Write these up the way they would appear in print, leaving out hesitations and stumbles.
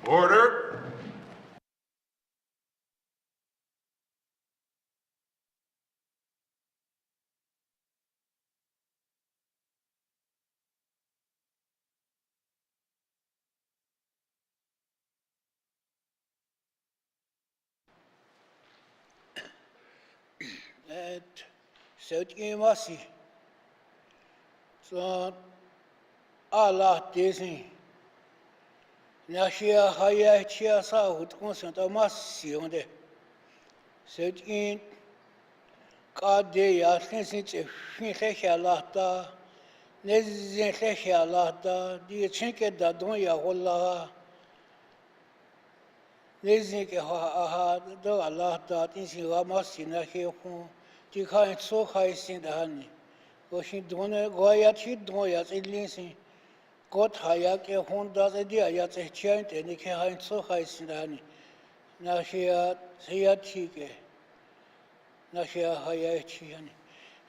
Order. Sötgimasi. Så Allah desin. Nashia haya chia sa hutun sa tamasi onde. Sötgin kade yasin sin fin Allah ta. Nezin Allah ta. Di çünkü da dünya Allah. Nezin ke ha da Allah ta tinsin ramasi nahi hu. Di kan so haisin da hani. Oshin done goya chi doya zillinsin. Gott hayak e honda dia ya tschient ne ke hain so heißen dann nachher sehr tike nachher hayachian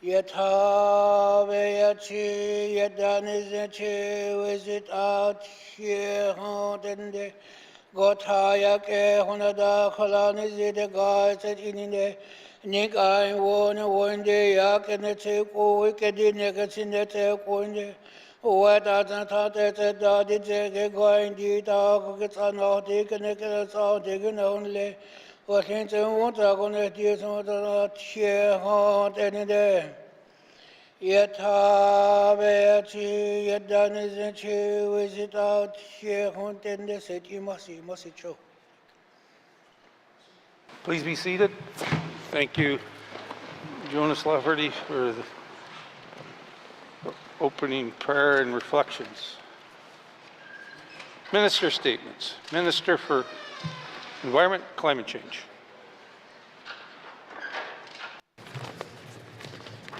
yet have ya chi yet dan is a chi visit out here honde Gott hayak e honda khalan is the guys in the Nick I one day yak and the take o ke din ke sin the take one What doesn't it that it's going to talk it's an article taken only what hints and what are going to do some of the share hard any day. Yet have yet done isn't she visit out share hunt in the city must show. Please be seated. Thank you, Jonas Lafferty, for the opening prayer and reflections. Minister statements. Minister for Environment, Climate Change.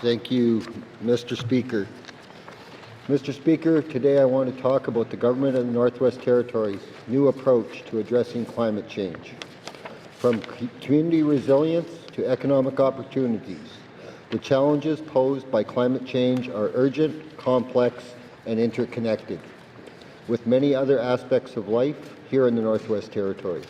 Thank you, Mr. Speaker. Mr. Speaker, today I want to talk about the Government of the Northwest Territories' new approach to addressing climate change. From community resilience to economic opportunities, the challenges posed by climate change are urgent, complex, and interconnected, with many other aspects of life here in the Northwest Territories.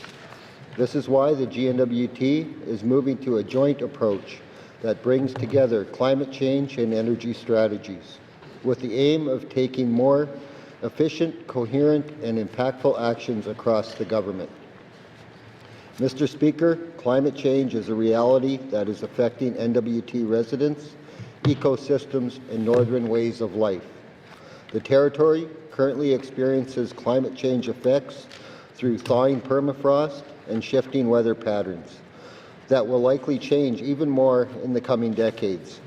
This is why the GNWT is moving to a joint approach that brings together climate change and energy strategies, with the aim of taking more efficient, coherent, and impactful actions across the government. Mr. Speaker, climate change is a reality that is affecting NWT residents, ecosystems, and northern ways of life. The Territory currently experiences climate change effects through thawing permafrost and shifting weather patterns that will likely change even more in the coming decades.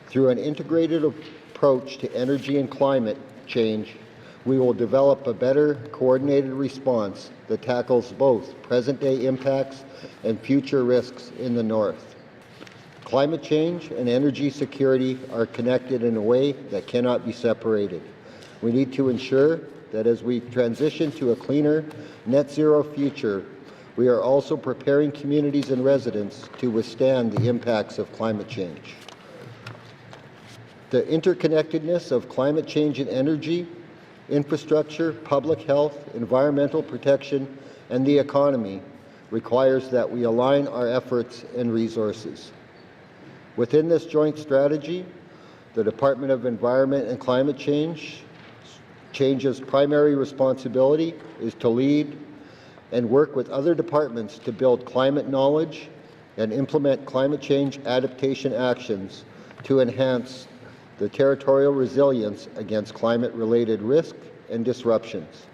Through an integrated approach to energy and climate change, we will develop a better coordinated response that tackles both present-day impacts and future risks in the North. Climate change and energy security are connected in a way that cannot be separated. We need to ensure that as we transition to a cleaner, net-zero future, we are also preparing communities and residents to withstand the impacts of climate change. The interconnectedness of climate change and energy, infrastructure, public health, environmental protection, and the economy requires that we align our efforts and resources. Within this joint strategy, the Department of Environment and Climate Change's primary responsibility is to lead and work with other departments to build climate knowledge and implement climate change adaptation actions to enhance the territorial resilience against climate-related risk and disruptions.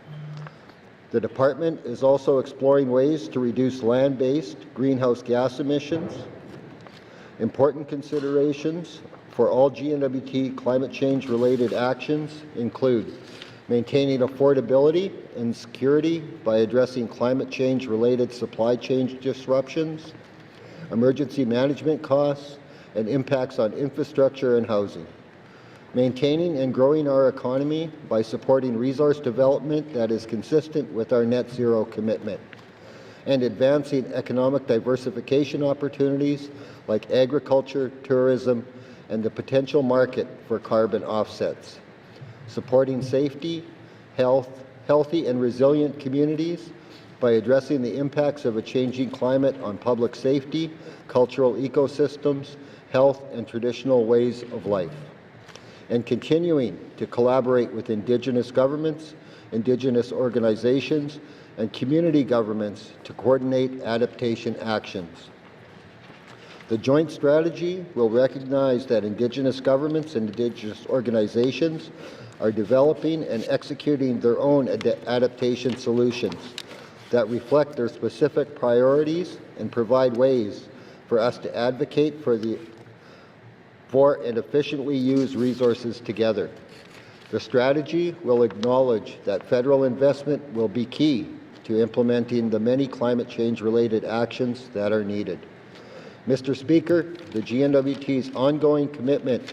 The department is also exploring ways to reduce land-based greenhouse gas emissions. Important considerations for all GNWT climate change-related actions include maintaining affordability and security by addressing climate change-related supply chain disruptions, emergency management costs, and impacts on infrastructure and housing. Maintaining and growing our economy by supporting resource development that is consistent with our net zero commitment, and advancing economic diversification opportunities like agriculture, tourism, and the potential market for carbon offsets. Supporting safety, healthy and resilient communities, by addressing the impacts of a changing climate on public safety, cultural ecosystems, health, and traditional ways of life, and continuing to collaborate with Indigenous governments, Indigenous organizations, and community governments to coordinate adaptation actions. The joint strategy will recognize that Indigenous governments and Indigenous organizations are developing and executing their own adaptation solutions that reflect their specific priorities and provide ways for us to advocate for and efficiently use resources together. The strategy will acknowledge that federal investment will be key to implementing the many climate change-related actions that are needed. Mr. Speaker, the GNWT's ongoing commitment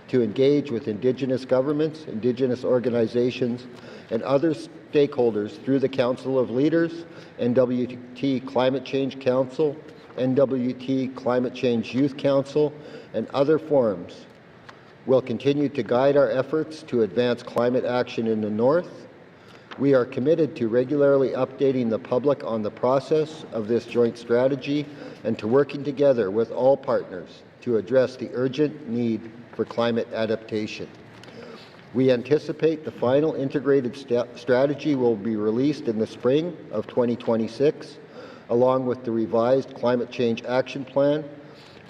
to engage with Indigenous governments, Indigenous organizations, and other stakeholders through the Council of Leaders, NWT Climate Change Council, NWT Climate Change Youth Council, and other forums will continue to guide our efforts to advance climate action in the North. We are committed to regularly updating the public on the process of this joint strategy and to working together with all partners to address the urgent need for climate adaptation. We anticipate the final integrated strategy will be released in the spring of 2026, along with the revised Climate Change Action Plan,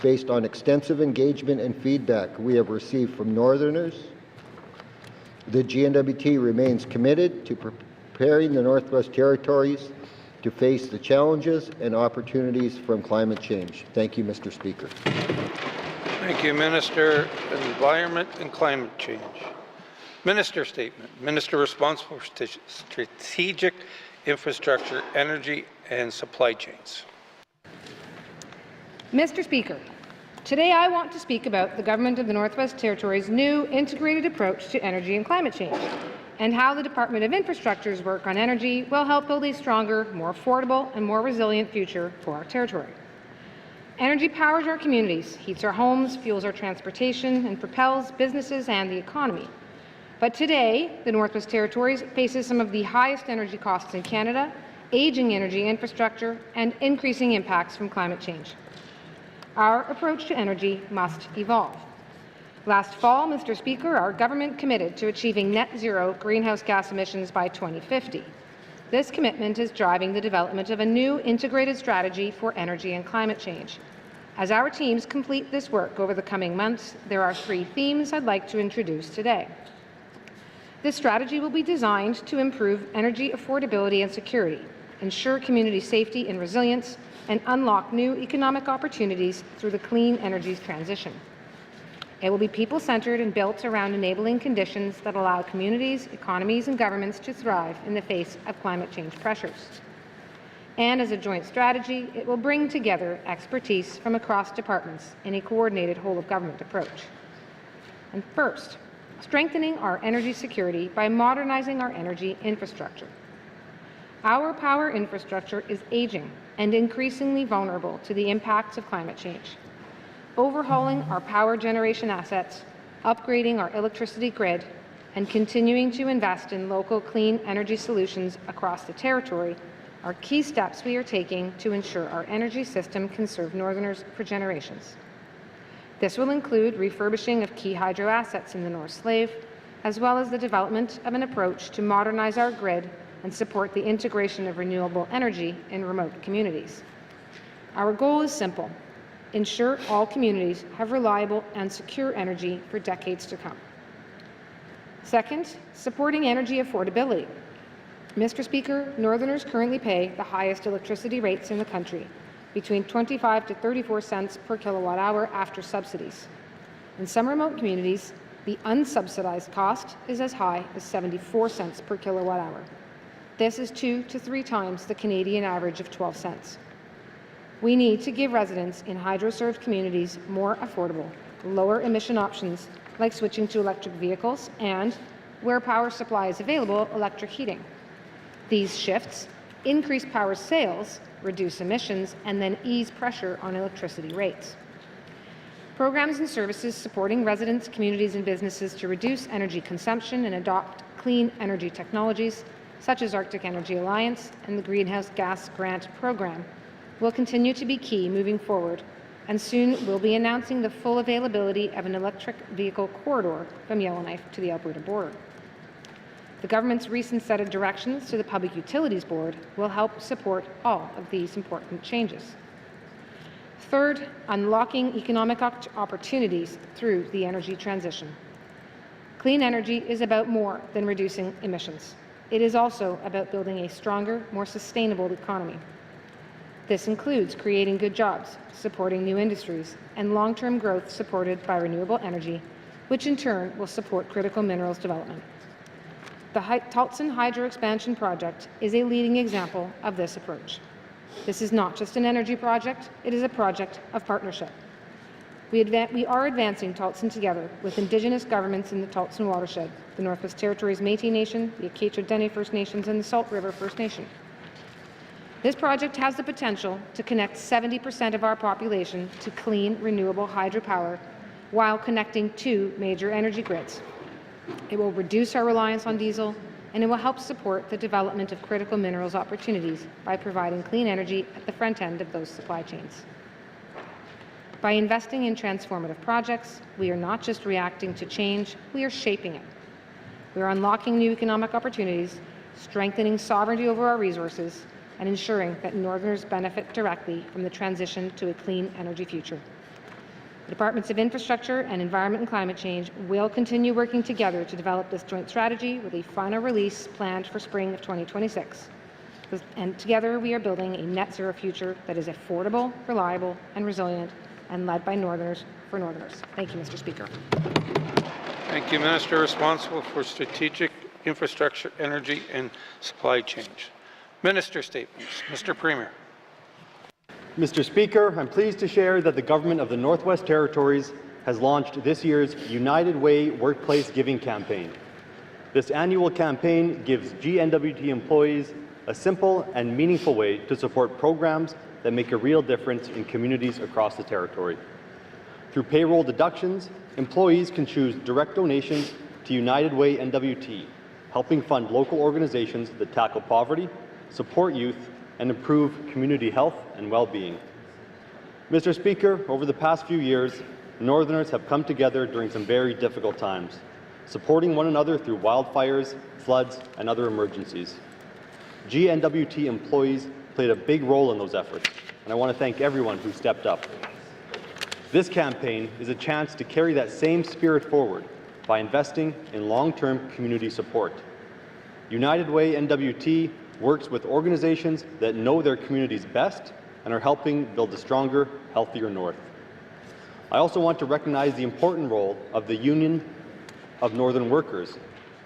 based on extensive engagement and feedback we have received from Northerners. The GNWT remains committed to preparing the Northwest Territories to face the challenges and opportunities from climate change. Thank you, Mr. Speaker. Thank you, Minister of Environment and Climate Change. Minister statement. Minister responsible for strategic infrastructure, energy, and supply chains. Mr. Speaker, today I want to speak about the Government of the Northwest Territories' new integrated approach to energy and climate change, and how the Department of Infrastructure's work on energy will help build a stronger, more affordable, and more resilient future for our territory. Energy powers our communities, heats our homes, fuels our transportation, and propels businesses and the economy. But today, the Northwest Territories faces some of the highest energy costs in Canada, aging energy infrastructure, and increasing impacts from climate change. Our approach to energy must evolve. Last fall, Mr. Speaker, our government committed to achieving net zero greenhouse gas emissions by 2050. This commitment is driving the development of a new integrated strategy for energy and climate change. As our teams complete this work over the coming months, there are 3 themes I'd like to introduce today. This strategy will be designed to improve energy affordability and security, ensure community safety and resilience, and unlock new economic opportunities through the clean energy transition. It will be people-centered and built around enabling conditions that allow communities, economies, and governments to thrive in the face of climate change pressures. And as a joint strategy, it will bring together expertise from across departments in a coordinated whole-of-government approach. And first, strengthening our energy security by modernizing our energy infrastructure. Our power infrastructure is aging and increasingly vulnerable to the impacts of climate change. Overhauling our power generation assets, upgrading our electricity grid, and continuing to invest in local clean energy solutions across the territory are key steps we are taking to ensure our energy system can serve Northerners for generations. This will include refurbishing of key hydro assets in the North Slave, as well as the development of an approach to modernize our grid and support the integration of renewable energy in remote communities. Our goal is simple: ensure all communities have reliable and secure energy for decades to come. Second, supporting energy affordability. Mr. Speaker, Northerners currently pay the highest electricity rates in the country, between 25 to 34 cents per kilowatt hour after subsidies. In some remote communities, the unsubsidized cost is as high as 74 cents per kilowatt hour. This is 2 to 3 times the Canadian average of 12 cents. We need to give residents in hydro-served communities more affordable, lower emission options like switching to electric vehicles and, where power supply is available, electric heating. These shifts increase power sales, reduce emissions, and then ease pressure on electricity rates. Programs and services supporting residents, communities, and businesses to reduce energy consumption and adopt clean energy technologies such as Arctic Energy Alliance and the Greenhouse Gas Grant Program, will continue to be key moving forward, and soon we'll be announcing the full availability of an electric vehicle corridor from Yellowknife to the Alberta border. The government's recent set of directions to the Public Utilities Board will help support all of these important changes. Third, unlocking economic opportunities through the energy transition. Clean energy is about more than reducing emissions. It is also about building a stronger, more sustainable economy. This includes creating good jobs, supporting new industries, and long-term growth supported by renewable energy, which in turn will support critical minerals development. The Taltson Hydro Expansion Project is a leading example of this approach. This is not just an energy project, it is a project of partnership. We are advancing Taltson together with Indigenous governments in the Taltson watershed, the Northwest Territories Métis Nation, the Acacia-Dene First Nations, and the Salt River First Nation. This project has the potential to connect 70% of our population to clean, renewable hydropower while connecting two major energy grids. It will reduce our reliance on diesel, and it will help support the development of critical minerals opportunities by providing clean energy at the front end of those supply chains. By investing in transformative projects, we are not just reacting to change, we are shaping it. We are unlocking new economic opportunities, strengthening sovereignty over our resources, and ensuring that Northerners benefit directly from the transition to a clean energy future. The Departments of Infrastructure and Environment and Climate Change will continue working together to develop this joint strategy with a final release planned for spring of 2026. And together we are building a net zero future that is affordable, reliable, and resilient, and led by Northerners for Northerners. Thank you, Mr. Speaker. Thank you, Minister responsible for Strategic Infrastructure, Energy and Supply Chain. Minister statements. Mr. Premier. Mr. Speaker, I'm pleased to share that the Government of the Northwest Territories has launched this year's United Way Workplace Giving Campaign. This annual campaign gives GNWT employees a simple and meaningful way to support programs that make a real difference in communities across the territory. Through payroll deductions, employees can choose direct donations to United Way NWT, helping fund local organizations that tackle poverty, support youth, and improve community health and well-being. Mr. Speaker, over the past few years, Northerners have come together during some very difficult times, supporting one another through wildfires, floods, and other emergencies. GNWT employees played a big role in those efforts, and I want to thank everyone who stepped up. This campaign is a chance to carry that same spirit forward by investing in long-term community support. United Way NWT works with organizations that know their communities best and are helping build a stronger, healthier North. I also want to recognize the important role of the Union of Northern Workers,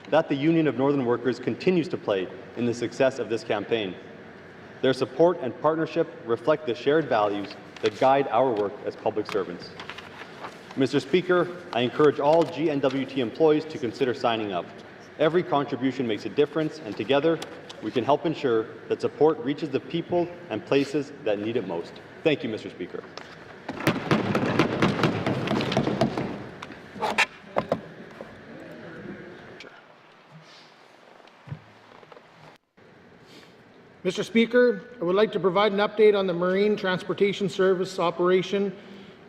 that the Union of Northern Workers continues to play in the success of this campaign. Their support and partnership reflect the shared values that guide our work as public servants. Mr. Speaker, I encourage all GNWT employees to consider signing up. Every contribution makes a difference, and together we can help ensure that support reaches the people and places that need it most. Thank you, Mr. Speaker. Mr. Speaker, I would like to provide an update on the Marine Transportation Service operation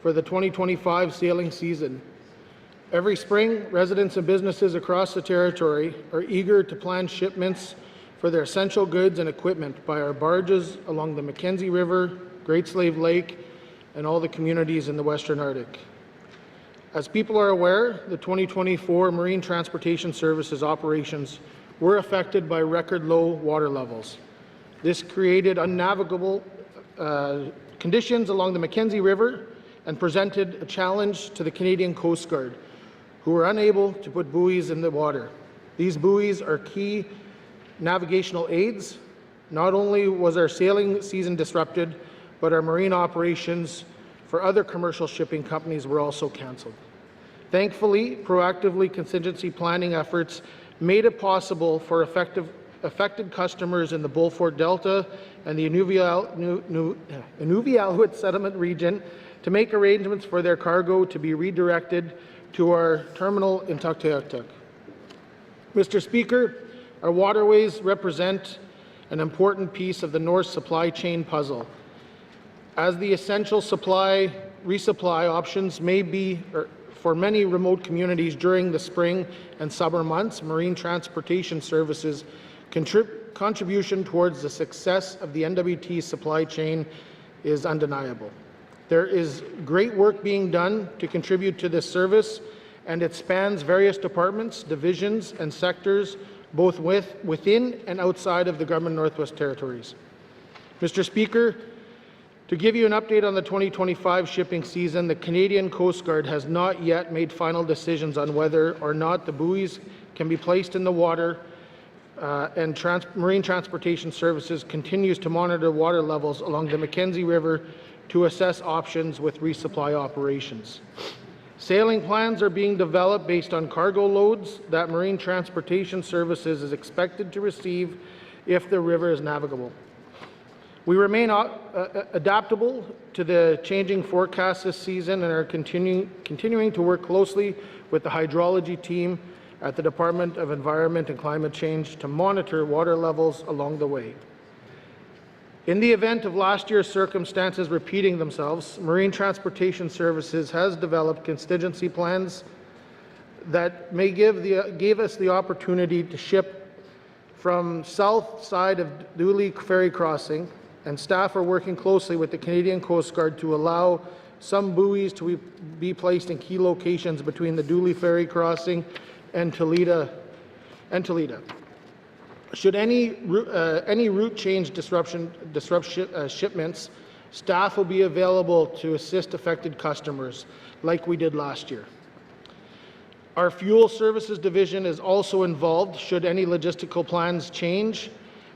for the 2025 sailing season. Every spring, residents and businesses across the territory are eager to plan shipments for their essential goods and equipment by our barges along the Mackenzie River, Great Slave Lake, and all the communities in the Western Arctic. As people are aware, the 2024 Marine Transportation Services operations were affected by record low water levels. This created unnavigable conditions along the Mackenzie River and presented a challenge to the Canadian Coast Guard, who were unable to put buoys in the water. These buoys are key navigational aids. Not only was our sailing season disrupted, but our marine operations for other commercial shipping companies were also cancelled. Thankfully, proactively contingency planning efforts made it possible for affected customers in the Beaufort Delta and the Inuvialuit Settlement region to make arrangements for their cargo to be redirected to our terminal in Tuktoyaktuk. Mr. Speaker, Our waterways represent an important piece of the North supply chain puzzle. As the essential resupply options may be for many remote communities during the spring and summer months, marine transportation services contribution towards the success of the NWT supply chain is undeniable. There is great work being done to contribute to this service, and it spans various departments, divisions, and sectors, both within and outside of the Government of Northwest Territories. Mr. Speaker, to give you an update on the 2025 shipping season, the Canadian Coast Guard has not yet made final decisions on whether or not the buoys can be placed in the water, and Marine Transportation Services continues to monitor water levels along the Mackenzie River to assess options with resupply operations. Sailing plans are being developed based on cargo loads that Marine Transportation Services is expected to receive if the river is navigable. We remain adaptable to the changing forecast this season and are continuing to work closely with the hydrology team at the Department of Environment and Climate Change to monitor water levels along the way. In the event of last year's circumstances repeating themselves, Marine Transportation Services has developed contingency plans that may give us the opportunity to ship from south side of Dooley Ferry Crossing, and staff are working closely with the Canadian Coast Guard to allow some buoys to be placed in key locations between the Dooley Ferry Crossing and Toledo. Should any route change disrupt shipments, staff will be available to assist affected customers, like we did last year. Our Fuel Services Division is also involved should any logistical plans change,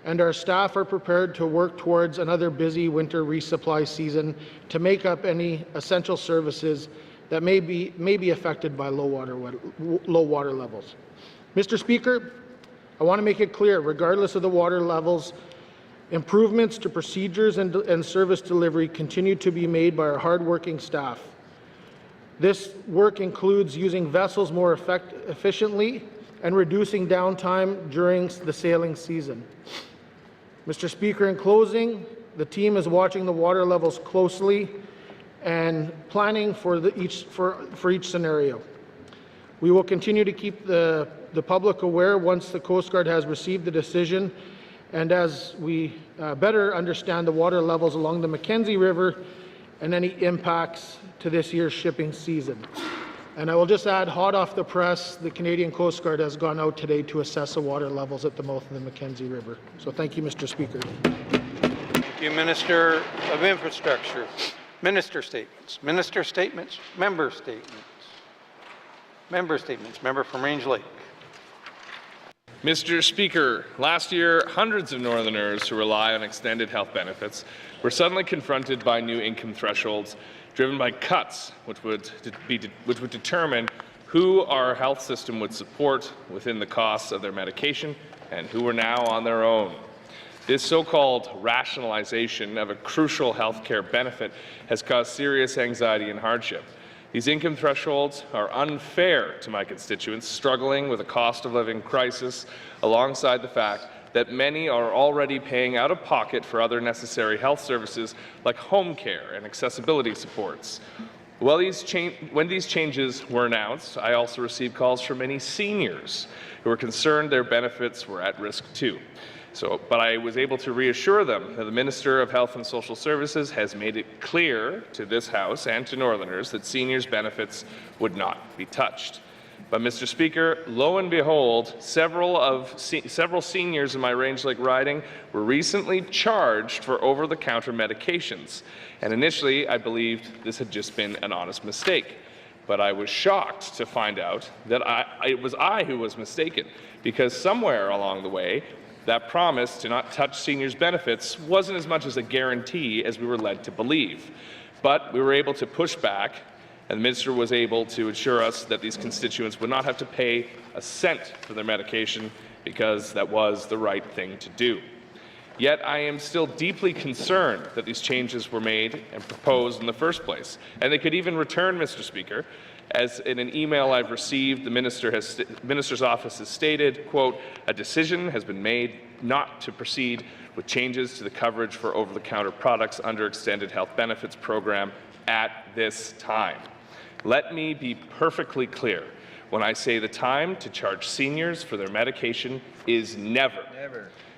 and our staff are prepared to work towards another busy winter resupply season to make up any essential services that may be affected by low water levels. Mr. Speaker, I want to make it clear, regardless of the water levels, improvements to procedures and service delivery continue to be made by our hardworking staff. This work includes using vessels more efficiently and reducing downtime during the sailing season. Mr. Speaker, in closing, the team is watching the water levels closely and planning for each scenario. We will continue to keep the public aware once the Coast Guard has received the decision, and as we better understand the water levels along the Mackenzie River and any impacts to this year's shipping season. And I will just add, hot off the press, the Canadian Coast Guard has gone out today to assess the water levels at the mouth of the Mackenzie River. So thank you, Mr. Speaker. Thank you, Minister of Infrastructure. Minister statements. Minister statements. Member statements. Member statements. Member from Range Lake. Mr. Speaker, last year, hundreds of Northerners who rely on extended health benefits were suddenly confronted by new income thresholds driven by cuts which would determine who our health system would support within the costs of their medication and who were now on their own. This so-called rationalization of a crucial health care benefit has caused serious anxiety and hardship. These income thresholds are unfair to my constituents struggling with a cost of living crisis, alongside the fact that many are already paying out of pocket for other necessary health services like home care and accessibility supports. When these changes were announced, I also received calls from many seniors who were concerned their benefits were at risk too. But I was able to reassure them that the Minister of Health and Social Services has made it clear to this House and to Northerners that seniors' benefits would not be touched. But, Mr. Speaker, lo and behold, several seniors in my Range Lake riding were recently charged for over-the-counter medications. And initially, I believed this had just been an honest mistake. But I was shocked to find out that it was I who was mistaken, because somewhere along the way, that promise to not touch seniors' benefits wasn't as much as a guarantee as we were led to believe. But we were able to push back, and the Minister was able to assure us that these constituents would not have to pay a cent for their medication because that was the right thing to do. Yet I am still deeply concerned that these changes were made and proposed in the first place. And they could even return, Mr. Speaker, As in an email I've received, the minister's office has stated, quote, "A decision has been made not to proceed with changes to the coverage for over-the-counter products under Extended Health Benefits Program at this time." Let me be perfectly clear when I say the time to charge seniors for their medication is never.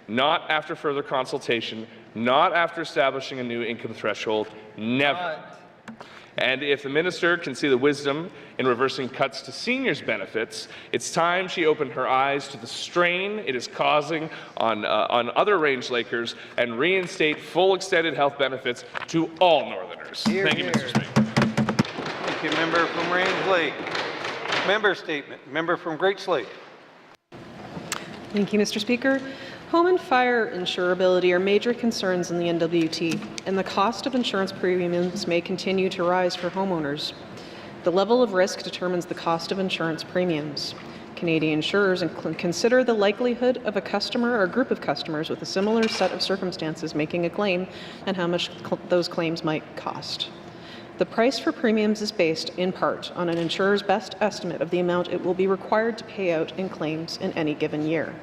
Not after further consultation, not after establishing a new income threshold, never. And if the minister can see the wisdom in reversing cuts to seniors' benefits, it's time she opened her eyes to the strain it is causing on other Range Lakers and reinstate full extended health benefits to all Northerners. Thank you, Mr. Speaker. Thank you, member from Range Lake. Member statement. Member from Great Slave. Thank you, Mr. Speaker. Home and fire insurability are major concerns in the NWT, and the cost of insurance premiums may continue to rise for homeowners. The level of risk determines the cost of insurance premiums. Canadian insurers consider the likelihood of a customer or group of customers with a similar set of circumstances making a claim and how much those claims might cost. The price for premiums is based, in part, on an insurer's best estimate of the amount it will be required to pay out in claims in any given year.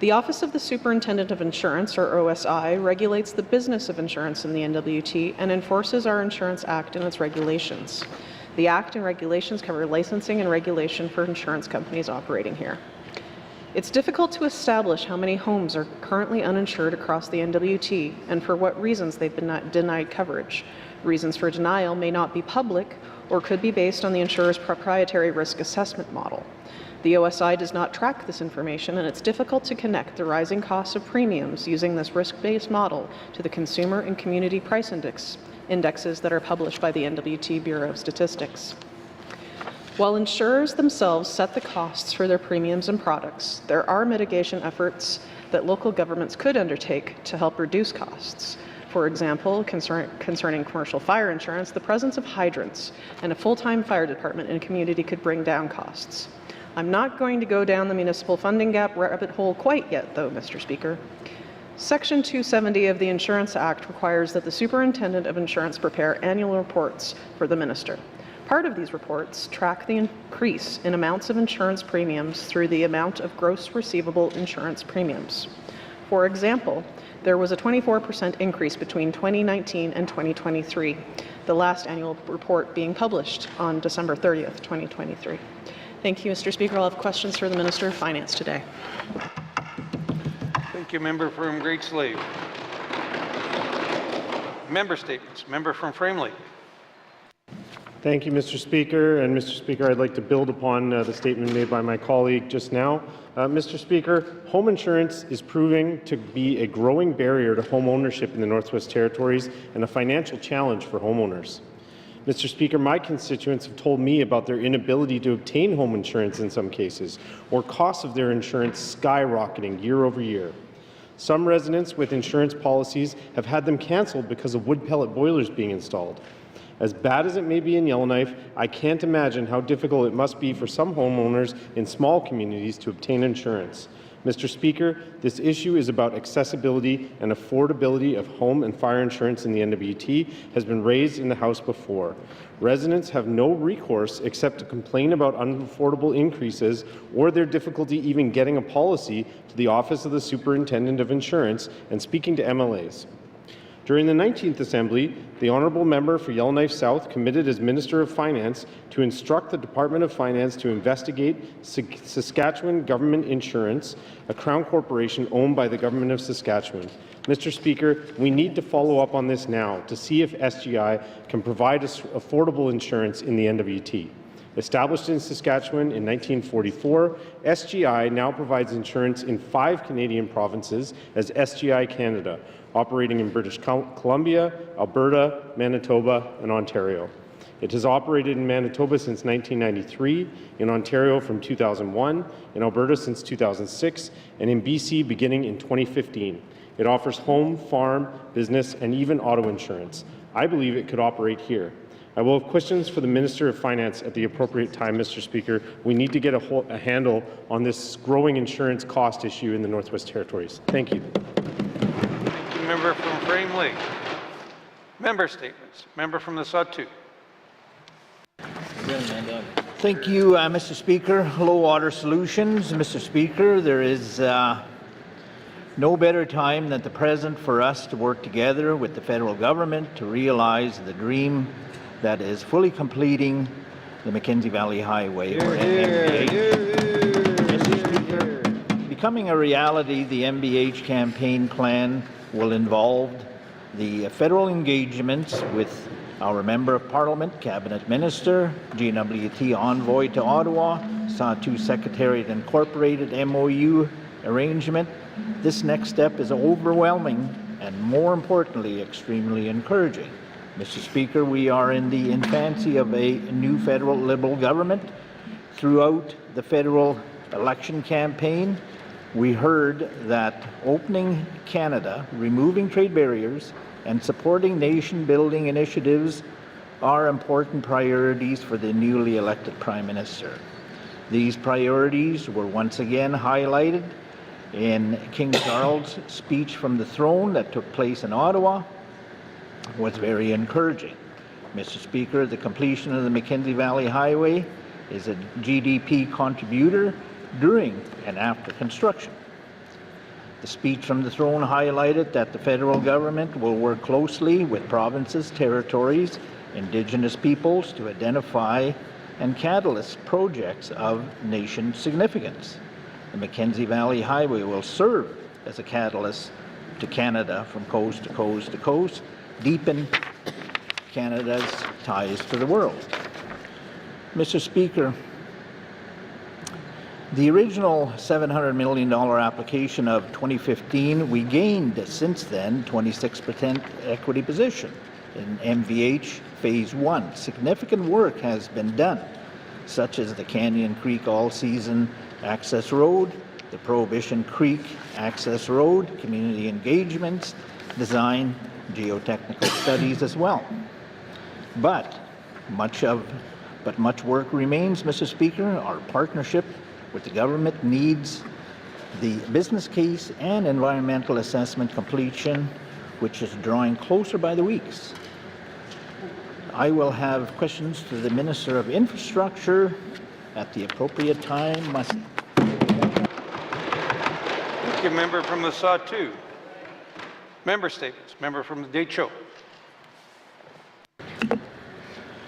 The Office of the Superintendent of Insurance, or OSI, regulates the business of insurance in the NWT and enforces our Insurance Act and its regulations. The Act and regulations cover licensing and regulation for insurance companies operating here. It's difficult to establish how many homes are currently uninsured across the NWT and for what reasons they've been denied coverage. Reasons for denial may not be public or could be based on the insurer's proprietary risk assessment model. The OSI does not track this information, and it's difficult to connect the rising costs of premiums using this risk-based model to the consumer and community price indexes that are published by the NWT Bureau of Statistics. While insurers themselves set the costs for their premiums and products, there are mitigation efforts that local governments could undertake to help reduce costs. For example, concerning commercial fire insurance, the presence of hydrants and a full-time fire department in a community could bring down costs. I'm not going to go down the municipal funding gap rabbit hole quite yet, though, Mr. Speaker. Section 270 of the Insurance Act requires that the Superintendent of Insurance prepare annual reports for the Minister. Part of these reports track the increase in amounts of insurance premiums through the amount of gross receivable insurance premiums. For example, there was a 24% increase between 2019 and 2023, the last annual report being published on December 30th, 2023. Thank you, Mr. Speaker. I'll have questions for the Minister of Finance today. Thank you, member from Great Slave. Member statements. Member from Frame Lake. Thank you, Mr. Speaker. And Mr. Speaker, I'd like to build upon the statement made by my colleague just now. Mr. Speaker, home insurance is proving to be a growing barrier to home ownership in the Northwest Territories and a financial challenge for homeowners. Mr. Speaker, my constituents have told me about their inability to obtain home insurance in some cases, or costs of their insurance skyrocketing year over year. Some residents with insurance policies have had them cancelled because of wood pellet boilers being installed. As bad as it may be in Yellowknife, I can't imagine how difficult it must be for some homeowners in small communities to obtain insurance. Mr. Speaker, this issue is about accessibility and affordability of home and fire insurance in the NWT has been raised in the House before. Residents have no recourse except to complain about unaffordable increases or their difficulty even getting a policy to the Office of the Superintendent of Insurance and speaking to MLAs. During the 19th Assembly, the Honourable Member for Yellowknife South committed as Minister of Finance to instruct the Department of Finance to investigate Saskatchewan Government Insurance, a Crown corporation owned by the Government of Saskatchewan. Mr. Speaker, we need to follow up on this now to see if SGI can provide affordable insurance in the NWT. Established in Saskatchewan in 1944, SGI now provides insurance in 5 Canadian provinces as SGI Canada, operating in British Columbia, Alberta, Manitoba, and Ontario. It has operated in Manitoba since 1993, in Ontario from 2001, in Alberta since 2006, and in BC beginning in 2015. It offers home, farm, business, and even auto insurance. I believe it could operate here. I will have questions for the Minister of Finance at the appropriate time, Mr. Speaker. We need to get a handle on this growing insurance cost issue in the Northwest Territories. Thank you. Thank you, member from Frame Lake. Member statements. Member from the Sawtooth. Thank you, Mr. Speaker. Low Water Solutions. Mr. Speaker, there is no better time than the present for us to work together with the federal government to realize the dream that is fully completing the Mackenzie Valley Highway, or MVH. Mr. Speaker, becoming a reality, the MVH campaign plan will involve the federal engagements with our Member of Parliament, Cabinet Minister, GWT Envoy to Ottawa, SAW2 Secretariat Incorporated MOU arrangement. This next step is overwhelming and, more importantly, extremely encouraging. Mr. Speaker, we are in the infancy of a new federal Liberal government. Throughout the federal election campaign, we heard that opening Canada, removing trade barriers, and supporting nation-building initiatives are important priorities for the newly elected Prime Minister. These priorities were once again highlighted in King Charles' speech from the throne that took place in Ottawa. Was very encouraging. Mr. Speaker, the completion of the Mackenzie Valley Highway is a GDP contributor during and after construction. The speech from the throne highlighted that the federal government will work closely with provinces, territories, Indigenous peoples to identify and catalyst projects of nation significance. The Mackenzie Valley Highway will serve as a catalyst to Canada from coast to coast to coast, deepen Canada's ties to the world. Mr. Speaker, the original $700 million application of 2015, we gained since then 26% equity position in MVH Phase 1. Significant work has been done, such as the Canyon Creek All-Season Access Road, the Prohibition Creek Access Road, community engagements, design, geotechnical studies as well. But much work remains, Mr. Speaker. Our partnership with the government needs the business case and environmental assessment completion, which is drawing closer by the weeks. I will have questions to the Minister of Infrastructure at the appropriate time. Thank you, member from the SAW2. Member statements. Member from the Deschaux.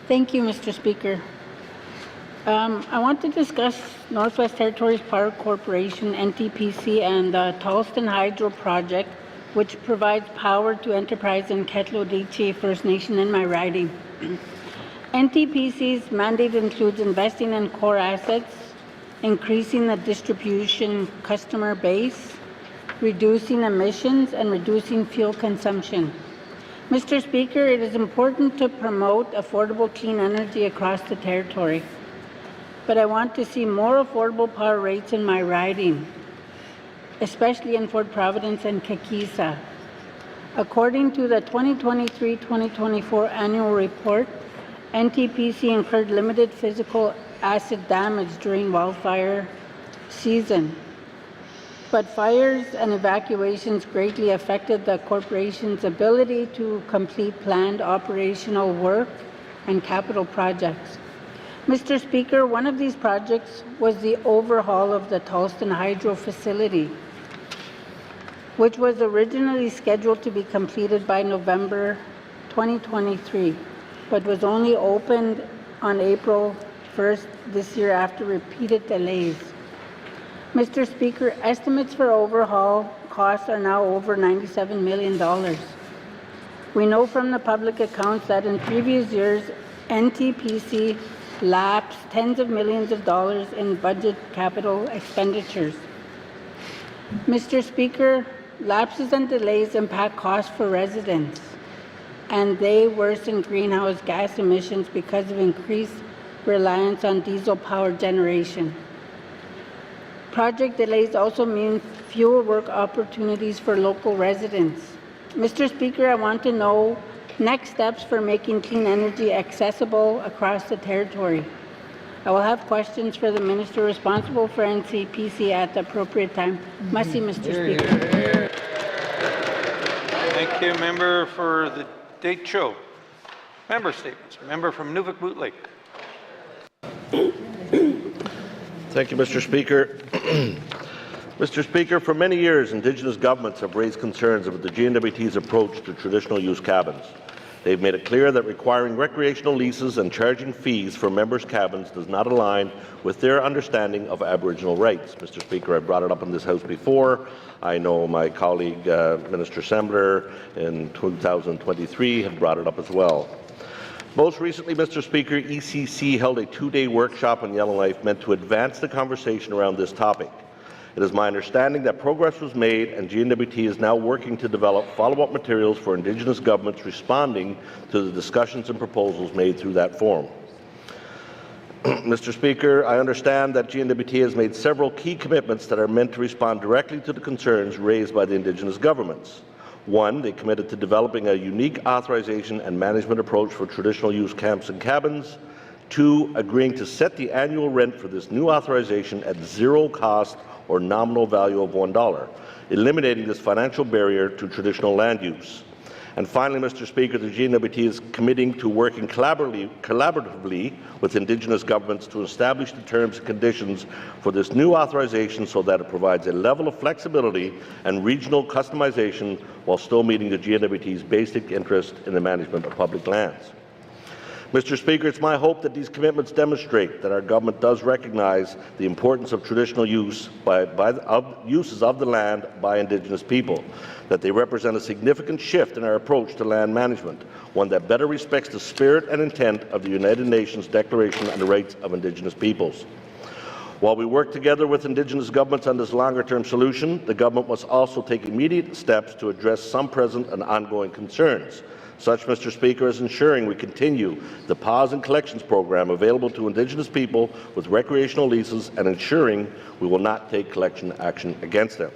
Thank you, Mr. Speaker. I want to discuss Northwest Territories Power Corporation, NTPC, and the Tolston Hydro Project, which provides power to Enterprise and Ketlo Deche First Nation in my riding. NTPC's mandate includes investing in core assets, increasing the distribution customer base, reducing emissions, and reducing fuel consumption. Mr. Speaker, it is important to promote affordable clean energy across the territory, but I want to see more affordable power rates in my riding, especially in Fort Providence and Kakisa. According to the 2023-2024 annual report, NTPC incurred limited physical asset damage during wildfire season, but fires and evacuations greatly affected the corporation's ability to complete planned operational work and capital projects. Mr. Speaker, one of these projects was the overhaul of the Tolston Hydro facility, which was originally scheduled to be completed by November 2023, but was only opened on April 1st this year after repeated delays. Mr. Speaker, estimates for overhaul costs are now over $97 million. We know from the public accounts that in previous years, NTPC lapsed tens of millions of dollars in budget capital expenditures. Mr. Speaker, lapses and delays impact costs for residents, and they worsen greenhouse gas emissions because of increased reliance on diesel power generation. Project delays also mean fewer work opportunities for local residents. Mr. Speaker, I want to know next steps for making clean energy accessible across the territory. I will have questions for the minister responsible for NTPC at the appropriate time. Merci, Mr. Speaker. Thank you, member for the Deschaux. Member statements. Member from Nunavut Lake. Thank you, Mr. Speaker. Mr. Speaker, for many years, Indigenous governments have raised concerns about the GNWT's approach to traditional use cabins. They've made it clear that requiring recreational leases and charging fees for members' cabins does not align with their understanding of Aboriginal rights. Mr. Speaker, I brought it up in this House before. I know my colleague, Minister Sembler, in 2023 had brought it up as well. Most recently, Mr. Speaker, ECC held a two-day workshop on Yellowknife meant to advance the conversation around this topic. It is my understanding that progress was made and GNWT is now working to develop follow-up materials for Indigenous governments responding to the discussions and proposals made through that forum. Mr. Speaker, I understand that GNWT has made several key commitments that are meant to respond directly to the concerns raised by the Indigenous governments. One, they committed to developing a unique authorization and management approach for traditional use camps and cabins. Two, agreeing to set the annual rent for this new authorization at zero cost or nominal value of $1, eliminating this financial barrier to traditional land use. And finally, Mr. Speaker, the GNWT is committing to working collaboratively with Indigenous governments to establish the terms and conditions for this new authorization so that it provides a level of flexibility and regional customization while still meeting the GNWT's basic interest in the management of public lands. Mr. Speaker, it's my hope that these commitments demonstrate that our government does recognize the importance of traditional use uses of the land by Indigenous people, that they represent a significant shift in our approach to land management, one that better respects the spirit and intent of the United Nations Declaration on the Rights of Indigenous Peoples. While we work together with Indigenous governments on this longer-term solution, the government must also take immediate steps to address some present and ongoing concerns. Such, Mr. Speaker, is ensuring we continue the pause and collections program available to Indigenous people with recreational leases and ensuring we will not take collection action against them.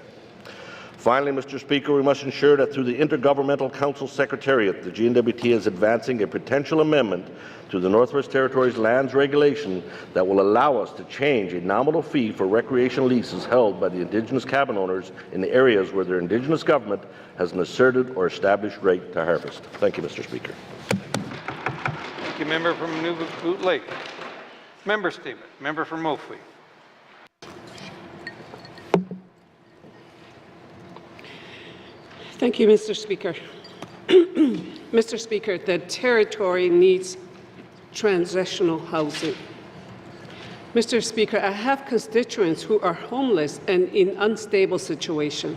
Finally, Mr. Speaker, we must ensure that through the Intergovernmental Council Secretariat, the GNWT is advancing a potential amendment to the Northwest Territories Lands Regulation that will allow us to change a nominal fee for recreational leases held by the Indigenous cabin owners in the areas where their Indigenous government has an asserted or established right to harvest. Thank you, Mr. Speaker. Thank you, member from Nunavut Lake. Member statement. Member from Mophly. Thank you, Mr. Speaker. Mr. Speaker, the territory needs transitional housing. Mr. Speaker, I have constituents who are homeless and in unstable situation.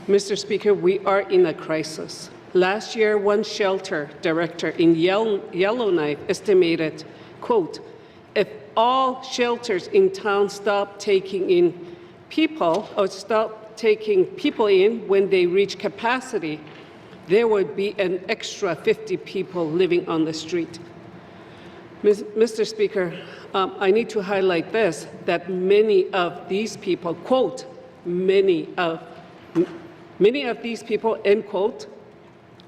Mr. Speaker, we are in a crisis. Last year, one shelter director in Yellowknife estimated, quote, if all shelters in town stop taking in people or stop taking people in when they reach capacity, there would be an extra 50 people living on the street. Mr. Speaker, I need to highlight this, that many of these people, quote, many of these people, end quote,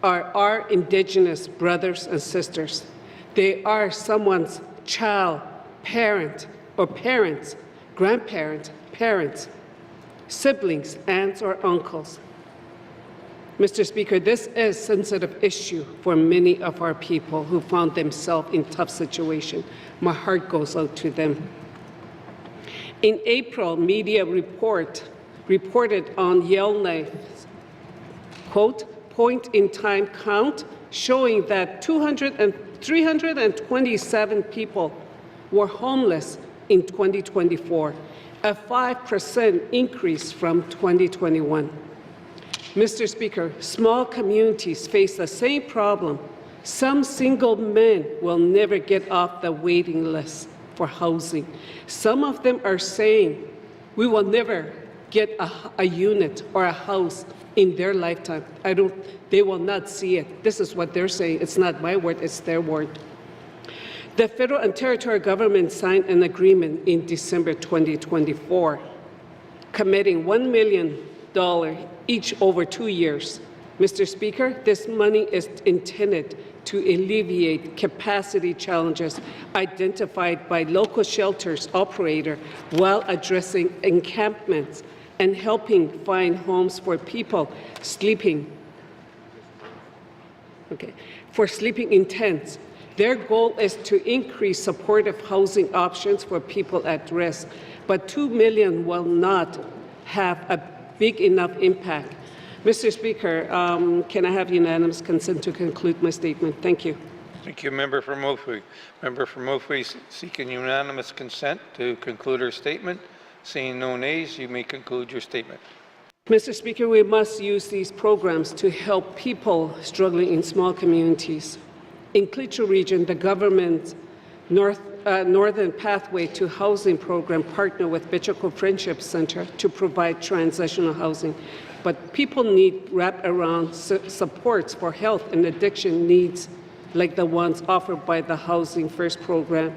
are our Indigenous brothers and sisters. They are someone's child, parent, or parents, grandparent, parents, siblings, aunts, or uncles. Mr. Speaker, this is a sensitive issue for many of our people who found themselves in tough situations. My heart goes out to them. In April, media reported on Yellowknife's, quote, point-in-time count showing that 327 people were homeless in 2024, a 5% increase from 2021. Mr. Speaker, small communities face the same problem. Some single men will never get off the waiting list for housing. Some of them are saying we will never get a unit or a house in their lifetime. They will not see it. This is what they're saying. It's not my word, it's their word. The federal and territorial government signed an agreement in December 2024, committing $1 million each over 2 years. Mr. Speaker, this money is intended to alleviate capacity challenges identified by local shelters operator while addressing encampments and helping find homes for people sleeping in tents. Their goal is to increase supportive housing options for people at risk, but 2 million will not have a big enough impact. Mr. Speaker, can I have unanimous consent to conclude my statement? Thank you. Thank you, Member for Moultrie. Member for Moultrie seeking unanimous consent to conclude her statement. Seeing no nays, you may conclude your statement. Mr. Speaker, we must use these programs to help people struggling in small communities. In Klitschko region, the government's Northern Pathway to Housing program partnered with Bichoko Friendship Center to provide transitional housing. But people need wraparound supports for health and addiction needs like the ones offered by the Housing First program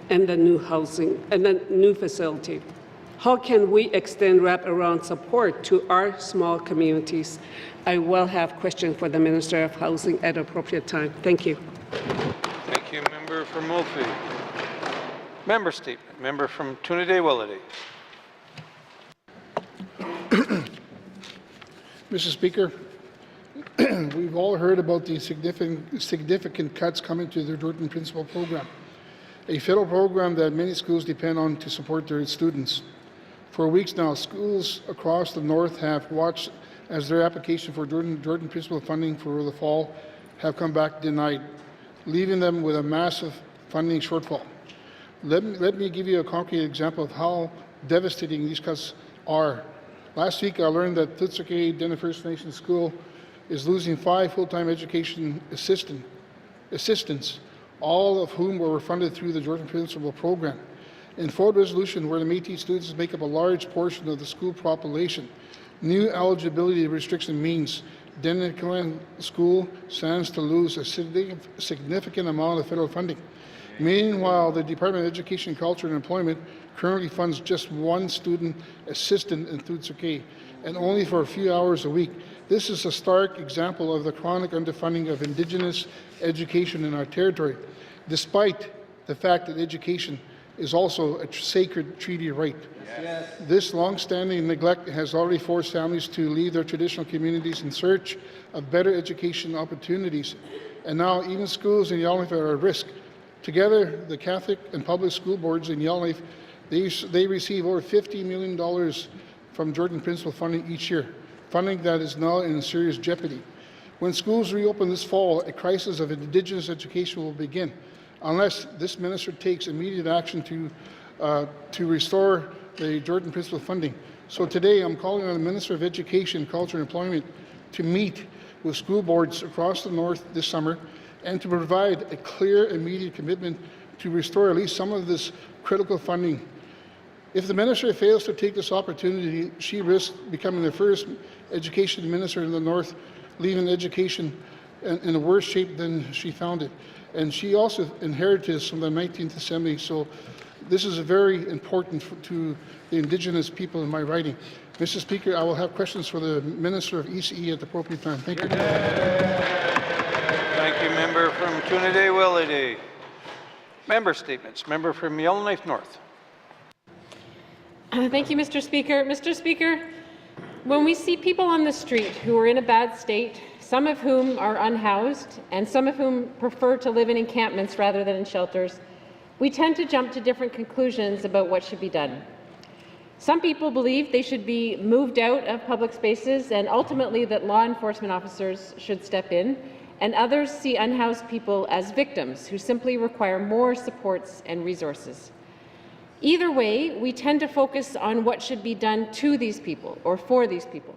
and the new facility. How can we extend wraparound support to our small communities? I will have questions for the Minister of Housing at appropriate time. Thank you. Thank you, Member for Moultrie. Member statement. Member from Trinidad-Willowdale. Mr. Speaker, we've all heard about the significant cuts coming to the Jordan Principal Program, a federal program that many schools depend on to support their students. For weeks now, schools across the north have watched as their application for Jordan Principal funding for the fall have come back denied, leaving them with a massive funding shortfall. Let me give you a concrete example of how devastating these cuts are. Last week, I learned that Tootsake Dene First Nation School is losing 5 full-time education assistants, all of whom were funded through the Jordan Principal Program. In Ford Resolution, where the Métis students make up a large portion of the school population, new eligibility restriction means Dene School stands to lose a significant amount of federal funding. Meanwhile, the Department of Education, Culture and Employment currently funds just 1 student assistant in Tootsake, and only for a few hours a week. This is a stark example of the chronic underfunding of Indigenous education in our territory, despite the fact that education is also a sacred treaty right. Yes. This long-standing neglect has already forced families to leave their traditional communities in search of better education opportunities, and now even schools in Yellowknife are at risk. Together, the Catholic and public school boards in Yellowknife, they receive over $50 million from Jordan Principal funding each year, funding that is now in serious jeopardy. When schools reopen this fall, a crisis of Indigenous education will begin, unless this minister takes immediate action to restore the Jordan Principal funding. So today, I'm calling on the Minister of Education, Culture and Employment to meet with school boards across the north this summer and to provide a clear, immediate commitment to restore at least some of this critical funding. If the minister fails to take this opportunity, she risks becoming the first education minister in the north, leaving education in a worse shape than she found it. And she also inherited this from the 19th Assembly, so this is very important to the Indigenous people in my riding. Mr. Speaker, I will have questions for the Minister of ECE at the appropriate time. Thank you. Thank you, Member from Trinidad-Willowdale. Member statements. Member from Yellowknife North. Thank you, Mr. Speaker. Mr. Speaker, when we see people on the street who are in a bad state, some of whom are unhoused and some of whom prefer to live in encampments rather than in shelters, we tend to jump to different conclusions about what should be done. Some people believe they should be moved out of public spaces and ultimately that law enforcement officers should step in, and others see unhoused people as victims who simply require more supports and resources. Either way, we tend to focus on what should be done to these people or for these people.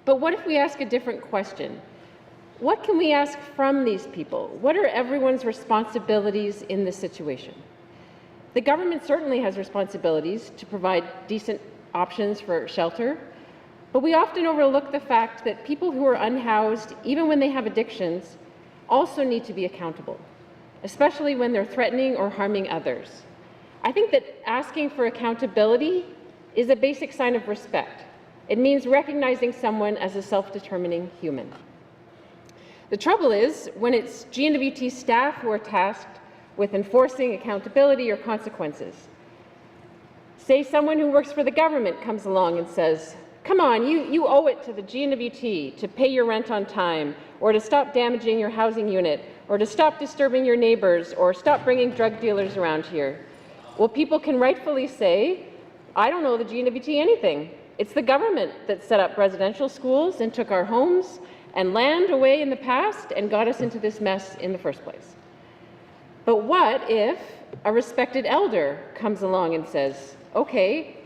But what if we ask a different question? What can we ask from these people? What are everyone's responsibilities in this situation? The government certainly has responsibilities to provide decent options for shelter, but we often overlook the fact that people who are unhoused, even when they have addictions, also need to be accountable, especially when they're threatening or harming others. I think that asking for accountability is a basic sign of respect. It means recognizing someone as a self-determining human. The trouble is, when it's GNWT staff who are tasked with enforcing accountability or consequences. Say someone who works for the government comes along and says, Come on, you owe it to the GNWT to pay your rent on time, or to stop damaging your housing unit, or to stop disturbing your neighbors, or stop bringing drug dealers around here. Well, people can rightfully say, I don't owe the GNWT anything. It's the government that set up residential schools and took our homes and land away in the past and got us into this mess in the first place. But what if a respected elder comes along and says, okay,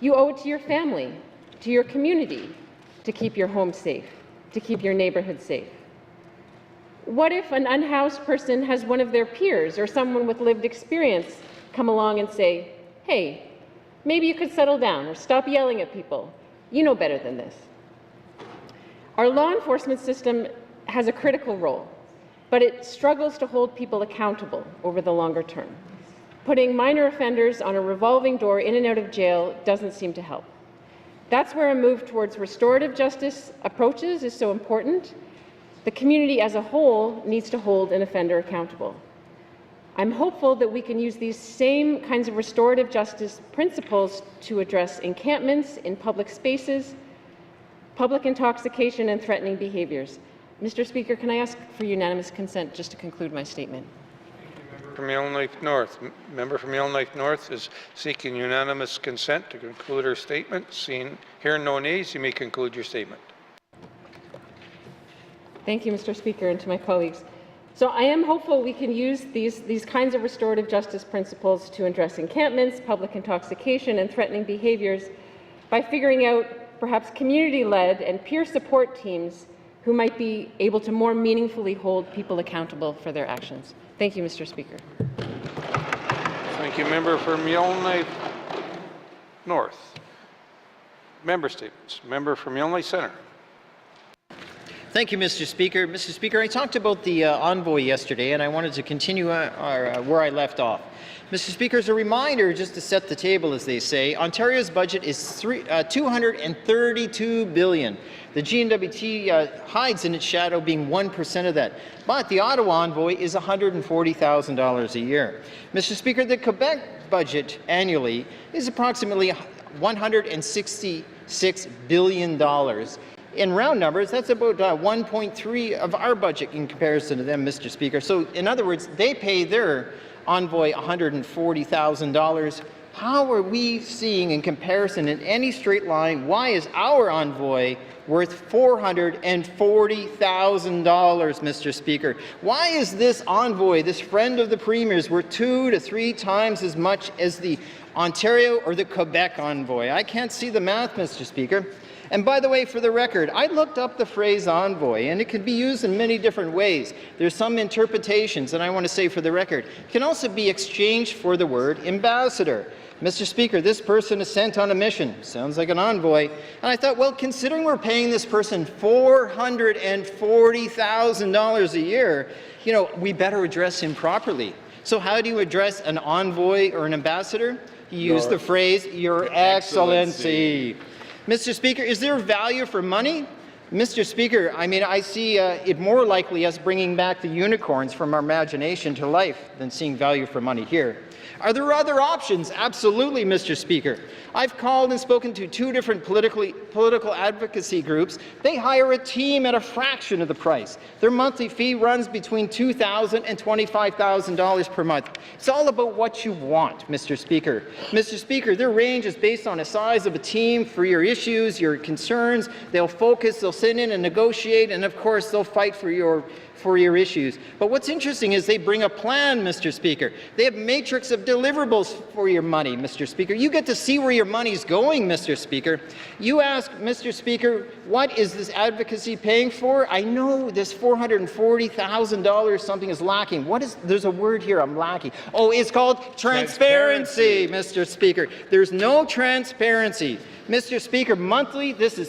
you owe it to your family, to your community, to keep your home safe, to keep your neighborhood safe? What if an unhoused person has one of their peers or someone with lived experience come along and say, hey, maybe you could settle down or stop yelling at people. You know better than this. Our law enforcement system has a critical role, but it struggles to hold people accountable over the longer term. Putting minor offenders on a revolving door in and out of jail doesn't seem to help. That's where a move towards restorative justice approaches is so important. The community as a whole needs to hold an offender accountable. I'm hopeful that we can use these same kinds of restorative justice principles to address encampments in public spaces, public intoxication, and threatening behaviors. Mr. Speaker, can I ask for unanimous consent just to conclude my statement? From Yellowknife North. Member from Yellowknife North is seeking unanimous consent to conclude her statement. Hearing no nays, you may conclude your statement. Thank you, Mr. Speaker, and to my colleagues. So I am hopeful we can use these kinds of restorative justice principles to address encampments, public intoxication, and threatening behaviors by figuring out perhaps community-led and peer support teams who might be able to more meaningfully hold people accountable for their actions. Thank you, Mr. Speaker. Thank you, member from Yellowknife North. Member statements. Member from Yellowknife Centre. Thank you, Mr. Speaker. Mr. Speaker, I talked about the envoy yesterday, and I wanted to continue where I left off. Mr. Speaker, as a reminder, just to set the table, as they say, Ontario's budget is $232 billion. The GNWT hides in its shadow being 1% of that. But the Ottawa envoy is $140,000 a year. Mr. Speaker, the Quebec budget annually is approximately $166 billion. In round numbers, that's about 1.3 of our budget in comparison to them, Mr. Speaker. So, in other words, they pay their envoy $140,000. How are we seeing, in comparison, in any straight line, why is our envoy worth $440,000, Mr. Speaker? Why is this envoy, this friend of the Premier's, worth 2 to 3 times as much as the Ontario or the Quebec envoy? I can't see the math, Mr. Speaker. And by the way, for the record, I looked up the phrase envoy, and it can be used in many different ways. There's some interpretations, and I want to say for the record, it can also be exchanged for the word ambassador. Mr. Speaker, this person is sent on a mission. Sounds like an envoy. And I thought, well, considering we're paying this person $440,000 a year, we better address him properly. So how do you address an envoy or an ambassador? You use the phrase, Your Excellency. Mr. Speaker, is there value for money? Mr. Speaker, I see it more likely as bringing back the unicorns from our imagination to life than seeing value for money here. Are there other options? Absolutely, Mr. Speaker. I've called and spoken to 2 different political advocacy groups. They hire a team at a fraction of the price. Their monthly fee runs between $2,000 and $25,000 per month. It's all about what you want, Mr. Speaker. Mr. Speaker, their range is based on the size of a team for your issues, your concerns. They'll focus, they'll sit in and negotiate, and of course, they'll fight for your issues. But what's interesting is they bring a plan, Mr. Speaker. They have a matrix of deliverables for your money, Mr. Speaker. You get to see where your money's going, Mr. Speaker. You ask, Mr. Speaker, what is this advocacy paying for? I know this $440,000 something is lacking. There's a word here I'm lacking. Oh, it's called transparency, Mr. Speaker. There's no transparency. Mr. Speaker, monthly, this is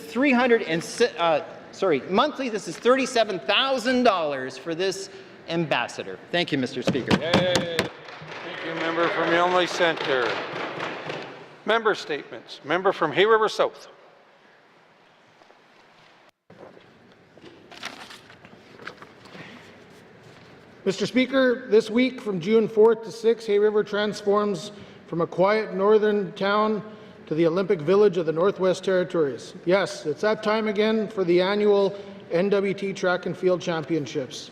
monthly, this is $37,000 for this ambassador. Thank you, Mr. Speaker. Thank you, member from Yellowknife Centre. Member statements. Member from Hay River South. Mr. Speaker, this week from June 4th to 6th, Hay River transforms from a quiet northern town to the Olympic Village of the Northwest Territories. Yes, it's that time again for the annual NWT Track and Field Championships.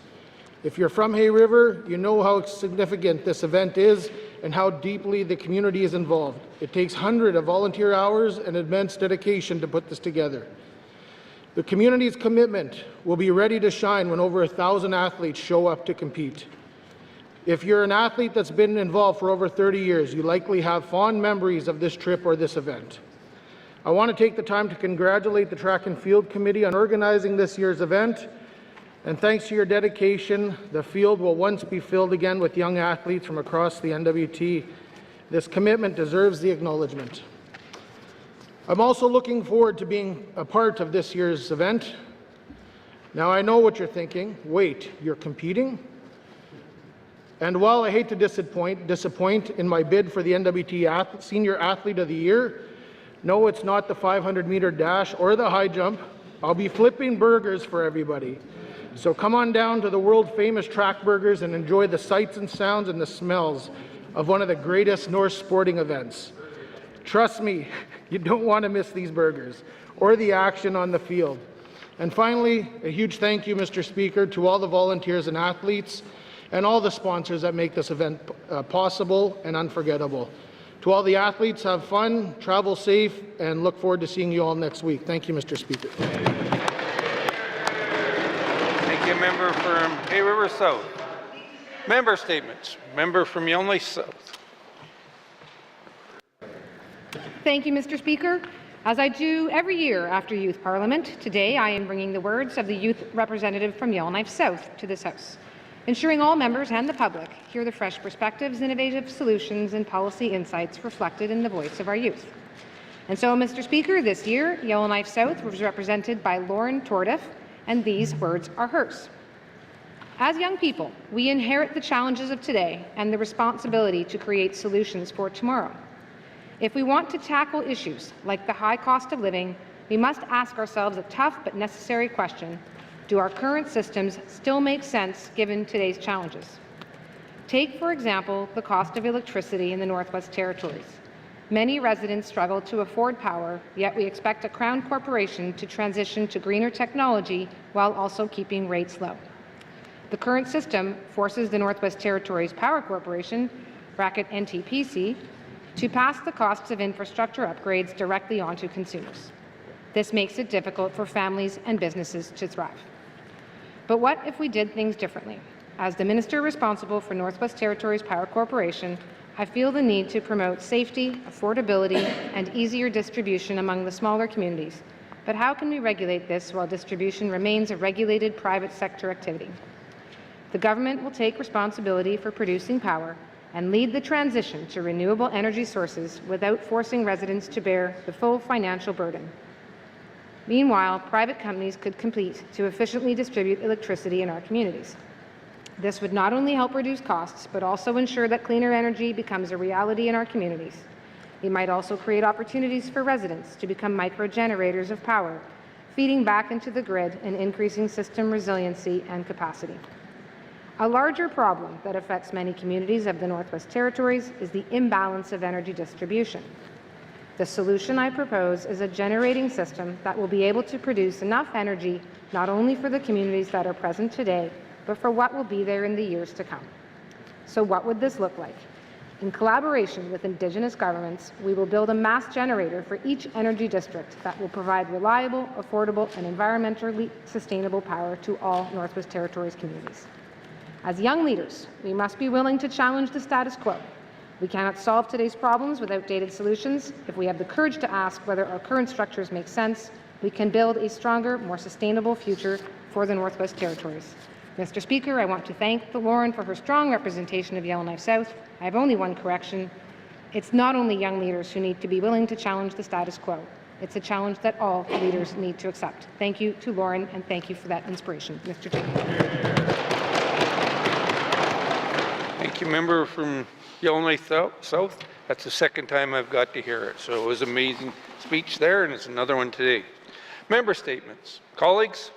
If you're from Hay River, you know how significant this event is and how deeply the community is involved. It takes hundreds of volunteer hours and immense dedication to put this together. The community's commitment will be ready to shine when over 1,000 athletes show up to compete. If you're an athlete that's been involved for over 30 years, you likely have fond memories of this trip or this event. I want to take the time to congratulate the Track and Field Committee on organizing this year's event. And thanks to your dedication, the field will once be filled again with young athletes from across the NWT. This commitment deserves the acknowledgement. I'm also looking forward to being a part of this year's event. Now I know what you're thinking. Wait, you're competing? And while I hate to disappoint in my bid for the NWT Senior Athlete of the Year, no, it's not the 500-meter dash or the high jump. I'll be flipping burgers for everybody. So come on down to the world-famous Track Burgers and enjoy the sights and sounds and the smells of one of the greatest North sporting events. Trust me, you don't want to miss these burgers or the action on the field. And finally, a huge thank you, Mr. Speaker, to all the volunteers and athletes and all the sponsors that make this event possible and unforgettable. To all the athletes, have fun, travel safe, and look forward to seeing you all next week. Thank you, Mr. Speaker. Thank you, member from Hay River South. Member statements. Member from Yonge South. Thank you, Mr. Speaker. As I do every year after Youth Parliament, today I am bringing the words of the youth representative from Yellowknife South to this House, ensuring all members and the public hear the fresh perspectives, innovative solutions, and policy insights reflected in the voice of our youth. And so, Mr. Speaker, this year, Yellowknife South was represented by Lauren Tordiff, and these words are hers. As young people, we inherit the challenges of today and the responsibility to create solutions for tomorrow. If we want to tackle issues like the high cost of living, we must ask ourselves a tough but necessary question: do our current systems still make sense given today's challenges? Take, for example, the cost of electricity in the Northwest Territories. Many residents struggle to afford power, yet we expect a Crown corporation to transition to greener technology while also keeping rates low. The current system forces the Northwest Territories Power Corporation, (NTPC), to pass the costs of infrastructure upgrades directly onto consumers. This makes it difficult for families and businesses to thrive. But what if we did things differently? As the Minister responsible for Northwest Territories Power Corporation, I feel the need to promote safety, affordability, and easier distribution among the smaller communities. But how can we regulate this while distribution remains a regulated private sector activity? The government will take responsibility for producing power and lead the transition to renewable energy sources without forcing residents to bear the full financial burden. Meanwhile, private companies could compete to efficiently distribute electricity in our communities. This would not only help reduce costs, but also ensure that cleaner energy becomes a reality in our communities. It might also create opportunities for residents to become micro-generators of power, feeding back into the grid and increasing system resiliency and capacity. A larger problem that affects many communities of the Northwest Territories is the imbalance of energy distribution. The solution I propose is a generating system that will be able to produce enough energy not only for the communities that are present today, but for what will be there in the years to come. So what would this look like? In collaboration with Indigenous governments, we will build a mass generator for each energy district that will provide reliable, affordable, and environmentally sustainable power to all Northwest Territories communities. As young leaders, we must be willing to challenge the status quo. We cannot solve today's problems with outdated solutions. If we have the courage to ask whether our current structures make sense, we can build a stronger, more sustainable future for the Northwest Territories. Mr. Speaker, I want to thank Lauren for her strong representation of Yellowknife South. I have only one correction. It's not only young leaders who need to be willing to challenge the status quo. It's a challenge that all leaders need to accept. Thank you to Lauren, and thank you for that inspiration, Mr. Chair. Thank you, member from Yellowknife South. That's the second time I've got to hear it. So it was an amazing speech there, and it's another one today. Member statements. Colleagues,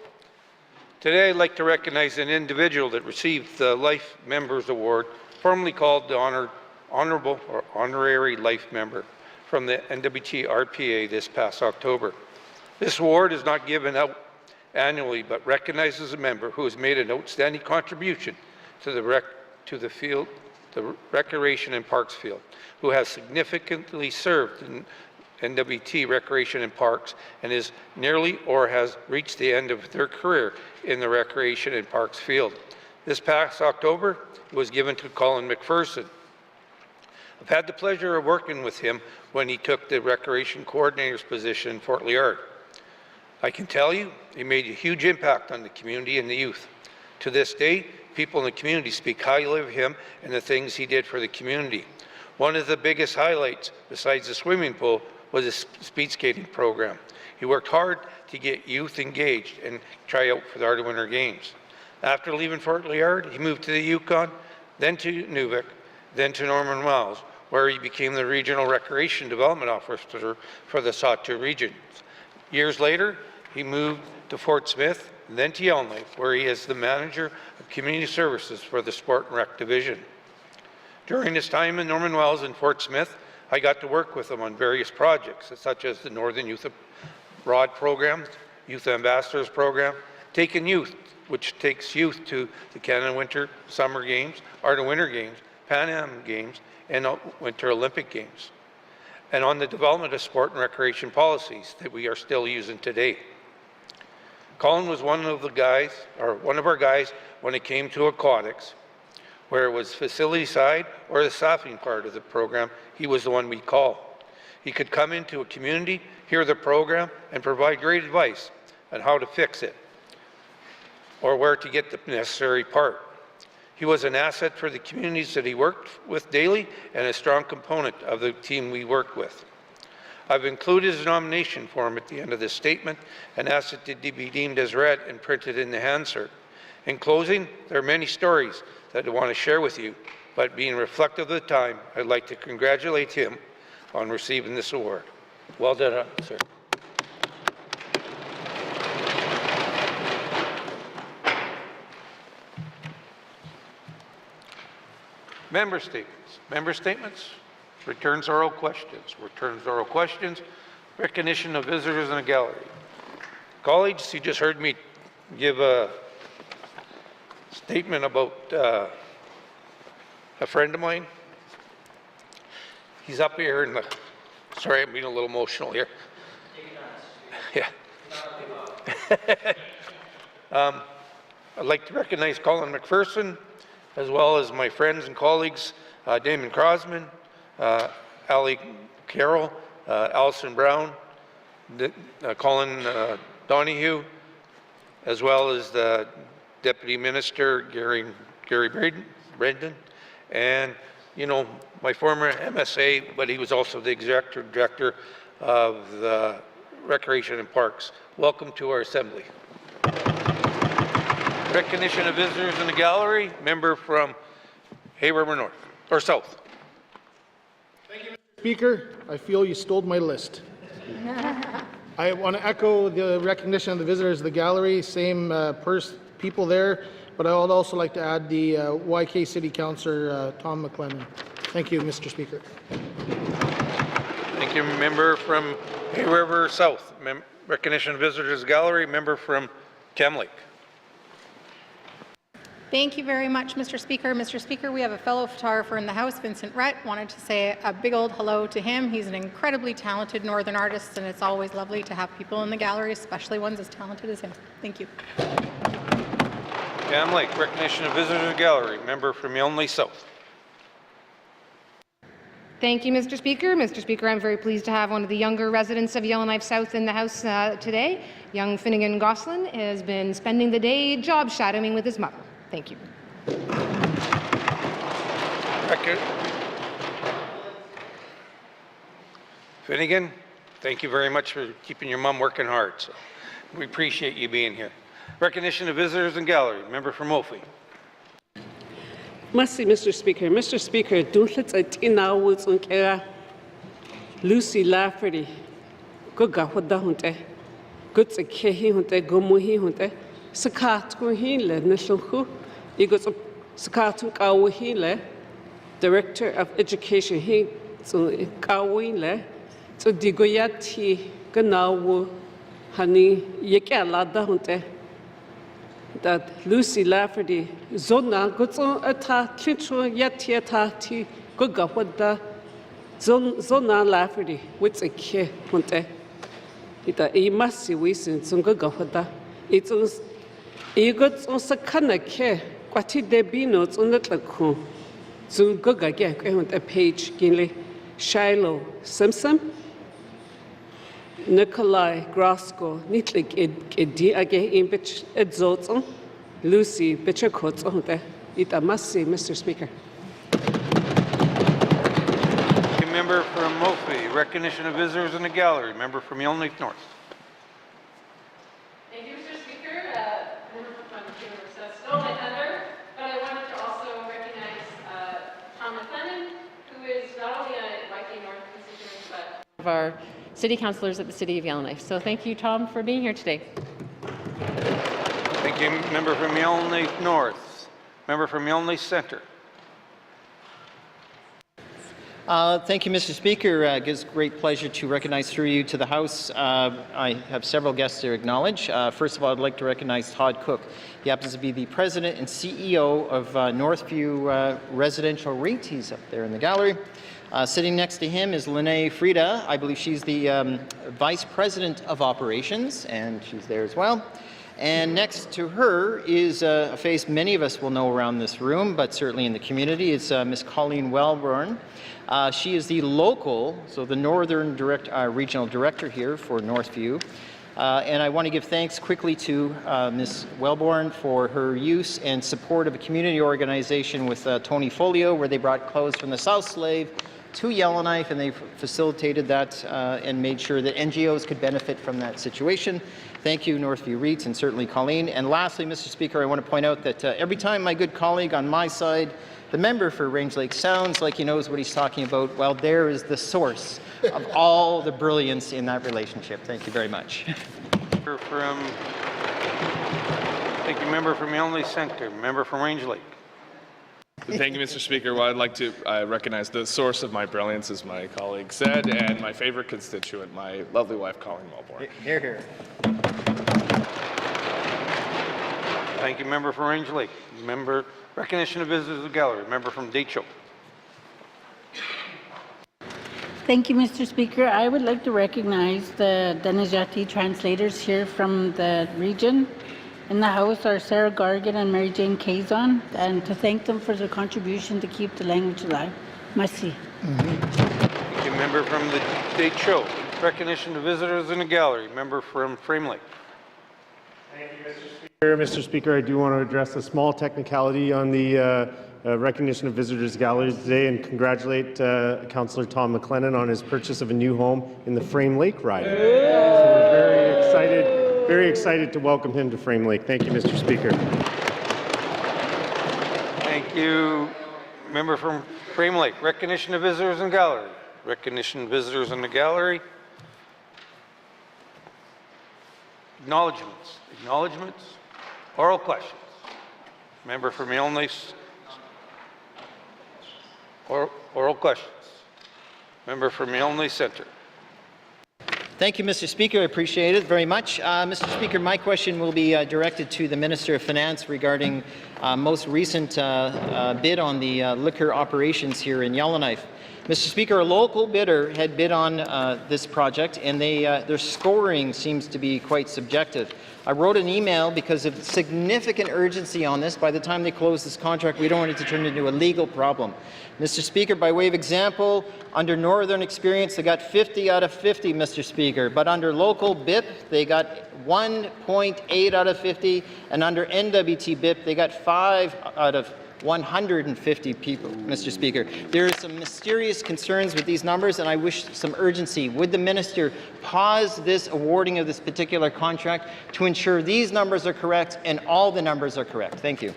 today I'd like to recognize an individual that received the Life Members Award, formerly called the Honorable or Honorary Life Member. from the NWT RPA this past October. This award is not given out annually, but recognizes a member who has made an outstanding contribution to the Recreation and Parks field, who has significantly served in NWT Recreation and Parks and is nearly or has reached the end of their career in the Recreation and Parks field. This past October, it was given to Colin McPherson. I've had the pleasure of working with him when he took the Recreation Coordinator's position in Fort Liard. I can tell you, he made a huge impact on the community and the youth. To this day, people in the community speak highly of him and the things he did for the community. One of the biggest highlights, besides the swimming pool, was his speed skating program. He worked hard to get youth engaged and try out for the Ardent Winter Games. After leaving Fort Liard, he moved to the Yukon, then to Nuvik, then to Norman Wells, where he became the Regional Recreation Development Officer for the Sahtu region. Years later, he moved to Fort Smith, then to Yellowknife, where he is the Manager of Community Services for the Sport and Rec Division. During his time in Norman Wells and Fort Smith, I got to work with him on various projects, such as the Northern Youth Abroad Program, Youth Ambassadors Program, Taking Youth, which takes youth to the Canada Winter Summer Games, Ardent Winter Games, Pan Am Games, and Winter Olympic Games, and on the development of sport and recreation policies that we are still using today. Colin was one of our guys when it came to aquatics, where it was facility side or the staffing part of the program, he was the one we call. He could come into a community, hear the program, and provide great advice on how to fix it or where to get the necessary part. He was an asset for the communities that he worked with daily and a strong component of the team we worked with. I've included his nomination for him at the end of this statement and asked it to be deemed as read and printed in the Hansard. In closing, there are many stories that I want to share with you, but being reflective of the time, I'd like to congratulate him on receiving this award. Well done, sir. Member statements. Member statements. Returns oral questions. Returns oral questions. Recognition of visitors in the gallery. Colleagues, you just heard me give a statement about a friend of mine. He's up here in the, sorry, I'm being a little emotional here. Yeah. I'd like to recognize Colin McPherson, as well as my friends and colleagues, Damon Crosman, Ali Carroll, Alison Brown, Colin Donahue, as well as the Deputy Minister, Gary Brendan, and, you know, my former MSA, but he was also the Executive Director of the Recreation and Parks. Welcome to our Assembly. Recognition of visitors in the gallery, member from Hay River North, or South. Thank you, Mr. Speaker. I feel you stole my list. I want to echo the recognition of the visitors of the gallery, same people there, but I would also like to add the YK City Councillor, Tom McLennan. Thank you, Mr. Speaker. Thank you, member from Hay River South. Recognition of visitors gallery, member from Temlake. Thank you very much, Mr. Speaker. Mr. Speaker, we have a fellow photographer in the House, Vincent Rett. Wanted to say a big old hello to him. He's an incredibly talented Northern artist, and it's always lovely to have people in the gallery, especially ones as talented as him. Thank you. Temlake, recognition of visitors gallery, member from Yellowknife South. Thank you, Mr. Speaker. Mr. Speaker, I'm very pleased to have one of the younger residents of Yellowknife South in the House today. Young Finnegan Gosselin has been spending the day job shadowing with his mother. Thank you. Finnegan, thank you very much for keeping your mom working hard. So we appreciate you being here. Recognition of visitors in gallery, member from Mophie. Merci, Mr. Speaker. Mr. Speaker, dunhlets at inawuts unkera Lucy Lafferty. Guga hoda hunte. Guts a kehi hunte, gumuhi hunte. Sakatu hile, Nishilhu. Igos Sakatu Kawahile, Director of Education, he Kawile, So digoyati genau hani yekelada hunte that Lucy Lafferty zona gutso ata tlicho yati ata gugawada zona Lafferty with a ke hunte ita e masi wisin zunga gawada it's e got on sakana ke kwati debino tsunatlaku zunga gage hunte page ginle Shiloh Simpson Nikolai Grasko, Nitlik Edi Age in Bitch Edzoton, Lucy Bitchakot on the Itamasi, Mr. Speaker. The member from Mophie, recognition of visitors in the gallery. Member from Yellowknife North. Thank you, Mr. Speaker. Member from Vancouver stole my thunder, but I wanted to also recognize Tom McLennan, who is not only a Viking North constituent, but one of our city councillors at the City of Yellowknife. So thank you, Tom, for being here today. Thank you, member from Yellowknife North. Member from Yellowknife Centre. Thank you, Mr. Speaker. It gives great pleasure to recognize through you to the House. I have several guests to acknowledge. First of all, I'd like to recognize Todd Cook. He happens to be the president and CEO of Northview Residential REIT. He's up there in the gallery. Sitting next to him is Lene Frida. I believe she's the Vice President of Operations, and she's there as well. And next to her is a face many of us will know around this room, but certainly in the community, is Ms. Colleen Wellborn. She is the local, so the Northern Regional Director here for Northview. And I want to give thanks quickly to Ms. Wellborn for her use and support of a community organization with Tony Folio, where they brought clothes from the South Slave to Yellowknife, and they facilitated that and made sure that NGOs could benefit from that situation. Thank you, Northview REIT, and certainly Colleen. And lastly, Mr. Speaker, I want to point out that every time my good colleague on my side, the member for Range Lake, sounds like he knows what he's talking about, well, there is the source of all the brilliance in that relationship. Thank you very much. Thank you, member from Yellowknife Centre. Member from Range Lake. Thank you, Mr. Speaker. Well, I'd like to recognize the source of my brilliance, as my colleague said, and my favorite constituent, my lovely wife, Colleen Wellborn. Hear, hear. Thank you, member from Range Lake. Member, recognition of visitors of the gallery. Member from Decho. Thank you, Mr. Speaker. I would like to recognize the Denizati translators here from the region. In the House are Sarah Gargan and Mary Jane Kazon, and to thank them for their contribution to keep the language alive. Merci. Thank you, member from the Decho. Recognition of visitors in the gallery. Member from Frame Lake. Thank you, Mr. Speaker. Mr. Speaker, I do want to address a small technicality on the recognition of visitors galleries today and congratulate Councillor Tom McLennan on his purchase of a new home in the Frame Lake ride. So we're very excited to welcome him to Frame Lake. Thank you, Mr. Speaker. Thank you, member from Frame Lake. Recognition of visitors in gallery. Recognition of visitors in the gallery. Acknowledgements. Acknowledgements. Oral questions. Member from Yellowknife. Oral questions. Member from Yellowknife Centre. Thank you, Mr. Speaker. I appreciate it very much. Mr. Speaker, my question will be directed to the Minister of Finance regarding most recent bid on the liquor operations here in Yellowknife. Mr. Speaker, a local bidder had bid on this project, and their scoring seems to be quite subjective. I wrote an email because of significant urgency on this. By the time they close this contract, we don't want it to turn into a legal problem. Mr. Speaker, by way of example, under Northern Experience, they got 50 out of 50, Mr. Speaker, but under local BIP, they got 1.8 out of 50, and under NWT BIP, they got 5 out of 150 people, Mr. Speaker. There are some mysterious concerns with these numbers, and I wish some urgency. Would the minister pause this awarding of this particular contract to ensure these numbers are correct and all the numbers are correct? Thank you.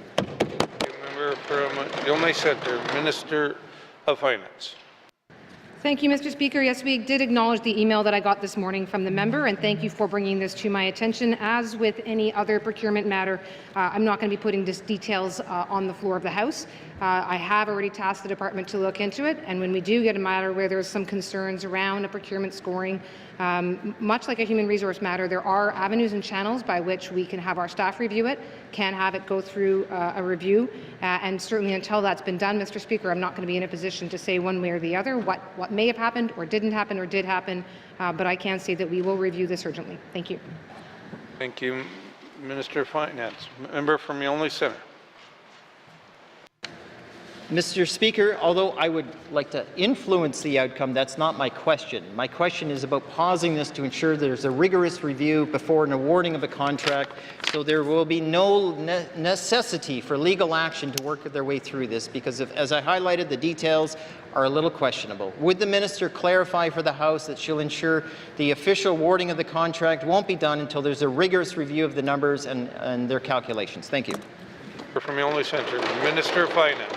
Member from Yellowknife Centre, Minister of Finance. Thank you, Mr. Speaker. Yes, we did acknowledge the email that I got this morning from the member, and thank you for bringing this to my attention. As with any other procurement matter, I'm not going to be putting details on the floor of the House. I have already tasked the department to look into it, and when we do get a matter where there's some concerns around a procurement scoring, much like a human resource matter, there are avenues and channels by which we can have our staff review it, can have it go through a review, and certainly until that's been done, Mr. Speaker, I'm not going to be in a position to say one way or the other what may have happened or didn't happen or did happen, but I can say that we will review this urgently. Thank you. Thank you, Minister of Finance. Member from Yonge Centre. Mr. Speaker, although I would like to influence the outcome, that's not my question. My question is about pausing this to ensure there's a rigorous review before an awarding of a contract, so there will be no necessity for legal action to work their way through this, because as I highlighted, the details are a little questionable. Would the minister clarify for the House that she'll ensure the official awarding of the contract won't be done until there's a rigorous review of the numbers and their calculations? Thank you. From Yonge Centre, Minister of Finance.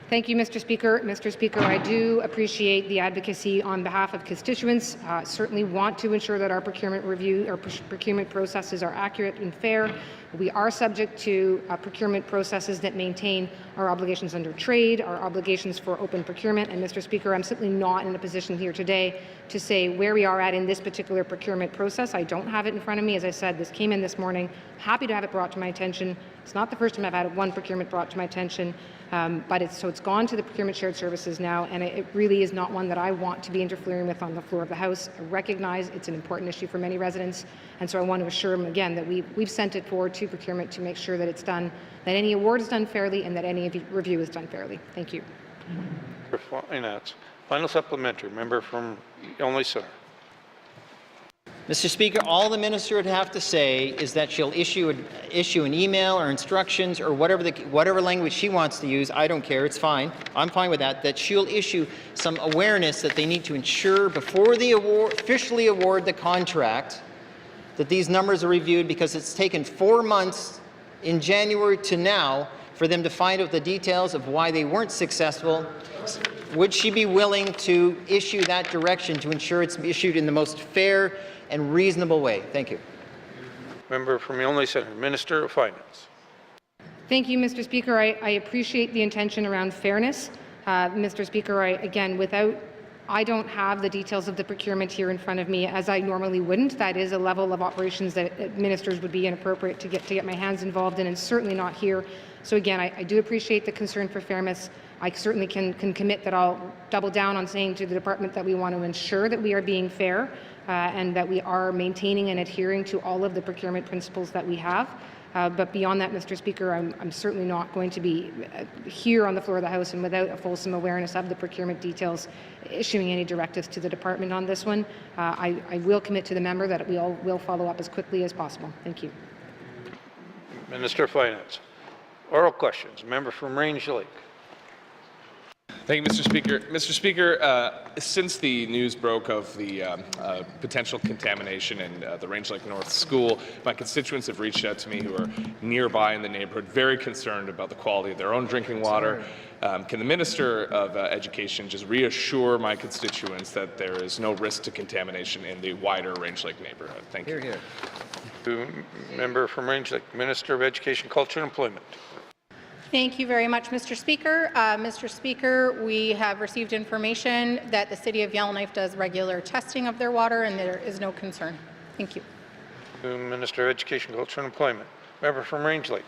Thank you, Mr. Speaker. Mr. Speaker, I do appreciate the advocacy on behalf of constituents. Certainly want to ensure that our procurement review or procurement processes are accurate and fair. We are subject to procurement processes that maintain our obligations under trade, our obligations for open procurement. And Mr. Speaker, I'm simply not in a position here today to say where we are at in this particular procurement process. I don't have it in front of me. As I said, this came in this morning. Happy to have it brought to my attention. It's not the first time I've had one procurement brought to my attention. But it's gone to the Procurement Shared Services now, and it really is not one that I want to be interfering with on the floor of the House. I recognize it's an important issue for many residents, and so I want to assure them again that we've sent it forward to procurement to make sure that it's done, that any award is done fairly, and that any review is done fairly. Thank you. For Finance. Final supplementary. Member from Yonge Centre. Mr. Speaker, all the minister would have to say is that she'll issue an email or instructions or whatever language she wants to use. I don't care. It's fine. I'm fine with that. That she'll issue some awareness that they need to ensure before they officially award the contract that these numbers are reviewed, because it's taken 4 months in January to now for them to find out the details of why they weren't successful. Would she be willing to issue that direction to ensure it's issued in the most fair and reasonable way? Thank you. Member from Yonge Centre, Minister of Finance. Thank you, Mr. Speaker. I appreciate the intention around fairness. Mr. Speaker, I don't have the details of the procurement here in front of me, as I normally wouldn't. That is a level of operations that ministers would be inappropriate to get my hands involved in, and certainly not here. So again, I do appreciate the concern for fairness. I certainly can commit that I'll double down on saying to the department that we want to ensure that we are being fair and that we are maintaining and adhering to all of the procurement principles that we have. But beyond that, Mr. Speaker, I'm certainly not going to be here on the floor of the House and without a fulsome awareness of the procurement details issuing any directives to the department on this one. I will commit to the member that we all will follow up as quickly as possible. Thank you. Minister of Finance. Oral questions. Member from Range Lake. Thank you, Mr. Speaker. Mr. Speaker, since the news broke of the potential contamination in the Range Lake North School, my constituents have reached out to me who are nearby in the neighborhood, very concerned about the quality of their own drinking water. Can the Minister of Education just reassure my constituents that there is no risk to contamination in the wider Range Lake neighborhood? Thank you. Hear, hear. Member from Range Lake, Minister of Education, Culture and Employment. Thank you very much, Mr. Speaker. Mr. Speaker, we have received information that the City of Yellowknife does regular testing of their water, and there is no concern. Thank you. Minister of Education, Culture and Employment. Member from Range Lake.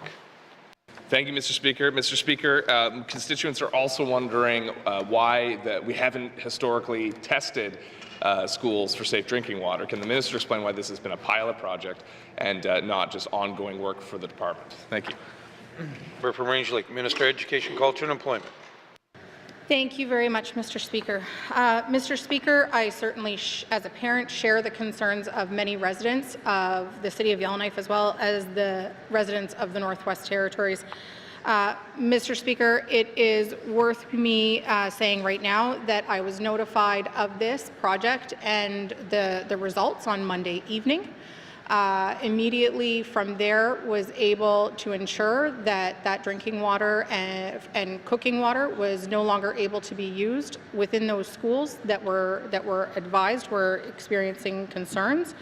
Thank you, Mr. Speaker. Mr. Speaker, constituents are also wondering why we haven't historically tested schools for safe drinking water. Can the minister explain why this has been a pilot project and not just ongoing work for the department? Thank you. Member from Range Lake, Minister of Education, Culture and Employment. Thank you very much, Mr. Speaker. Mr. Speaker, I certainly, as a parent, share the concerns of many residents of the City of Yellowknife, as well as the residents of the Northwest Territories. Mr. Speaker, it is worth me saying right now that I was notified of this project and the results on Monday evening. Immediately from there was able to ensure that that drinking water and cooking water was no longer able to be used within those schools that were advised were experiencing concerns.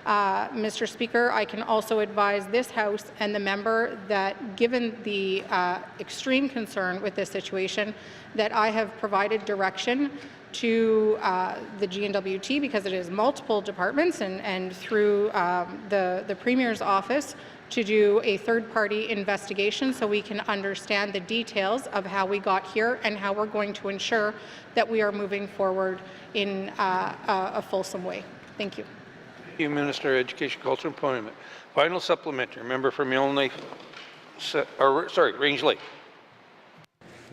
Mr. Speaker, I can also advise this House and the member that given the extreme concern with this situation, that I have provided direction to the GNWT, because it is multiple departments, and through the Premier's office to do a third-party investigation so we can understand the details of how we got here and how we're going to ensure that we are moving forward in a fulsome way. Thank you. Thank you, Minister of Education, Culture and Employment. Final supplementary, member from Yellowknife, Range Lake.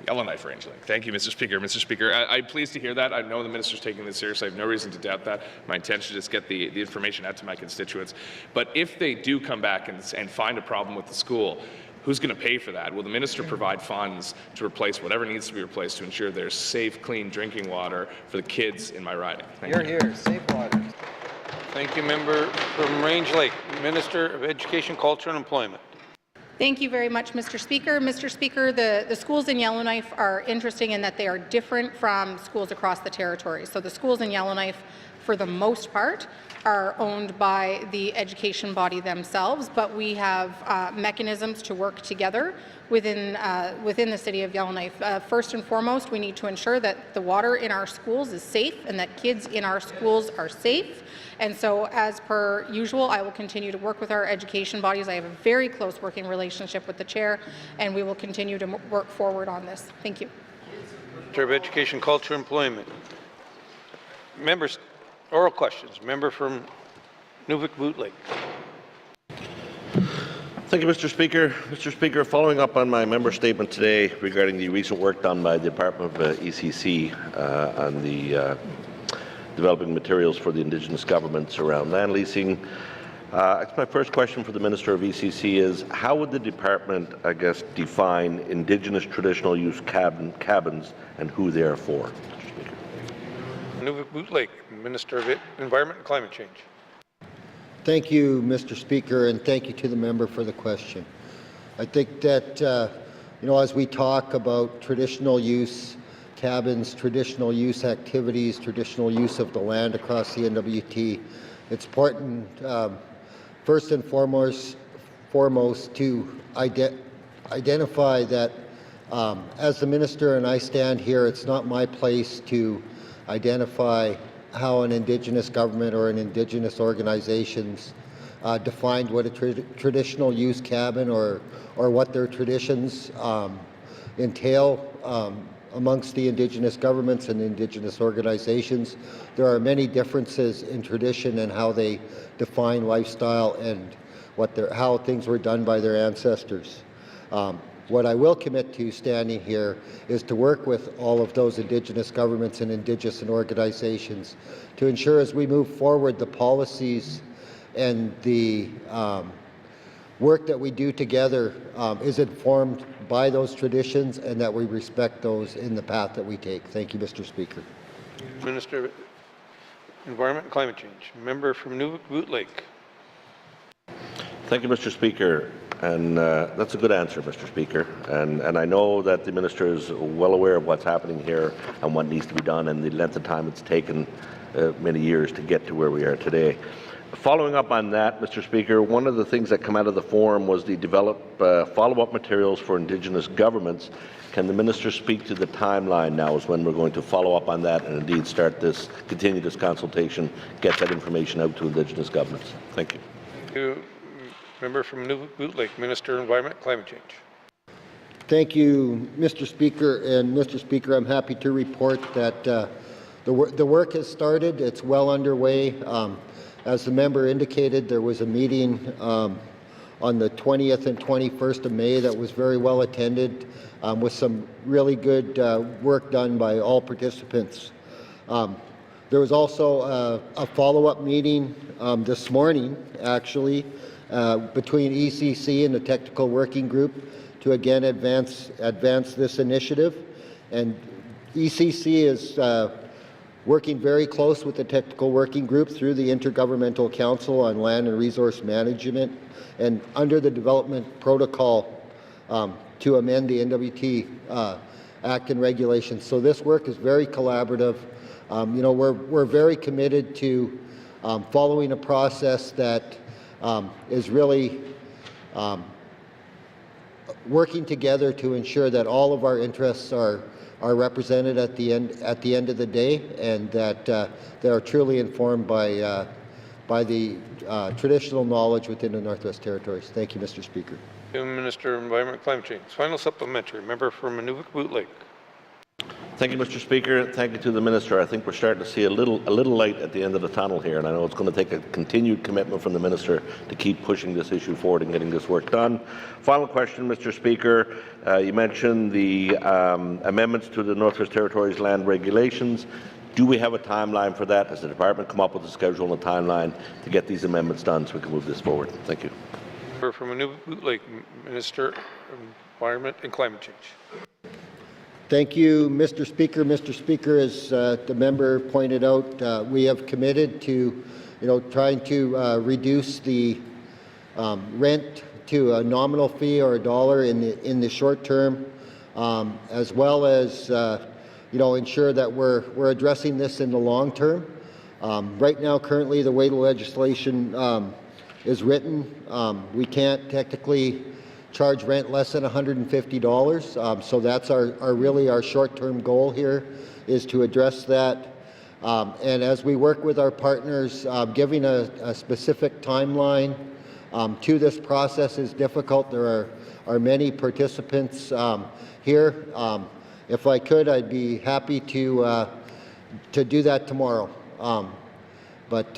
Yellowknife Range Lake. Thank you, Mr. Speaker. Mr. Speaker, I'm pleased to hear that. I know the minister's taking this seriously. I have no reason to doubt that. My intention is to get the information out to my constituents. But if they do come back and find a problem with the school, who's going to pay for that? Will the minister provide funds to replace whatever needs to be replaced to ensure there's safe, clean drinking water for the kids in my riding? Thank you. Here, safe water. Thank you, member from Range Lake. Minister of Education, Culture and Employment. Thank you very much, Mr. Speaker. Mr. Speaker, the schools in Yellowknife are interesting in that they are different from schools across the territory. So the schools in Yellowknife, for the most part, are owned by the education body themselves, but we have mechanisms to work together within the city of Yellowknife. First and foremost, we need to ensure that the water in our schools is safe and that kids in our schools are safe. And so, as per usual, I will continue to work with our education bodies. I have a very close working relationship with the chair, and we will continue to work forward on this. Thank you. Minister of Education, Culture and Employment. Members, oral questions. Member from Nunavut Lake. Thank you, Mr. Speaker. Mr. Speaker, following up on my member statement today regarding the recent work done by the Department of ECC on the developing materials for the Indigenous governments around land leasing. My first question for the Minister of ECC is, how would the department, define Indigenous traditional use cabins and who they are for? Mr. Speaker. Nunavut Lake, Minister of Environment and Climate Change. Thank you, Mr. Speaker, and thank you to the member for the question. I think that, as we talk about traditional use cabins, traditional use activities, traditional use of the land across the NWT, it's important, first and foremost to identify that as the minister and I stand here, it's not my place to identify how an Indigenous government or an Indigenous organizations defined what a traditional use cabin or what their traditions entail amongst the Indigenous governments and Indigenous organizations. There are many differences in tradition and how they define lifestyle and how things were done by their ancestors. What I will commit to standing here is to work with all of those Indigenous governments and Indigenous organizations to ensure as we move forward the policies and the work that we do together is informed by those traditions and that we respect those in the path that we take. Thank you, Mr. Speaker. Minister of Environment and Climate Change. Member from Nunavut Lake. Thank you, Mr. Speaker. And that's a good answer, Mr. Speaker. And I know that the minister is well aware of what's happening here and what needs to be done and the length of time it's taken many years to get to where we are today. Following up on that, Mr. Speaker, one of the things that come out of the forum was the develop follow-up materials for Indigenous governments. Can the minister speak to the timeline now as when we're going to follow up on that and indeed continue this consultation, get that information out to Indigenous governments? Thank you. Thank you. Member from Nunavut Lake, Minister of Environment and Climate Change. Thank you, Mr. Speaker. And Mr. Speaker, I'm happy to report that the work has started. It's well underway. As the member indicated, there was a meeting on the 20th and 21st of May that was very well attended with some really good work done by all participants. There was also a follow-up meeting this morning, actually, between ECC and the Technical Working Group to again advance this initiative. And ECC is working very close with the technical working group through the Intergovernmental Council on Land and Resource Management and under the development protocol to amend the NWT Act and regulations. So this work is very collaborative. You know, we're very committed to following a process that is really working together to ensure that all of our interests are represented at the end of the day, and that they are truly informed by the traditional knowledge within the Northwest Territories. Thank you, Mr. Speaker. Minister of Environment and Climate Change. Final supplementary. Member from Nunavut Lake. Thank you, Mr. Speaker. Thank you to the Minister. I think we're starting to see a little light at the end of the tunnel here, and I know it's going to take a continued commitment from the Minister to keep pushing this issue forward and getting this work done. Final question, Mr. Speaker. You mentioned the amendments to the Northwest Territories land regulations. Do we have a timeline for that? Has the department come up with a schedule and a timeline to get these amendments done so we can move this forward? Thank you. Member from Nunavut Lake, Minister of Environment and Climate Change. Thank you, Mr. Speaker. Mr. Speaker, as the member pointed out, we have committed to, trying to reduce the rent to a nominal fee or $1 in the short term, as well as ensure that we're addressing this in the long term. Right now, currently, the way the legislation is written, we can't technically charge rent less than $150. So that's really our short-term goal here, is to address that. And as we work with our partners, giving a specific timeline to this process is difficult. There are many participants here. If I could, I'd be happy to do that tomorrow. But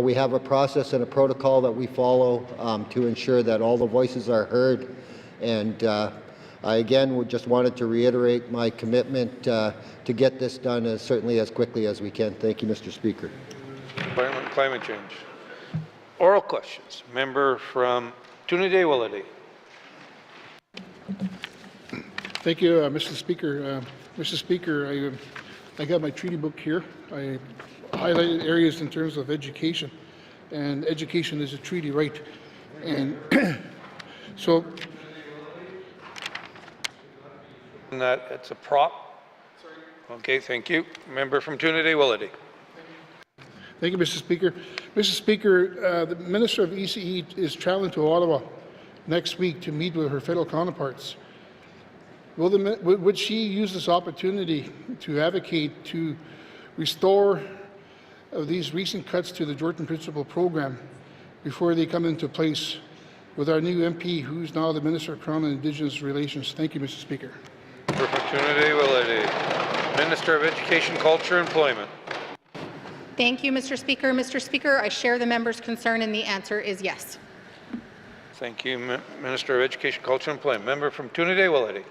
we have a process and a protocol that we follow to ensure that all the voices are heard. And I again just wanted to reiterate my commitment to get this done certainly as quickly as we can. Thank you, Mr. Speaker. Environment and Climate Change. Oral questions. Member from Toonaday-Willety. Thank you, Mr. Speaker. Mr. Speaker, I got my treaty book here. I highlighted areas in terms of education, and education is a treaty right. And so that it's a prop. Okay, thank you. Member from Toonaday-Willety. Thank you, Mr. Speaker. Mr. Speaker, the Minister of ECE is traveling to Ottawa next week to meet with her federal counterparts. Would she use this opportunity to advocate to restore these recent cuts to the Jordan Principle program before they come into place with our new MP, who's now the Minister of Crown and Indigenous Relations? Thank you, Mr. Speaker. Member from Toonaday-Willety. Minister of Education, Culture, Employment. Thank you, Mr. Speaker. Mr. Speaker, I share the member's concern, and the answer is yes. Thank you, Minister of Education, Culture, and Employment. Member from Toonaday-Willety.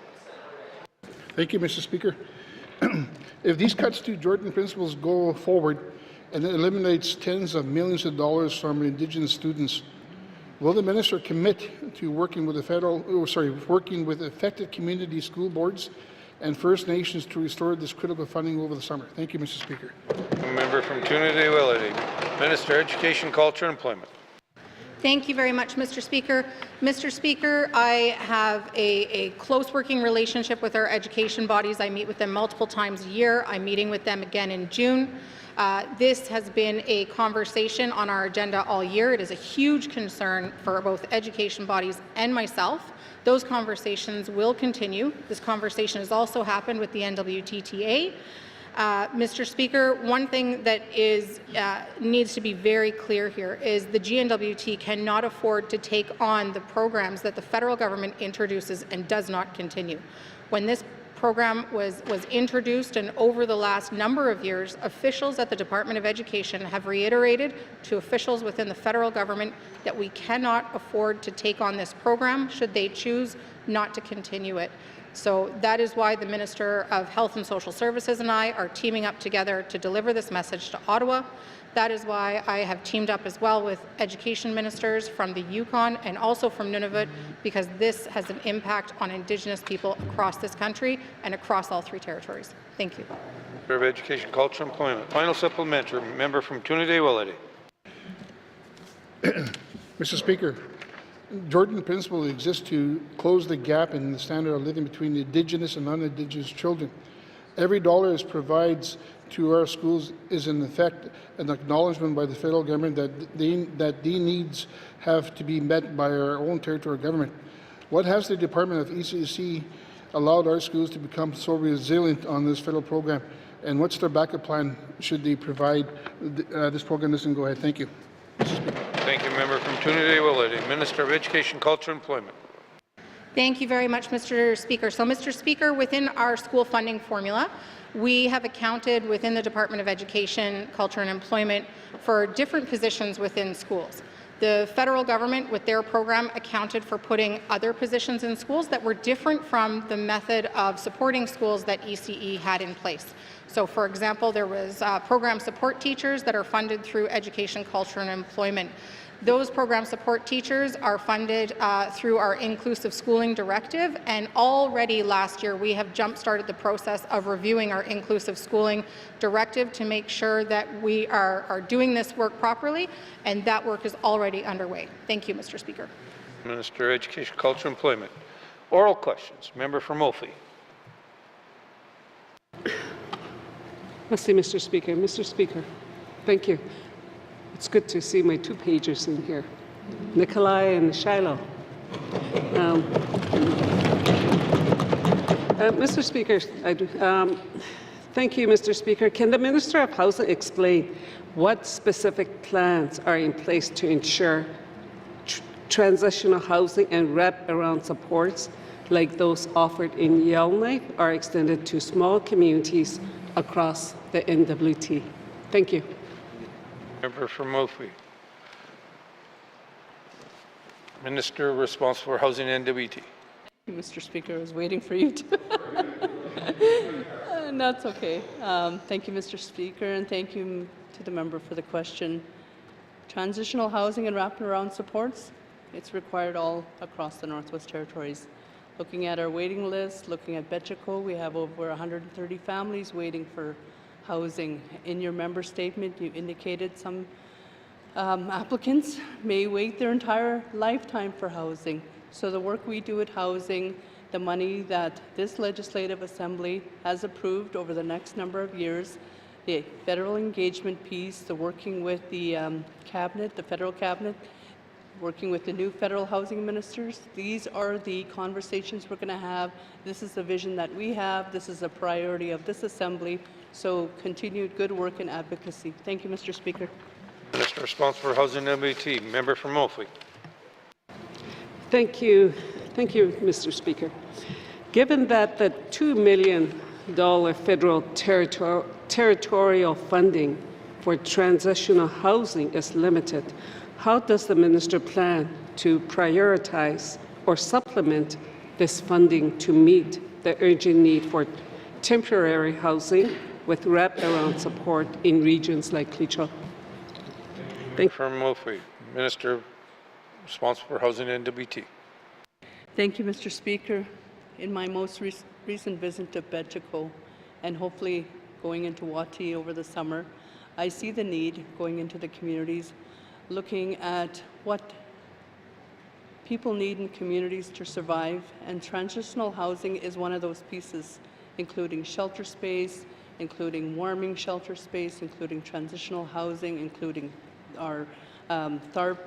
Thank you, Mr. Speaker. If these cuts to Jordan Principles go forward and it eliminates tens of millions of dollars from Indigenous students, will the minister commit to working with working with affected community school boards and First Nations to restore this critical funding over the summer? Thank you, Mr. Speaker. Member from Toonaday-Willety. Minister of Education, Culture, and Employment. Thank you very much, Mr. Speaker. Mr. Speaker, I have a close working relationship with our education bodies. I meet with them multiple times a year. I'm meeting with them again in June. This has been a conversation on our agenda all year. It is a huge concern for both education bodies and myself. Those conversations will continue. This conversation has also happened with the NWTTA. Mr. Speaker, one thing that needs to be very clear here is the GNWT cannot afford to take on the programs that the federal government introduces and does not continue. When this program was introduced, and over the last number of years, officials at the Department of Education have reiterated to officials within the federal government that we cannot afford to take on this program should they choose not to continue it. So that is why the Minister of Health and Social Services and I are teaming up together to deliver this message to Ottawa. That is why I have teamed up as well with education ministers from the Yukon and also from Nunavut, because this has an impact on Indigenous people across this country and across all three territories. Thank you. Minister of Education, Culture and Employment. Final supplementary, member from Trinidad-Willety. Mr. Speaker, Jordan principle exists to close the gap in the standard of living between Indigenous and non-Indigenous children. Every dollar it provides to our schools is in effect an acknowledgement by the federal government that the needs have to be met by our own territorial government. What has the Department of ECC allowed our schools to become so resilient on this federal program? And what's their backup plan should they provide this program doesn't go ahead? Thank you. Thank you, member from Trinidad-Willety. Minister of Education, Culture and Employment. Thank you very much, Mr. Speaker. So, Mr. Speaker, within our school funding formula, we have accounted within the Department of Education, Culture and Employment for different positions within schools. The federal government, with their program, accounted for putting other positions in schools that were different from the method of supporting schools that ECE had in place. So, for example, there was program support teachers that are funded through Education, Culture and Employment. Those program support teachers are funded through our Inclusive Schooling Directive, and already last year we have jump-started the process of reviewing our Inclusive Schooling Directive to make sure that we are doing this work properly, and that work is already underway. Thank you, Mr. Speaker. Minister of Education, Culture and Employment. Oral questions. Member from Moultrie. Merci, Mr. Speaker. Mr. Speaker, thank you. It's good to see my two pagers in here, Nikolai and Shiloh. Mr. Speaker, thank you, Mr. Speaker. Can the Minister of Housing explain what specific plans are in place to ensure transitional housing and wrap-around supports like those offered in Yellowknife are extended to small communities across the NWT? Thank you. Member from Moultrie. Minister responsible for Housing and NWT. Mr. Speaker, I was waiting for you to. That's okay. Thank you, Mr. Speaker, and thank you to the member for the question. Transitional housing and wraparound supports, it's required all across the Northwest Territories. Looking at our waiting list, looking at Betchico, we have over 130 families waiting for housing. In your member statement, you indicated some applicants may wait their entire lifetime for housing. So the work we do at housing, the money that this Legislative Assembly has approved over the next number of years, the federal engagement piece, the working with the cabinet, the federal cabinet, working with the new federal housing ministers, these are the conversations we're going to have. This is the vision that we have. This is a priority of this Assembly. So continued good work and advocacy. Thank you, Mr. Speaker. Minister responsible for Housing and NWT. Member from Moultrie. Thank you. Thank you, Mr. Speaker. Given that the $2 million federal territorial funding for transitional housing is limited, how does the minister plan to prioritize or supplement this funding to meet the urgent need for temporary housing with wraparound support in regions like Cleacho? Thank you. From Moultrie. Minister responsible for Housing and NWT. Thank you, Mr. Speaker. In my most recent visit to Betchico and hopefully going into Wati over the summer, I see the need going into the communities, looking at what people need in communities to survive, and transitional housing is one of those pieces, including shelter space, including warming shelter space, including transitional housing, including our THARP,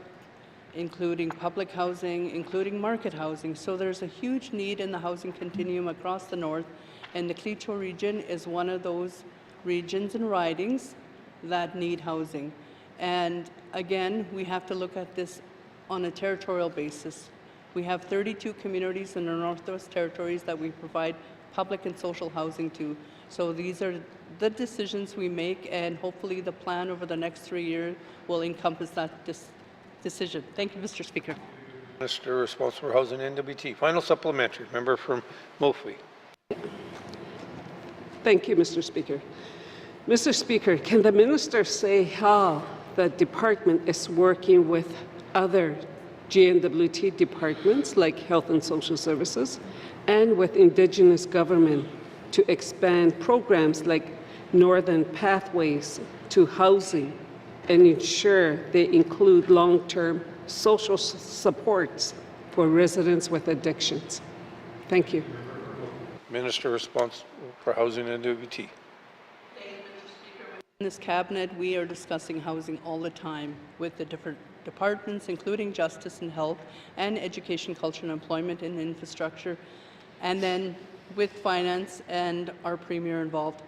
including public housing, including market housing. So there's a huge need in the housing continuum across the north, and the Cleacho region is one of those regions and ridings that need housing. And again, we have to look at this on a territorial basis. We have 32 communities in the Northwest Territories that we provide public and social housing to. So these are the decisions we make, and hopefully the plan over the next 3 years will encompass that decision. Thank you, Mr. Speaker. Minister responsible for Housing and NWT. Final supplementary. Member from Moultrie. Thank you, Mr. Speaker. Mr. Speaker, can the minister say how the department is working with other GNWT departments like Health and Social Services and with Indigenous government to expand programs like northern pathways to housing and ensure they include long-term social supports for residents with addictions. Thank you. Minister responsible for Housing and WT. In this cabinet, we are discussing housing all the time with the different departments, including justice and health, and education, culture and employment and infrastructure, and then with finance and our premier involved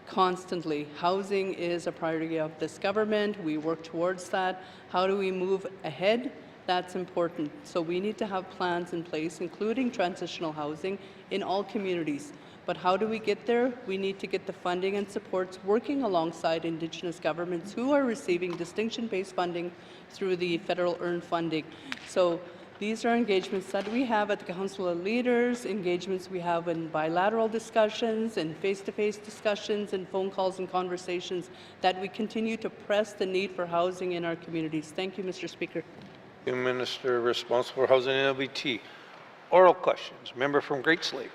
constantly. Housing is a priority of this government. We work towards that. How do we move ahead? That's important. So we need to have plans in place, including transitional housing in all communities. But how do we get there? We need to get the funding and supports working alongside Indigenous governments who are receiving distinction-based funding through the federal earned funding. So these are engagements that we have at the Council of Leaders, engagements we have in bilateral discussions and face-to-face discussions and phone calls and conversations that we continue to press the need for housing in our communities. Thank you, Mr. Speaker. The Minister responsible for Housing and LBT. Oral questions. Member from Great Slave.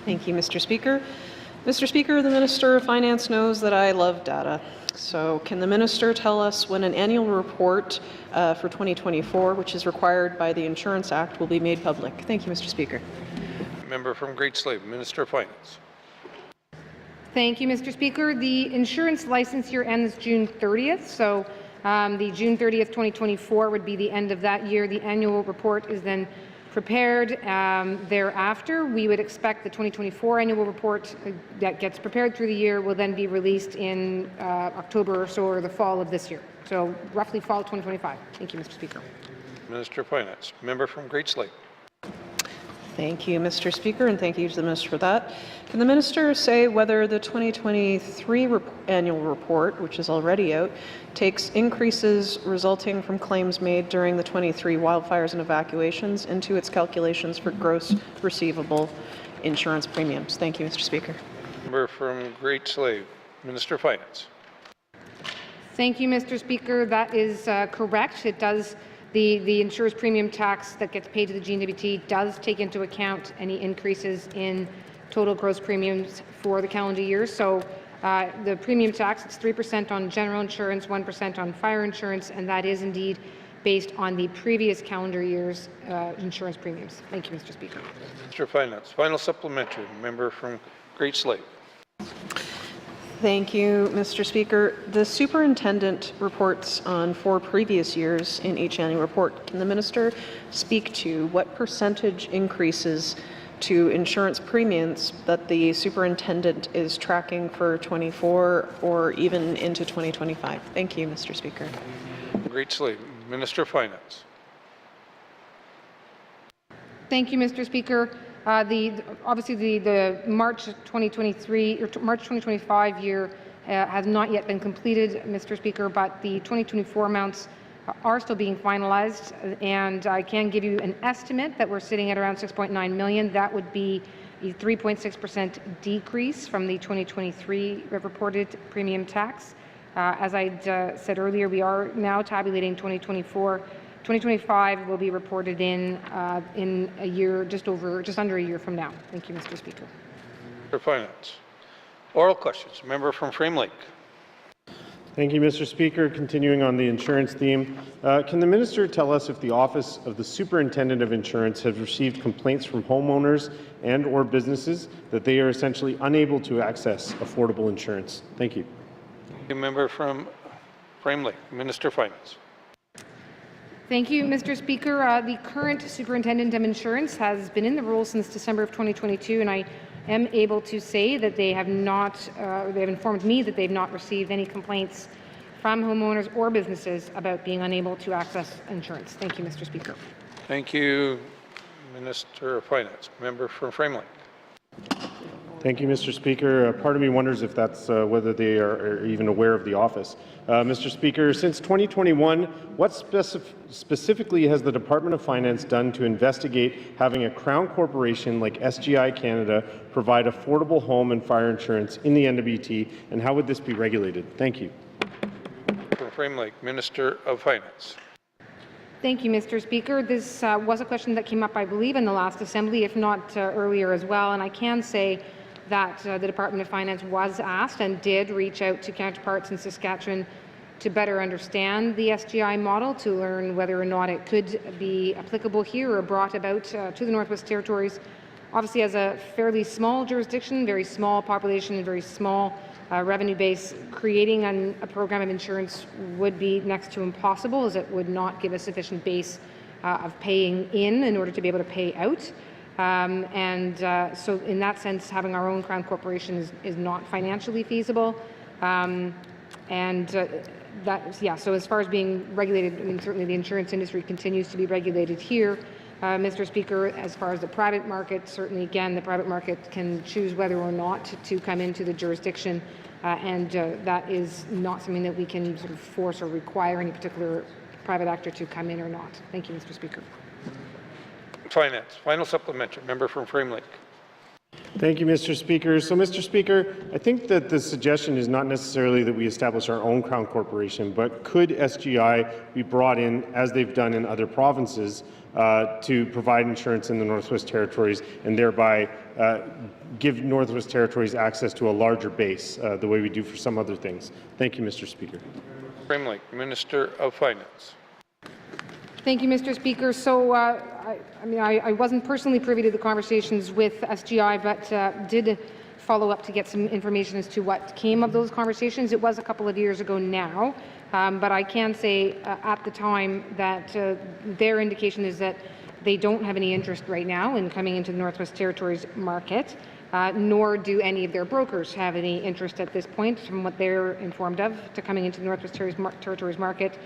Thank you, Mr. Speaker. Mr. Speaker, the Minister of Finance knows that I love data. So can the Minister tell us when an annual report for 2024, which is required by the Insurance Act, will be made public? Thank you, Mr. Speaker. Member from Great Slave, Minister of Finance. Thank you, Mr. Speaker. The insurance license year ends June 30th, so the June 30th, 2024 would be the end of that year. The annual report is then prepared thereafter. We would expect the 2024 annual report that gets prepared through the year will then be released in October or so, or the fall of this year. So roughly fall 2025. Thank you, Mr. Speaker. Minister of Finance. Member from Great Slave. Thank you, Mr. Speaker, and thank you to the Minister for that. Can the Minister say whether the 2023 annual report, which is already out, takes increases resulting from claims made during the 23 wildfires and evacuations into its calculations for gross receivable insurance premiums? Thank you, Mr. Speaker. Member from Great Slave, Minister of Finance. Thank you, Mr. Speaker. That is correct. It does. The insurer's premium tax that gets paid to the GNWT does take into account any increases in total gross premiums for the calendar year. So the premium tax, it's 3% on general insurance, 1% on fire insurance, and that is indeed based on the previous calendar year's insurance premiums. Thank you, Mr. Speaker. Minister of Finance. Final supplementary. Member from Great Slave. Thank you, Mr. Speaker. The superintendent reports on 4 previous years in each annual report. Can the minister speak to what percentage increases to insurance premiums that the superintendent is tracking for 24 or even into 2025? Thank you, Mr. Speaker. Great Slave, Minister of Finance. Thank you, Mr. Speaker. Obviously, the March 2023 or March 2025 year has not yet been completed, Mr. Speaker, but the 2024 amounts are still being finalized, and I can give you an estimate that we're sitting at around 6.9 million. That would be a 3.6% decrease from the 2023 reported premium tax. As I said earlier, we are now tabulating 2024. 2025 will be reported in a year, just under a year from now. Thank you, Mr. Speaker. For Finance. Oral questions. Member from Frame Lake. Thank you, Mr. Speaker. Continuing on the insurance theme, can the minister tell us if the Office of the Superintendent of Insurance has received complaints from homeowners and or businesses that they are essentially unable to access affordable insurance? Thank you. Member from Frame Lake, Minister of Finance. Thank you, Mr. Speaker. The current Superintendent of Insurance has been in the role since December of 2022, and I am able to say that they have not, they have informed me that they've not received any complaints from homeowners or businesses about being unable to access insurance. Thank you, Mr. Speaker. Thank you, Minister of Finance. Member from Frame Lake. Thank you, Mr. Speaker. Part of me wonders if that's whether they are even aware of the office. Mr. Speaker, since 2021, what specifically has the Department of Finance done to investigate having a Crown corporation like SGI Canada provide affordable home and fire insurance in the NWT, and how would this be regulated? Thank you. From Frame Lake, Minister of Finance. Thank you, Mr. Speaker. This was a question that came up, I believe, in the last Assembly, if not earlier as well, and I can say that the Department of Finance was asked and did reach out to counterparts in Saskatchewan to better understand the SGI model, to learn whether or not it could be applicable here or brought about to the Northwest Territories. Obviously, as a fairly small jurisdiction, very small population, and very small revenue base, creating a program of insurance would be next to impossible, as it would not give a sufficient base of paying in order to be able to pay out. So in that sense, having our own Crown Corporation is not financially feasible. So as far as being regulated, I mean, certainly the insurance industry continues to be regulated here. Mr. Speaker, as far as the private market, certainly again, the private market can choose whether or not to come into the jurisdiction, that is not something that we can sort of force or require any particular private actor to come in or not. Thank you, Mr. Speaker. Finance. Final supplementary. Member from Frame Lake. Thank you, Mr. Speaker. So, Mr. Speaker, I think that the suggestion is not necessarily that we establish our own Crown Corporation, but could SGI be brought in, as they've done in other provinces, to provide insurance in the Northwest Territories and thereby give Northwest Territories access to a larger base, the way we do for some other things. Thank you, Mr. Speaker. Frame Lake, Minister of Finance. Thank you, Mr. Speaker. So, I wasn't personally privy to the conversations with SGI, but did follow up to get some information as to what came of those conversations. It was a couple of years ago now, but I can say at the time that their indication is that they don't have any interest right now in coming into the Northwest Territories market, nor do any of their brokers have any interest at this point, from what they're informed of, to coming into the Northwest Territories market.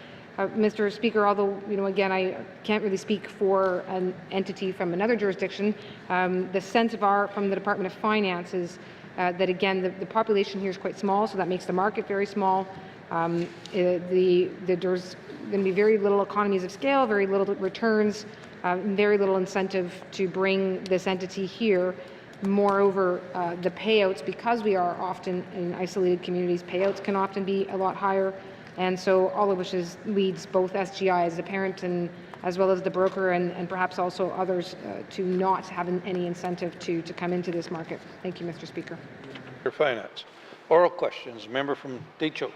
Mr. Speaker, although, again, I can't really speak for an entity from another jurisdiction, the sense from the Department of Finance is that, again, the population here is quite small, so that makes the market very small. There's going to be very little economies of scale, very little returns, very little incentive to bring this entity here. Moreover, the payouts, because we are often in isolated communities, payouts can often be a lot higher. And so all of which leads both SGI as the parent and as well as the broker and perhaps also others to not have any incentive to come into this market. Thank you, Mr. Speaker. For Finance. Oral questions. Member from Decho.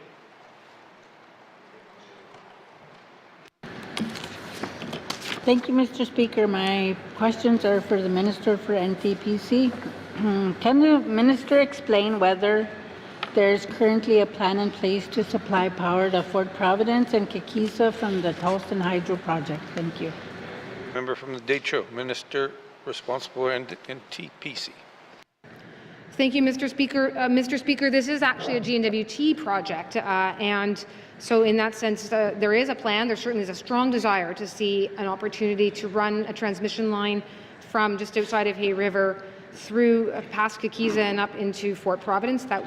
Thank you, Mr. Speaker. My questions are for the Minister for NTPC. Can the Minister explain whether there's currently a plan in place to supply power to Fort Providence and Kakisa from the Tolston Hydro Project? Thank you. Member from the Decho, Minister responsible for NTPC. Thank you, Mr. Speaker. Mr. Speaker, this is actually a GNWT project, and so in that sense, there is a plan. There certainly is a strong desire to see an opportunity to run a transmission line from just outside of Hay River through past Kakisa and up into Fort Providence. That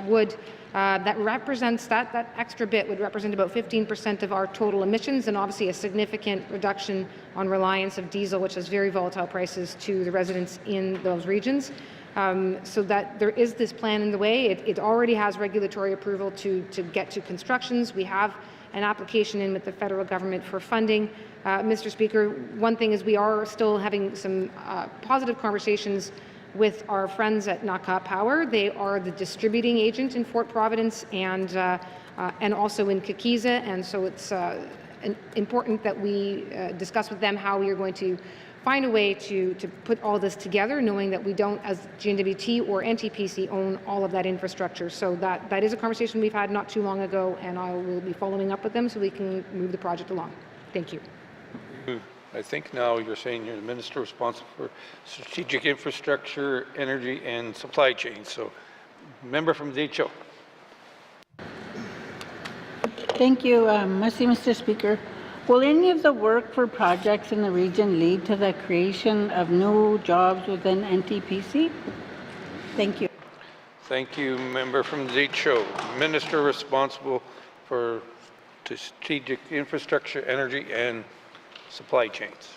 represents that extra bit would represent about 15% of our total emissions, and obviously a significant reduction on reliance of diesel, which has very volatile prices to the residents in those regions. So that there is this plan in the way. It already has regulatory approval to get to constructions. We have an application in with the federal government for funding. Mr. Speaker, one thing is we are still having some positive conversations with our friends at Naka Power. They are the distributing agent in Fort Providence and also in Kakisa, and so it's important that we discuss with them how we are going to find a way to put all this together, knowing that we don't, as GNWT or NTPC, own all of that infrastructure. So that is a conversation we've had not too long ago, and I will be following up with them so we can move the project along. Thank you. I think now you're saying you're the Minister responsible for strategic infrastructure, energy, and supply chain. So, member from Decho. Thank you, Mr. Speaker. Will any of the work for projects in the region lead to the creation of new jobs within NTPC? Thank you. Thank you, member from Decho. Minister responsible for strategic infrastructure, energy, and supply chains.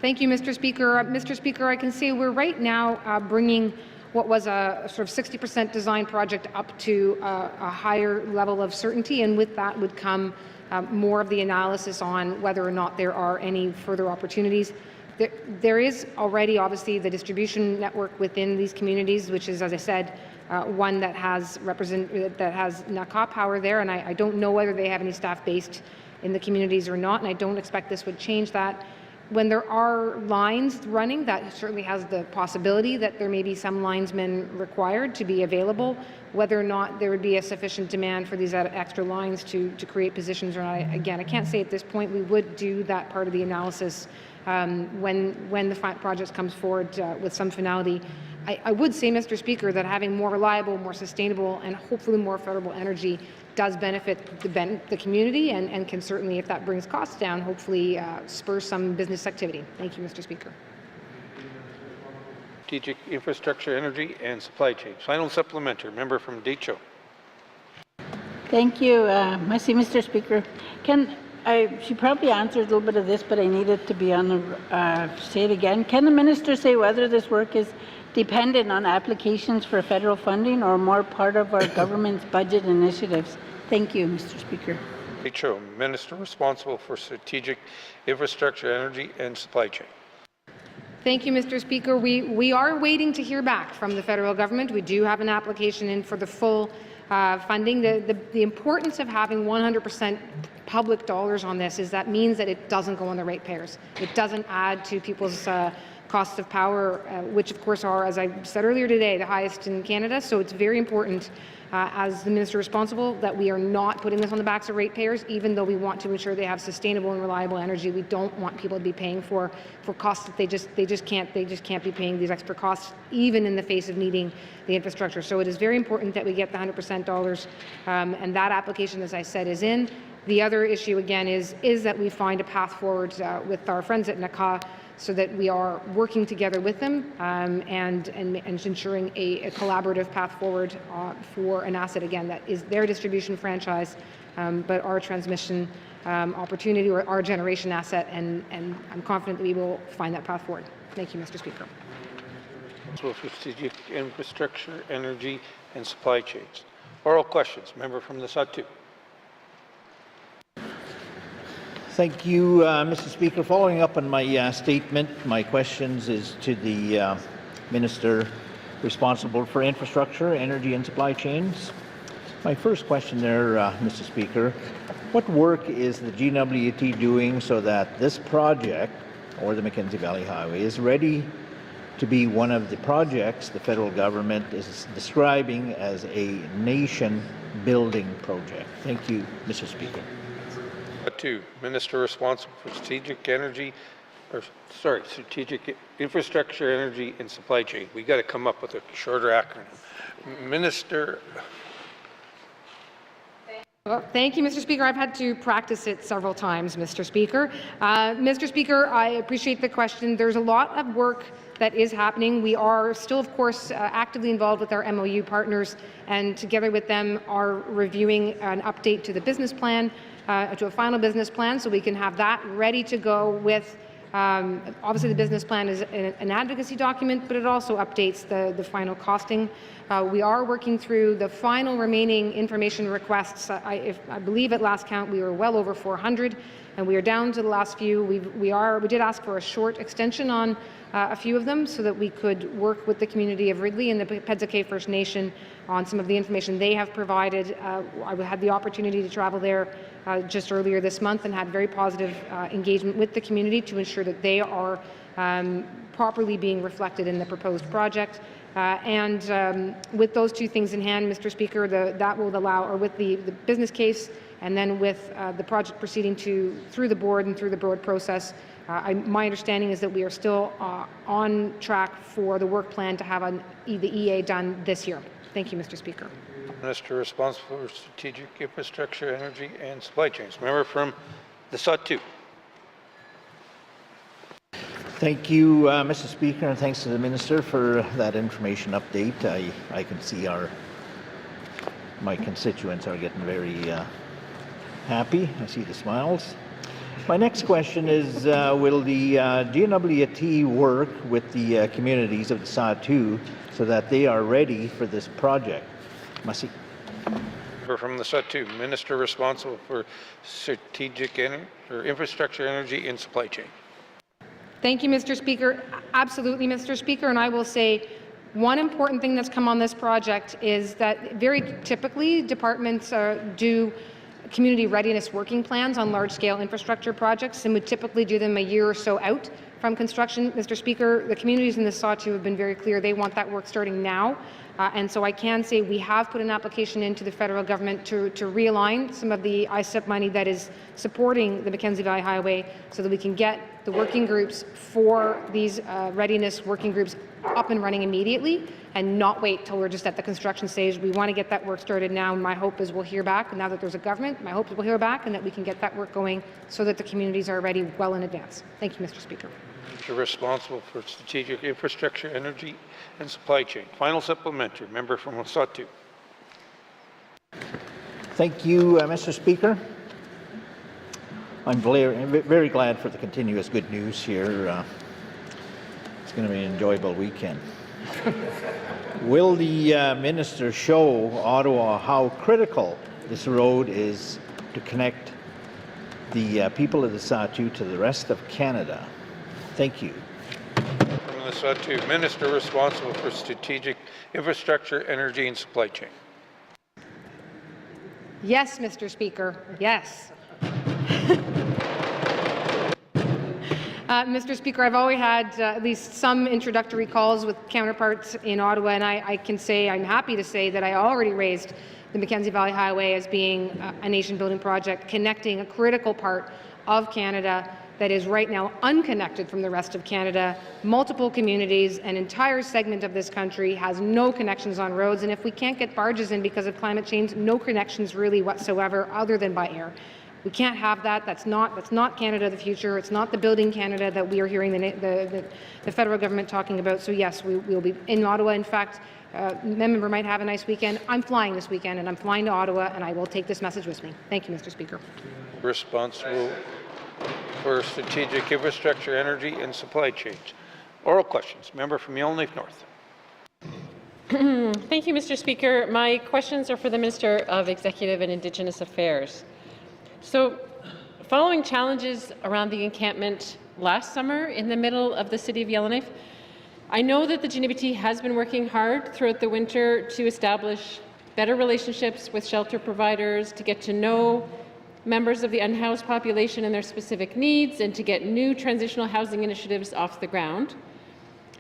Thank you, Mr. Speaker. Mr. Speaker, I can say we're right now bringing what was a sort of 60% design project up to a higher level of certainty, and with that would come more of the analysis on whether or not there are any further opportunities. There is already obviously the distribution network within these communities, which is, as I said, one that has NACA power there, and I don't know whether they have any staff based in the communities or not, and I don't expect this would change that. When there are lines running, that certainly has the possibility that there may be some linesmen required to be available. Whether or not there would be a sufficient demand for these extra lines to create positions or not, again, I can't say at this point. We would do that part of the analysis when the project comes forward with some finality. I would say, Mr. Speaker, that having more reliable, more sustainable, and hopefully more affordable energy does benefit the community and can certainly, if that brings costs down, hopefully spur some business activity. Thank you, Mr. Speaker. Strategic Infrastructure, Energy and Supply Chain. Final supplementary. Member from Decho. Thank you, Mr. Speaker. She probably answered a little bit of this, but I need it to be on the, say it again. Can the minister say whether this work is dependent on applications for federal funding or more part of our government's budget initiatives? Thank you, Mr. Speaker. Decho, Minister responsible for Strategic Infrastructure, Energy and Supply Chain. Thank you, Mr. Speaker. We are waiting to hear back from the federal government. We do have an application in for the full funding. The importance of having 100% public dollars on this is that means that it doesn't go on the ratepayers. It doesn't add to people's costs of power, which of course are, as I said earlier today, the highest in Canada. So it's very important, as the minister responsible, that we are not putting this on the backs of ratepayers, even though we want to ensure they have sustainable and reliable energy. We don't want people to be paying for costs that they just can't be paying these extra costs, even in the face of needing the infrastructure. So it is very important that we get the 100% dollars, and that application, as I said, is in. The other issue again is that we find a path forward with our friends at NACA, so that we are working together with them and ensuring a collaborative path forward for an asset, again, that is their distribution franchise, but our transmission opportunity or our generation asset, and I'm confident that we will find that path forward. Thank you, Mr. Speaker. For Strategic Infrastructure, Energy and Supply Chains. Oral questions. Member from the Sud 2. Thank you, Mr. Speaker. Following up on my statement, my questions is to the Minister responsible for infrastructure, energy and supply chains. My first question there, Mr. Speaker, what work is the GWT doing so that this project, or the Mackenzie Valley Highway, is ready to be one of the projects the federal government is describing as a nation-building project? Thank you, Mr. Speaker. 2, Minister responsible for Strategic Infrastructure, Energy and Supply Chain. We got to come up with a shorter acronym. Minister. Well, thank you, Mr. Speaker. I've had to practice it several times, Mr. Speaker. Mr. Speaker, I appreciate the question. There's a lot of work that is happening. We are still, of course, actively involved with our MOU partners, and together with them are reviewing an update to the business plan, to a final business plan, so we can have that ready to go with, obviously the business plan is an advocacy document, but it also updates the final costing. We are working through the final remaining information requests. I believe at last count we were well over 400, and we are down to the last few. We did ask for a short extension on a few of them so that we could work with the community of Ridley and the Pedzakay First Nation on some of the information they have provided. I had the opportunity to travel there just earlier this month and had very positive engagement with the community to ensure that they are properly being reflected in the proposed project. With those two things in hand, Mr. Speaker, that will allow, or with the business case, and then with the project proceeding through the board and through the board process, my understanding is that we are still on track for the work plan to have the EA done this year. Thank you, Mr. Speaker. Minister responsible for Strategic Infrastructure, Energy and Supply Chains. Member from the Sud 2. Thank you, Mr. Speaker, and thanks to the Minister for that information update. I can see my constituents are getting very happy. I see the smiles. My next question is, will the GNWT work with the communities of the Sud 2 so that they are ready for this project? Masi. Member from the Sud 2, Minister responsible for Strategic Infrastructure, Energy and Supply Chain. Thank you, Mr. Speaker. Absolutely, Mr. Speaker, and I will say one important thing that's come on this project is that very typically departments do community readiness working plans on large-scale infrastructure projects and would typically do them a year or so out from construction. Mr. Speaker, the communities in the Sawtooth have been very clear they want that work starting now. And so I can say we have put an application into the federal government to realign some of the ISIP money that is supporting the Mackenzie Valley Highway so that we can get the working groups for these readiness working groups up and running immediately and not wait till we're just at the construction stage. We want to get that work started now. My hope is we'll hear back. Now that there's a government, my hope is we'll hear back and that we can get that work going so that the communities are ready well in advance. Thank you, Mr. Speaker. Responsible for strategic infrastructure, energy and supply chain. Final supplementary. Member from Sawtooth. Thank you, Mr. Speaker. I'm very glad for the continuous good news here. It's going to be an enjoyable weekend. Will the minister show Ottawa how critical this road is to connect the people of the Sawtooth to the rest of Canada? Thank you. From the Sawtooth, Minister responsible for strategic infrastructure, energy and supply chain. Yes, Mr. Speaker, yes. Mr. Speaker, I've always had at least some introductory calls with counterparts in Ottawa, and I can say, I'm happy to say that I already raised the Mackenzie Valley Highway as being a nation-building project, connecting a critical part of Canada that is right now unconnected from the rest of Canada. Multiple communities, an entire segment of this country has no connections on roads, and if we can't get barges in because of climate change, no connections really whatsoever other than by air. We can't have that. That's not Canada of the future. It's not the building Canada that we are hearing the federal government talking about. So yes, we will be in Ottawa. In fact, member might have a nice weekend. I'm flying this weekend, and I'm flying to Ottawa, and I will take this message with me. Thank you, Mr. Speaker. Responsible for strategic infrastructure, energy and supply chain. Oral questions. Member from Yellowknife North. Thank you, Mr. Speaker. My questions are for the Minister of Executive and Indigenous Affairs. So, following challenges around the encampment last summer in the middle of the city of Yellowknife, I know that the GNBT has been working hard throughout the winter to establish better relationships with shelter providers, to get to know members of the unhoused population and their specific needs, and to get new transitional housing initiatives off the ground.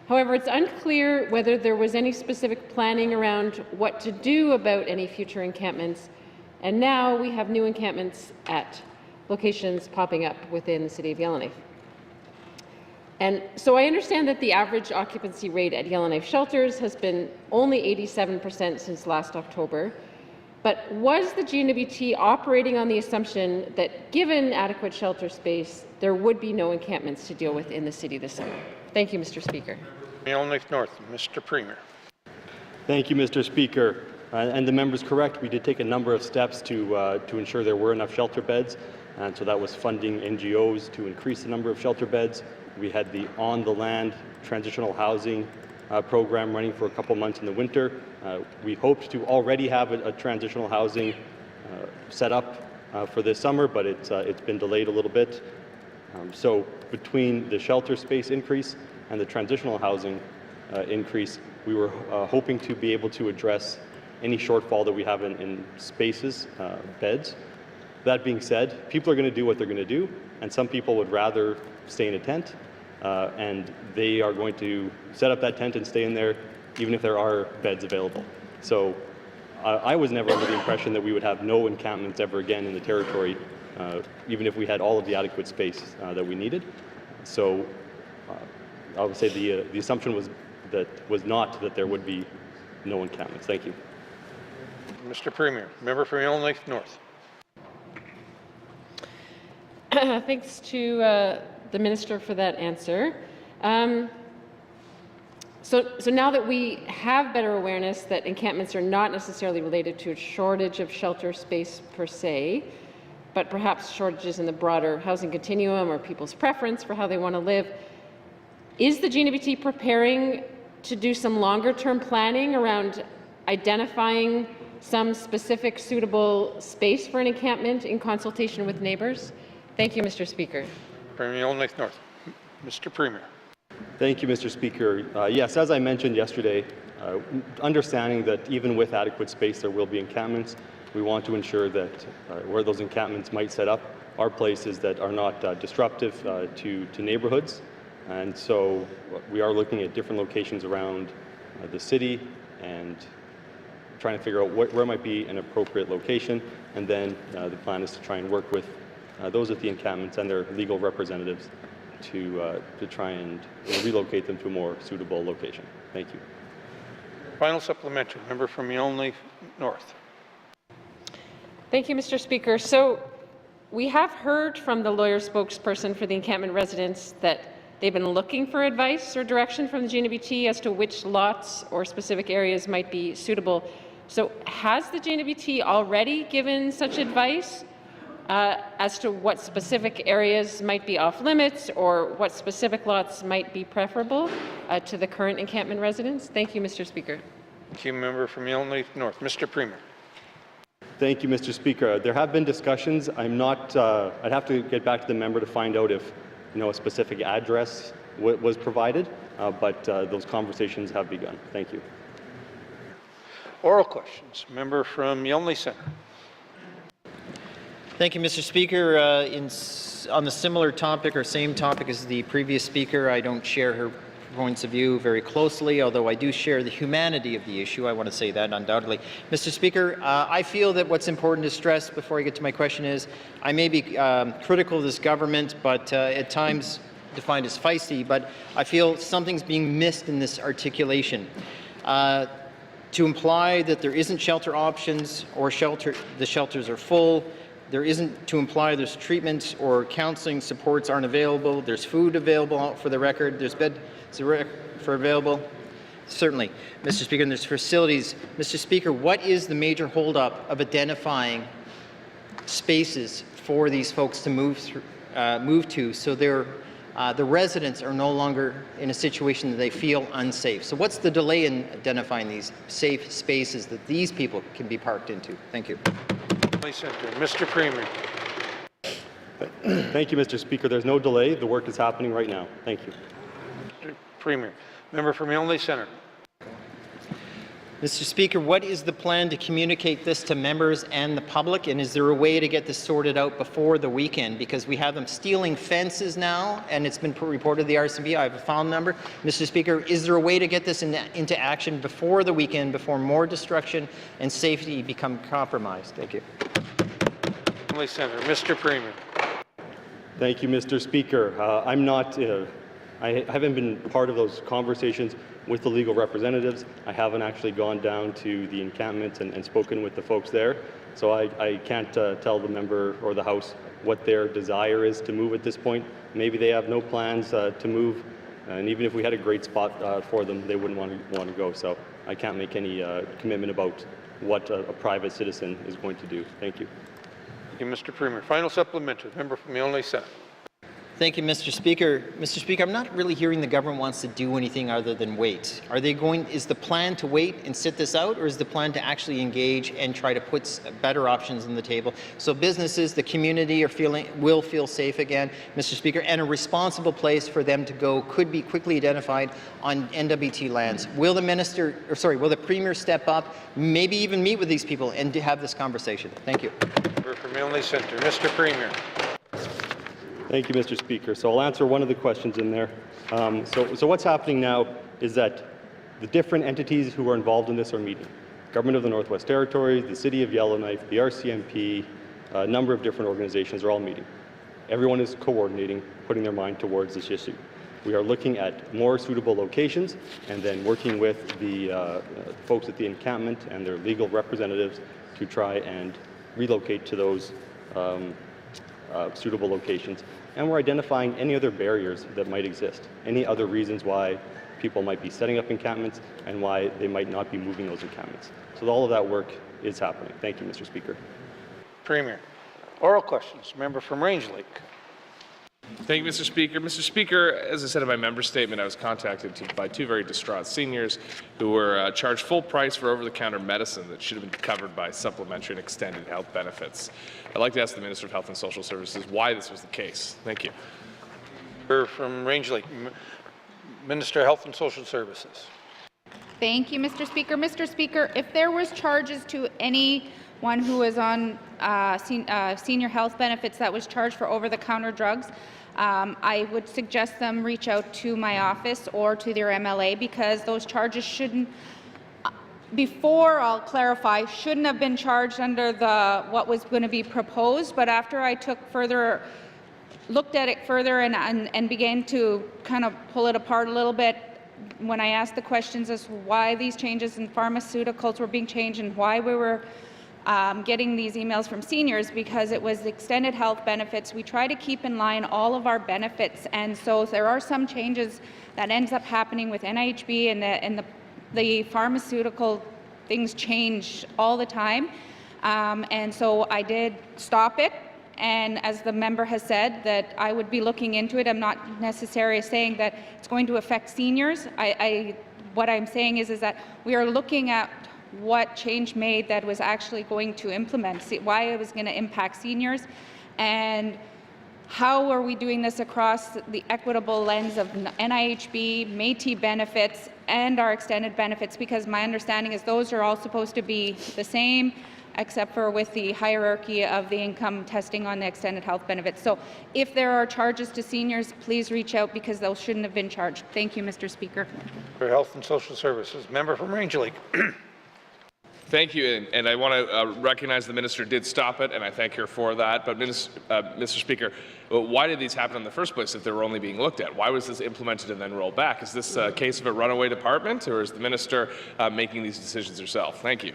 However, it's unclear whether there was any specific planning around what to do about any future encampments, and now we have new encampments at locations popping up within the city of Yellowknife. And so I understand that the average occupancy rate at Yellowknife shelters has been only 87% since last October. But was the GNWT operating on the assumption that given adequate shelter space, there would be no encampments to deal with in the city this summer? Thank you, Mr. Speaker. Yellowknife North, Mr. Premier. Thank you, Mr. Speaker. And the member's correct. We did take a number of steps to ensure there were enough shelter beds. And so that was funding NGOs to increase the number of shelter beds. We had the on-the-land transitional housing program running for a couple months in the winter. We hoped to already have a transitional housing set up for this summer, but it's been delayed a little bit. So between the shelter space increase and the transitional housing increase, we were hoping to be able to address any shortfall that we have in spaces, beds. That being said, people are going to do what they're going to do, and some people would rather stay in a tent, and they are going to set up that tent and stay in there even if there are beds available. So I was never under the impression that we would have no encampments ever again in the territory, even if we had all of the adequate space that we needed. So I would say the assumption was not that there would be no encampments. Thank you. Mr. Premier, member from Yellowknife North. Thanks to the Minister for that answer. So now that we have better awareness that encampments are not necessarily related to a shortage of shelter space per se, but perhaps shortages in the broader housing continuum or people's preference for how they want to live, is the GNBT preparing to do some longer-term planning around identifying some specific suitable space for an encampment in consultation with neighbours? Thank you, Mr. Speaker. From Yellowknife North. Mr. Premier. Thank you, Mr. Speaker. Yes, as I mentioned yesterday, understanding that even with adequate space there will be encampments, we want to ensure that where those encampments might set up are places that are not disruptive to neighborhoods. And so we are looking at different locations around the city and trying to figure out where might be an appropriate location. And then the plan is to try and work with those at the encampments and their legal representatives to try and relocate them to a more suitable location. Thank you. Final supplementary, member from Yonge North. Thank you, Mr. Speaker. So we have heard from the lawyer spokesperson for the encampment residents that they've been looking for advice or direction from the GNWT as to which lots or specific areas might be suitable. So has the GNWT already given such advice as to what specific areas might be off limits or what specific lots might be preferable to the current encampment residents? Thank you, Mr. Speaker. Thank you, member from Yonge North. Mr. Premier. Thank you, Mr. Speaker. There have been discussions. I'm not. I'd have to get back to the member to find out if a specific address was provided, but those conversations have begun. Thank you. Oral questions. Member from Yonge Centre. Thank you, Mr. Speaker. On the similar topic or same topic as the previous speaker, I don't share her points of view very closely, although I do share the humanity of the issue. I want to say that undoubtedly. Mr. Speaker, I feel that what's important to stress before I get to my question is I may be critical of this government, but at times defined as feisty, but I feel something's being missed in this articulation. To imply that there isn't shelter options or the shelters are full, there isn't to imply there's treatment or counseling supports aren't available, there's food available for the record, there's beds for available. Certainly, Mr. Speaker, and there's facilities. Mr. Speaker, what is the major holdup of identifying spaces for these folks to move to so the residents are no longer in a situation that they feel unsafe? So what's the delay in identifying these safe spaces that these people can be parked into? Thank you. Mr. Premier. Thank you, Mr. Speaker. There's no delay. The work is happening right now. Thank you. Mr. Premier. Member from Yonge Centre. Mr. Speaker, what is the plan to communicate this to members and the public, and is there a way to get this sorted out before the weekend? Because we have them stealing fences now, and it's been reported to the RCMP. I have a phone number. Mr. Speaker, is there a way to get this into action before the weekend, before more destruction and safety become compromised? Thank you. Yonge Centre. Mr. Premier. Thank you, Mr. Speaker. I'm not. I haven't been part of those conversations with the legal representatives. I haven't actually gone down to the encampments and spoken with the folks there. So I can't tell the member or the House what their desire is to move at this point. Maybe they have no plans to move, and even if we had a great spot for them, they wouldn't want to go. So I can't make any commitment about what a private citizen is going to do. Thank you. Thank you, Mr. Premier. Final supplementary. Member from Yonge Centre. Thank you, Mr. Speaker. Mr. Speaker, I'm not really hearing the government wants to do anything other than wait. Is the plan to wait and sit this out, or is the plan to actually engage and try to put better options on the table so businesses, the community will feel safe again, Mr. Speaker, and a responsible place for them to go could be quickly identified on NWT lands? Will the Premier step up, maybe even meet with these people and have this conversation? Thank you. Member from Yonge Centre. Mr. Premier. Thank you, Mr. Speaker. So I'll answer one of the questions in there. So what's happening now is that the different entities who are involved in this are meeting. Government of the Northwest Territories, the City of Yellowknife, the RCMP, a number of different organizations are all meeting. Everyone is coordinating, putting their mind towards this issue. We are looking at more suitable locations and then working with the folks at the encampment and their legal representatives to try and relocate to those suitable locations. And we're identifying any other barriers that might exist, any other reasons why people might be setting up encampments and why they might not be moving those encampments. So all of that work is happening. Thank you, Mr. Speaker. Premier. Oral questions. Member from Range Lake. Thank you, Mr. Speaker. Mr. Speaker, as I said in my member statement, I was contacted by two very distraught seniors who were charged full price for over-the-counter medicine that should have been covered by supplementary and extended health benefits. I'd like to ask the Minister of Health and Social Services why this was the case. Thank you. From Range Lake, Minister of Health and Social Services. Thank you, Mr. Speaker. Mr. Speaker, if there was charges to anyone who was on senior health benefits that was charged for over-the-counter drugs, I would suggest them reach out to my office or to their MLA, because those charges shouldn't, before, I'll clarify, shouldn't have been charged under what was going to be proposed, but after I looked at it further and began to kind of pull it apart a little bit, when I asked the questions as to why these changes in pharmaceuticals were being changed and why we were getting these emails from seniors, because it was extended health benefits. We try to keep in line all of our benefits, and so there are some changes that ends up happening with NIHB, and the pharmaceutical things change all the time, and so I did stop it. And as the member has said, that I would be looking into it. I'm not necessarily saying that it's going to affect seniors. What I'm saying is that we are looking at what change made that was actually going to implement, why it was going to impact seniors, and how are we doing this across the equitable lens of NIHB, Métis benefits, and our extended benefits, because my understanding is those are all supposed to be the same, except for with the hierarchy of the income testing on the extended health benefits. So if there are charges to seniors, please reach out, because those shouldn't have been charged. Thank you, Mr. Speaker. For Health and Social Services, member from Range Lake. Thank you, and I want to recognize the minister did stop it, and I thank her for that. But Mr. Speaker, why did these happen in the first place if they were only being looked at? Why was this implemented and then rolled back? Is this a case of a runaway department, or is the minister making these decisions herself? Thank you.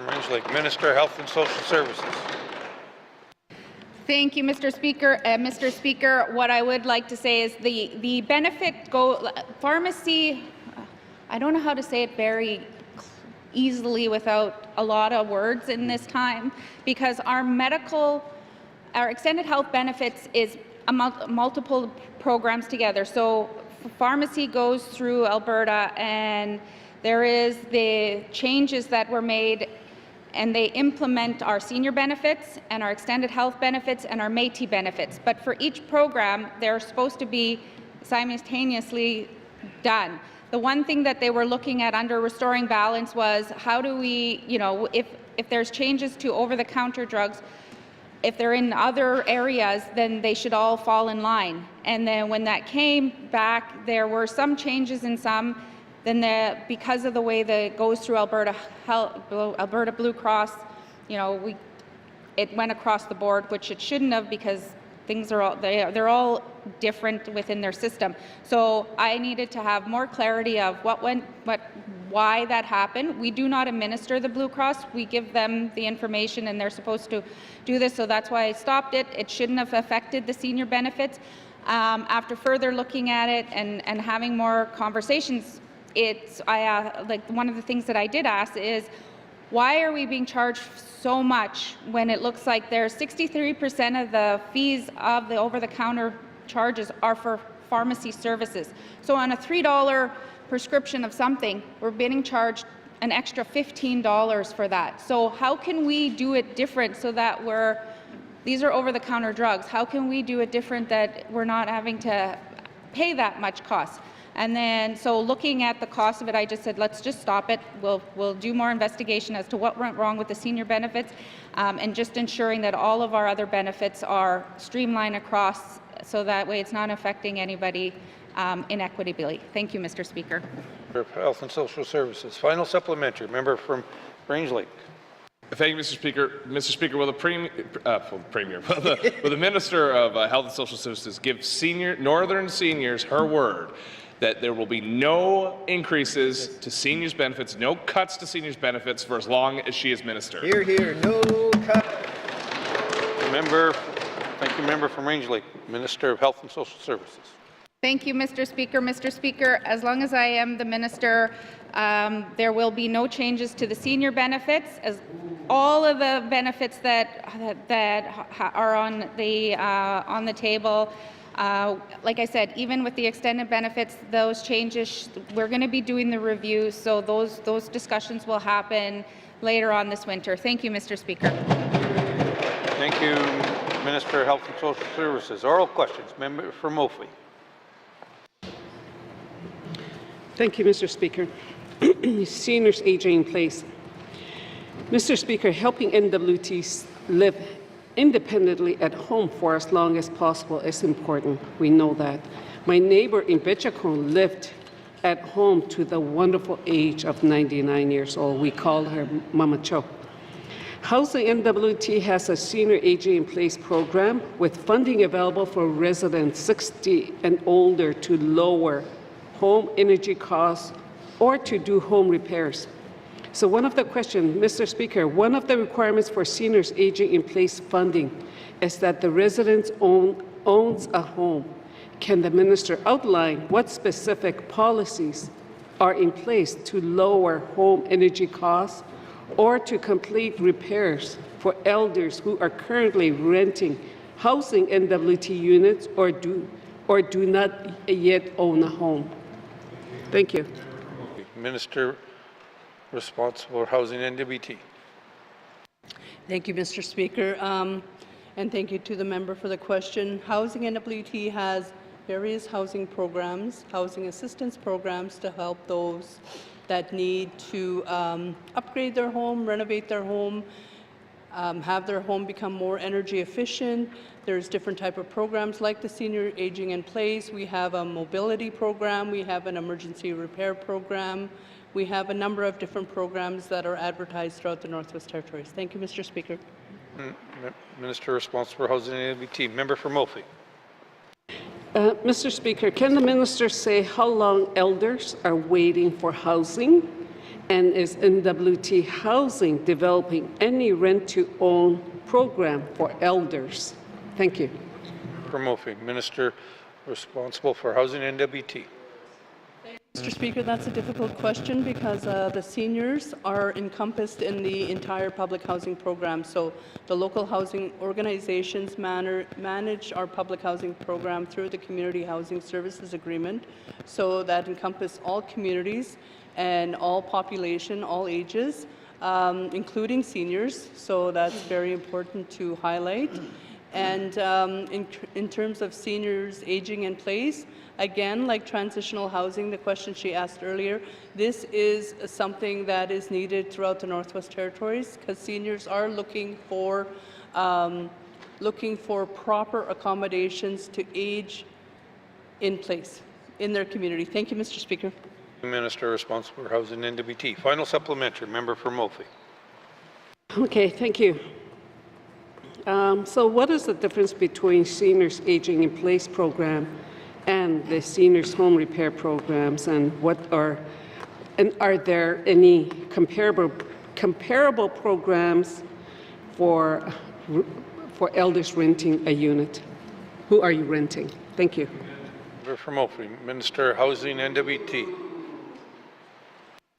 Range Lake, Minister of Health and Social Services. Thank you, Mr. Speaker. Mr. Speaker, what I would like to say is the benefit pharmacy, I don't know how to say it very easily without a lot of words in this time, because our extended health benefits is multiple programs together. So pharmacy goes through Alberta, and there is the changes that were made, and they implement our senior benefits and our extended health benefits and our Métis benefits. But for each program, they're supposed to be simultaneously done. The one thing that they were looking at under restoring balance was how do we, if there's changes to over-the-counter drugs, if they're in other areas, then they should all fall in line. And then when that came back, there were some changes in some. Then because of the way that it goes through Alberta Blue Cross, it went across the board, which it shouldn't have, because things are they're all different within their system. So I needed to have more clarity of why that happened. We do not administer the Blue Cross. We give them the information, and they're supposed to do this. So that's why I stopped it. It shouldn't have affected the senior benefits. After further looking at it and having more conversations, one of the things that I did ask is, why are we being charged so much when it looks like there's 63% of the fees of the over-the-counter charges are for pharmacy services? So on a $3 prescription of something, we're being charged an extra $15 for that. So how can we do it different so that these are over-the-counter drugs? How can we do it different that we're not having to pay that much cost? And then, so looking at the cost of it, I just said, let's just stop it. We'll do more investigation as to what went wrong with the senior benefits, and just ensuring that all of our other benefits are streamlined across, so that way it's not affecting anybody inequitably. Thank you, Mr. Speaker. For Health and Social Services, final supplementary, member from Range Lake. Thank you, Mr. Speaker. Mr. Speaker, will the Minister of Health and Social Services give Northern seniors her word that there will be no increases to seniors' benefits, no cuts to seniors' benefits for as long as she is minister? Hear, hear, no cut. Thank you, member from Range Lake, Minister of Health and Social Services. Thank you, Mr. Speaker. Mr. Speaker, as long as I am the minister, there will be no changes to the senior benefits. As all of the benefits that are on the table, like I said, even with the extended benefits, those changes, we're going to be doing the review, so those discussions will happen later on this winter. Thank you, Mr. Speaker. Thank you, Minister of Health and Social Services. Oral questions. Member for Mophie. Thank you, Mr. Speaker. Seniors aging in place. Mr. Speaker, helping NWTs live independently at home for as long as possible is important. We know that. My neighbor in Betchacon lived at home to the wonderful age of 99 years old. We called her Mama Cho. Housing NWT has a senior aging in place program with funding available for residents 60 and older to lower home energy costs or to do home repairs. So one of the questions, Mr. Speaker, one of the requirements for seniors aging in place funding is that the resident owns a home. Can the minister outline what specific policies are in place to lower home energy costs or to complete repairs for elders who are currently renting housing NWT units or do not yet own a home? Thank you. Minister responsible for housing NWT. Thank you, Mr. Speaker, and thank you to the member for the question. Housing NWT has various housing programs, housing assistance programs to help those that need to upgrade their home, renovate their home, have their home become more energy efficient. There's different type of programs like the Senior Aging in Place. We have a mobility program. We have an emergency repair program. We have a number of different programs that are advertised throughout the Northwest Territories. Thank you, Mr. Speaker. Minister responsible for housing NWT. Member for Mophie. Mr. Speaker, can the minister say how long elders are waiting for housing? And is NWT Housing developing any rent-to-own program for elders? Thank you. For Mophie. Minister responsible for housing NWT. Mr. Speaker, that's a difficult question because the seniors are encompassed in the entire public housing program. So the local housing organizations manage our public housing program through the Community Housing Services Agreement. So that encompasses all communities and all population, all ages, including seniors. So that's very important to highlight. And in terms of seniors aging in place, again, like transitional housing, the question she asked earlier, this is something that is needed throughout the Northwest Territories because seniors are looking for proper accommodations to age in place in their community. Thank you, Mr. Speaker. Minister responsible for housing NWT. Final supplementary. Member for Mophie. Okay, thank you. So what is the difference between Seniors Aging in Place program and the Seniors Home Repair programs, and are there any comparable programs for elders renting a unit? Who are you renting? Thank you. Member for Mophie. Minister Housing NWT.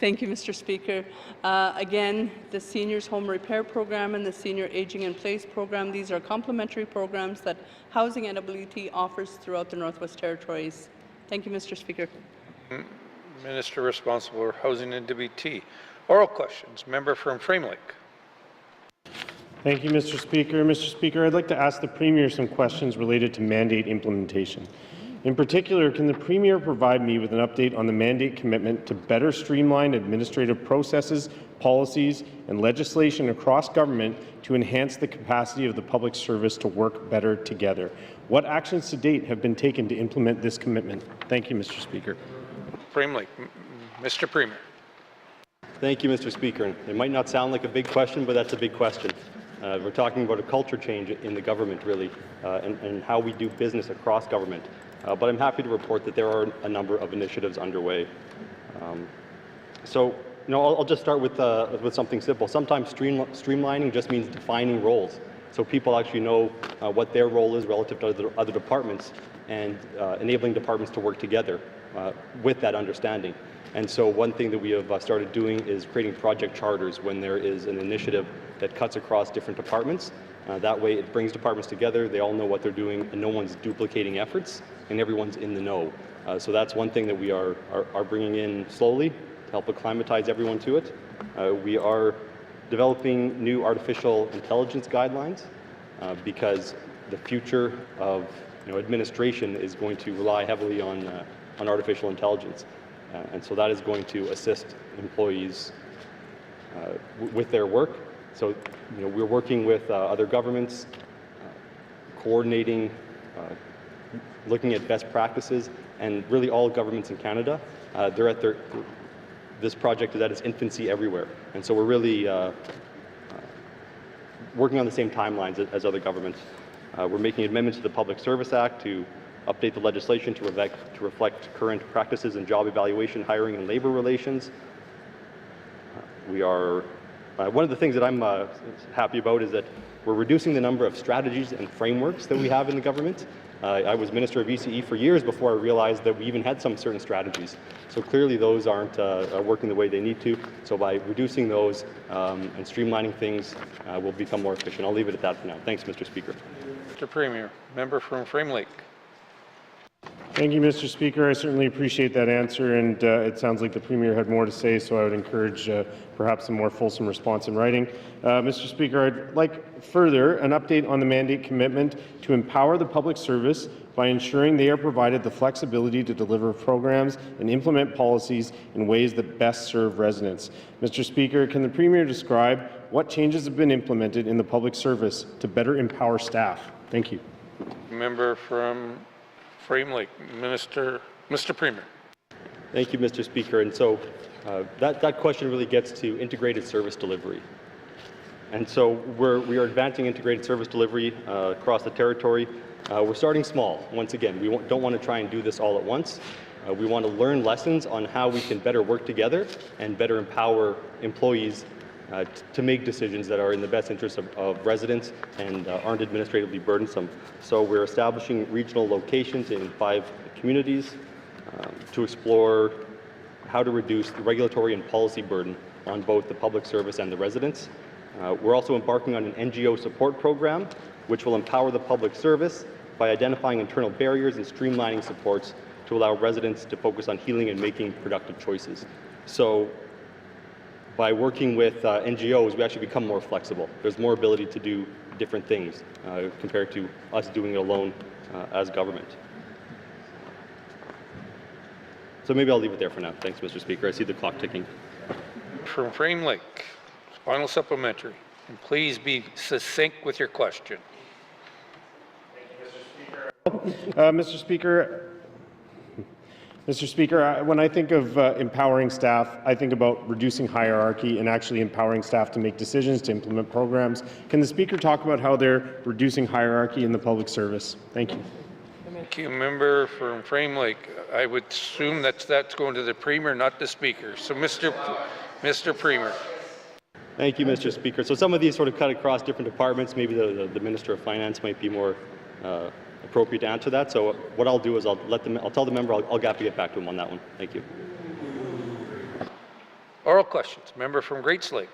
Thank you, Mr. Speaker. Again, the Seniors Home Repair Program and the Senior Aging in Place Program, these are complementary programs that Housing NWT offers throughout the Northwest Territories. Thank you, Mr. Speaker. Minister responsible for housing NWT. Oral questions. Member from Frame Lake. Thank you, Mr. Speaker. Mr. Speaker, I'd like to ask the Premier some questions related to mandate implementation. In particular, can the Premier provide me with an update on the mandate commitment to better streamline administrative processes, policies, and legislation across government to enhance the capacity of the public service to work better together? What actions to date have been taken to implement this commitment? Thank you, Mr. Speaker. Frame Lake. Mr. Premier. Thank you, Mr. Speaker. It might not sound like a big question, but that's a big question. We're talking about a culture change in the government, really, and how we do business across government. But I'm happy to report that there are a number of initiatives underway. I'll just start with something simple. Sometimes streamlining just means defining roles, so people actually know what their role is relative to other departments, and enabling departments to work together with that understanding. And so one thing that we have started doing is creating project charters when there is an initiative that cuts across different departments. That way it brings departments together, they all know what they're doing, and no one's duplicating efforts, and everyone's in the know. So that's one thing that we are bringing in slowly to help acclimatize everyone to it. We are developing new artificial intelligence guidelines because the future of administration is going to rely heavily on artificial intelligence. And so that is going to assist employees with their work. So we're working with other governments, coordinating, looking at best practices, and really all governments in Canada. They're at this project is at its infancy everywhere. And so we're really working on the same timelines as other governments. We're making amendments to the Public Service Act to update the legislation to reflect current practices in job evaluation, hiring, and labor relations. We are, one of the things that I'm happy about is that we're reducing the number of strategies and frameworks that we have in the government. I was Minister of ECE for years before I realized that we even had some certain strategies. So clearly those aren't working the way they need to. So by reducing those and streamlining things, we'll become more efficient. I'll leave it at that for now. Thanks, Mr. Speaker. Mr. Premier, member from Frame Lake. Thank you, Mr. Speaker. I certainly appreciate that answer, and it sounds like the Premier had more to say, so I would encourage perhaps a more fulsome response in writing. Mr. Speaker, I'd like further an update on the mandate commitment to empower the public service by ensuring they are provided the flexibility to deliver programs and implement policies in ways that best serve residents. Mr. Speaker, can the Premier describe what changes have been implemented in the public service to better empower staff? Thank you. Member from Frame Lake, Mr. Premier. Thank you, Mr. Speaker. And so that question really gets to integrated service delivery. And so we are advancing integrated service delivery across the territory. We're starting small. Once again, we don't want to try and do this all at once. We want to learn lessons on how we can better work together and better empower employees to make decisions that are in the best interest of residents and aren't administratively burdensome. So we're establishing regional locations in 5 communities to explore how to reduce the regulatory and policy burden on both the public service and the residents. We're also embarking on an NGO support program, which will empower the public service by identifying internal barriers and streamlining supports to allow residents to focus on healing and making productive choices. So by working with NGOs, we actually become more flexible. There's more ability to do different things compared to us doing it alone as government. So maybe I'll leave it there for now. Thanks, Mr. Speaker. I see the clock ticking. From Frame Lake, final supplementary. And please be succinct with your question. Mr. Speaker, when I think of empowering staff, I think about reducing hierarchy and actually empowering staff to make decisions, to implement programs. Can the Speaker talk about how they're reducing hierarchy in the public service? Thank you. Thank you, member from Frame Lake. I would assume that's going to the Premier, not the Speaker. So, Mr. Premier. Thank you, Mr. Speaker. So some of these sort of cut across different departments. Maybe the Minister of Finance might be more appropriate to answer that. So what I'll do is I'll tell the member I'll have to get back to him on that one. Thank you. Oral questions. Member from Great Slave.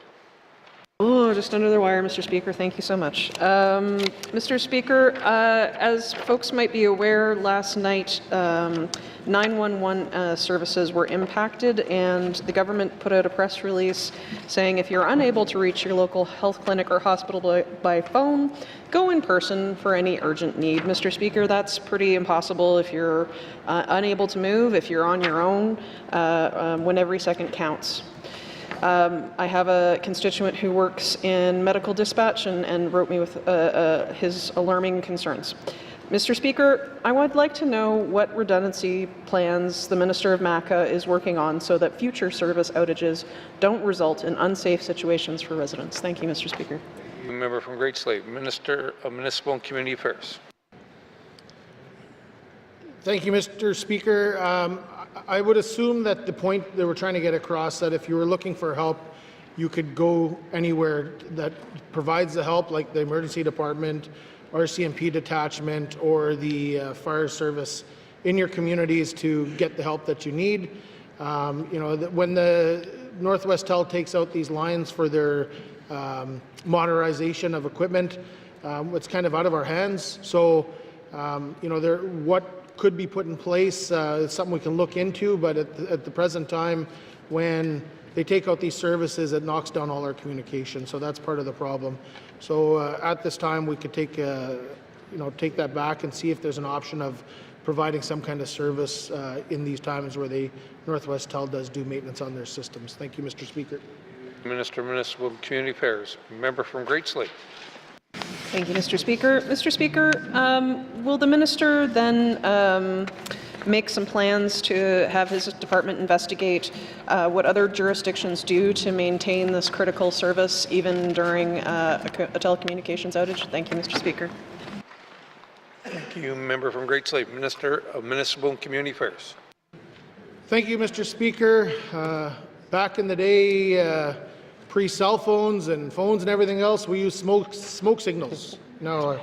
Oh, just under the wire, Mr. Speaker. Thank you so much. Mr. Speaker, as folks might be aware, last night 911 services were impacted, and the government put out a press release saying if you're unable to reach your local health clinic or hospital by phone, go in person for any urgent need. Mr. Speaker, that's pretty impossible if you're unable to move, if you're on your own, when every second counts. I have a constituent who works in medical dispatch and wrote me with his alarming concerns. Mr. Speaker, I would like to know what redundancy plans the Minister of MACA is working on so that future service outages don't result in unsafe situations for residents. Thank you, Mr. Speaker. Member from Great Slave, Minister of Municipal and Community Affairs. Thank you, Mr. Speaker. I would assume that the point that we're trying to get across, that if you were looking for help, you could go anywhere that provides the help, like the emergency department, RCMP detachment, or the fire service in your communities to get the help that you need. When the Northwest Tel takes out these lines for their modernization of equipment, it's kind of out of our hands. So, what could be put in place, it's something we can look into, but at the present time, when they take out these services, it knocks down all our communication, so that's part of the problem. So at this time, we could take take that back and see if there's an option of providing some kind of service in these times where Northwest Tel does do maintenance on their systems. Thank you, Mr. Speaker. Minister of Municipal and Community Affairs. Member from Great Slate. Thank you, Mr. Speaker. Mr. Speaker, will the minister then make some plans to have his department investigate what other jurisdictions do to maintain this critical service even during a telecommunications outage? Thank you, Mr. Speaker. Thank you, member from Great Slate. Minister of Municipal and Community Affairs. Thank you, Mr. Speaker. Back in the day, pre-cell phones and phones and everything else, we used smoke signals. No,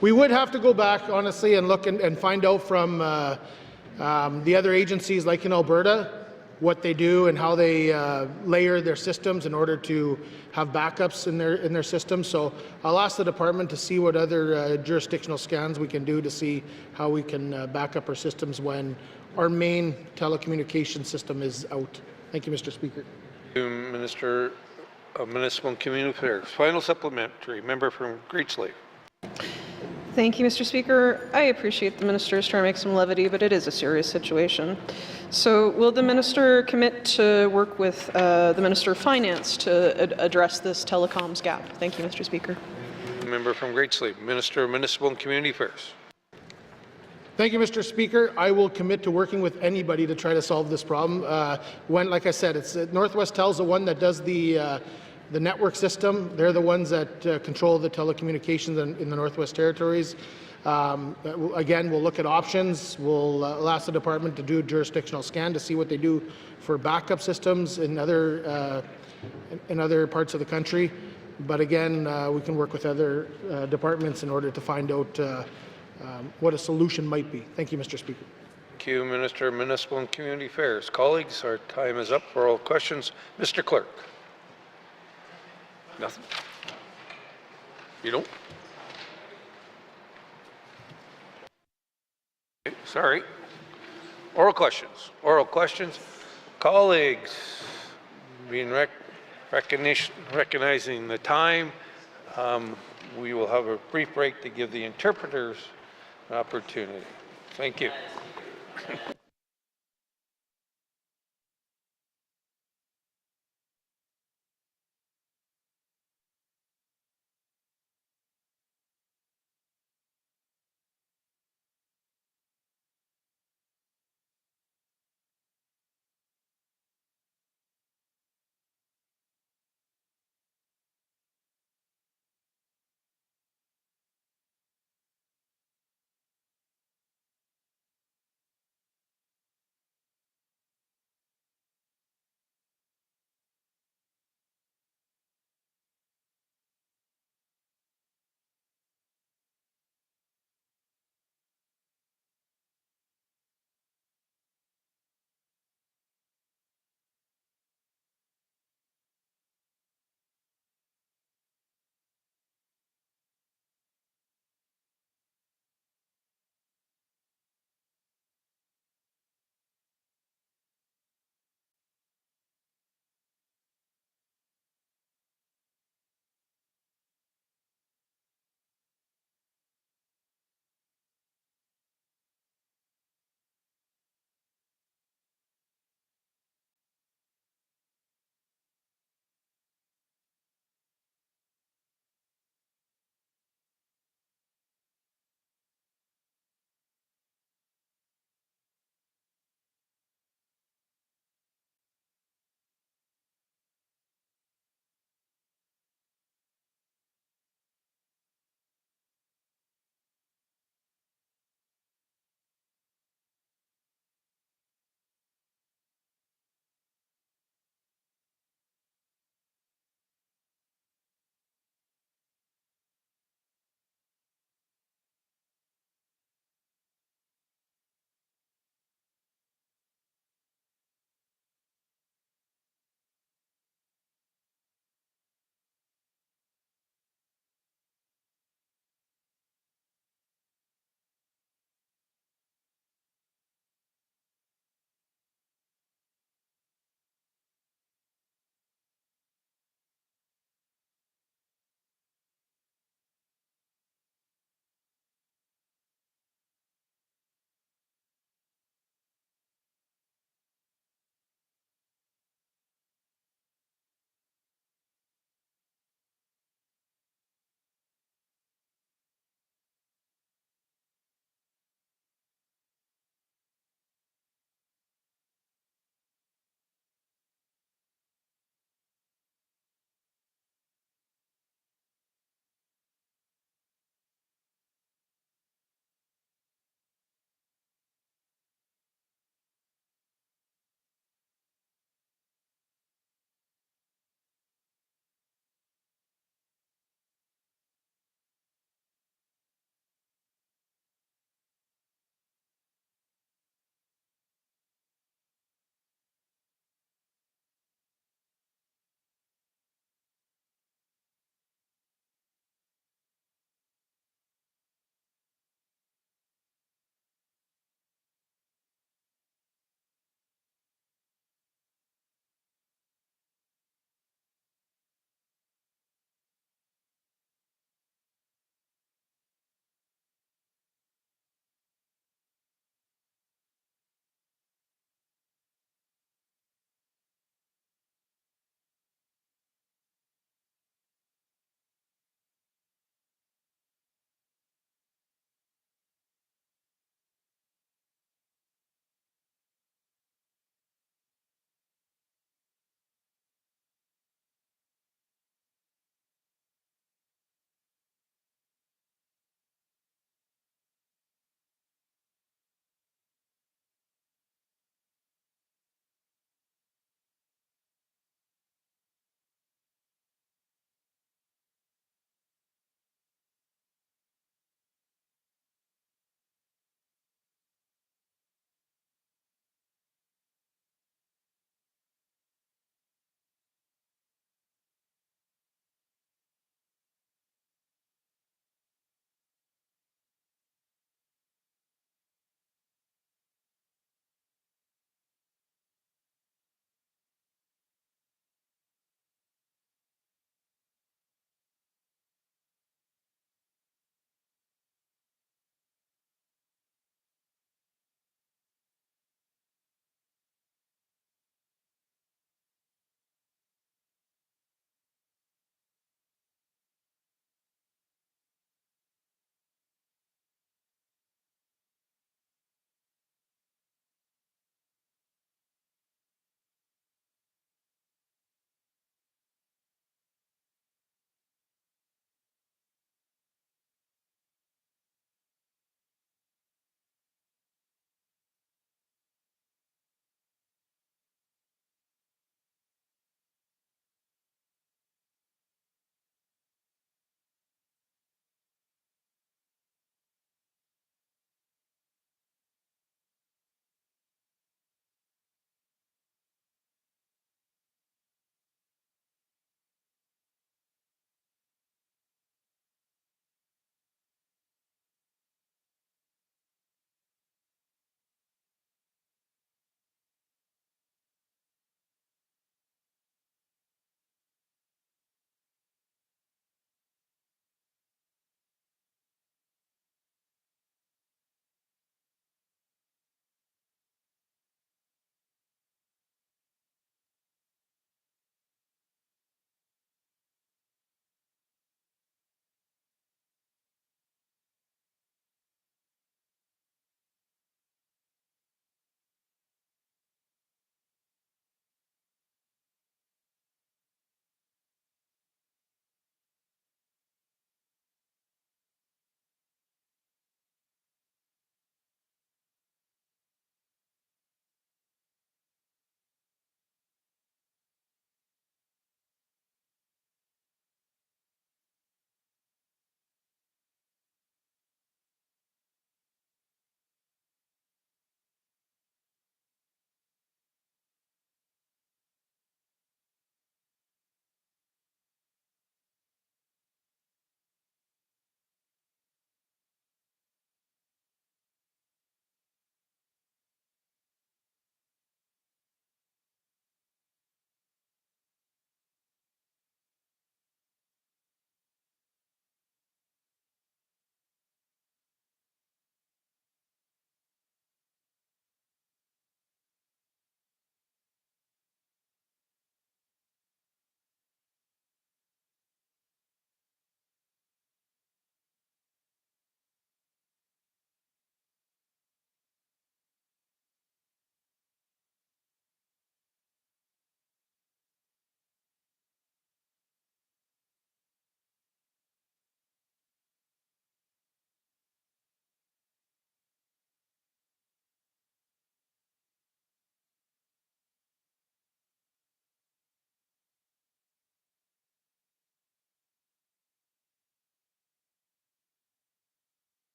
we would have to go back, honestly, and look and find out from the other agencies, like in Alberta, what they do and how they layer their systems in order to have backups in their systems. So I'll ask the department to see what other jurisdictional scans we can do to see how we can back up our systems when our main telecommunication system is out. Thank you, Mr. Speaker. Thank you, Minister of Municipal and Community Affairs. Final supplementary, member from Great Slate. Thank you, Mr. Speaker. I appreciate the minister's trying to make some levity, but it is a serious situation. So will the minister commit to work with the Minister of Finance to address this telecoms gap? Thank you, Mr. Speaker. Member from Great Slate, Minister of Municipal and Community Affairs. Thank you, Mr. Speaker. I will commit to working with anybody to try to solve this problem. Like I said, it's Northwest Tel is the one that does the network system. They're the ones that control the telecommunications in the Northwest Territories. Again, we'll look at options. We'll ask the department to do a jurisdictional scan to see what they do for backup systems in other parts of the country. But again, we can work with other departments in order to find out what a solution might be. Thank you, Mr. Speaker. Thank you, Minister of Municipal and Community Affairs. Colleagues, our time is up for all questions. Mr. Clerk. Nothing. You don't? Okay, sorry. Oral questions. Oral questions. Colleagues, being recognizing the time, we will have a brief break to give the interpreters an opportunity. Thank you.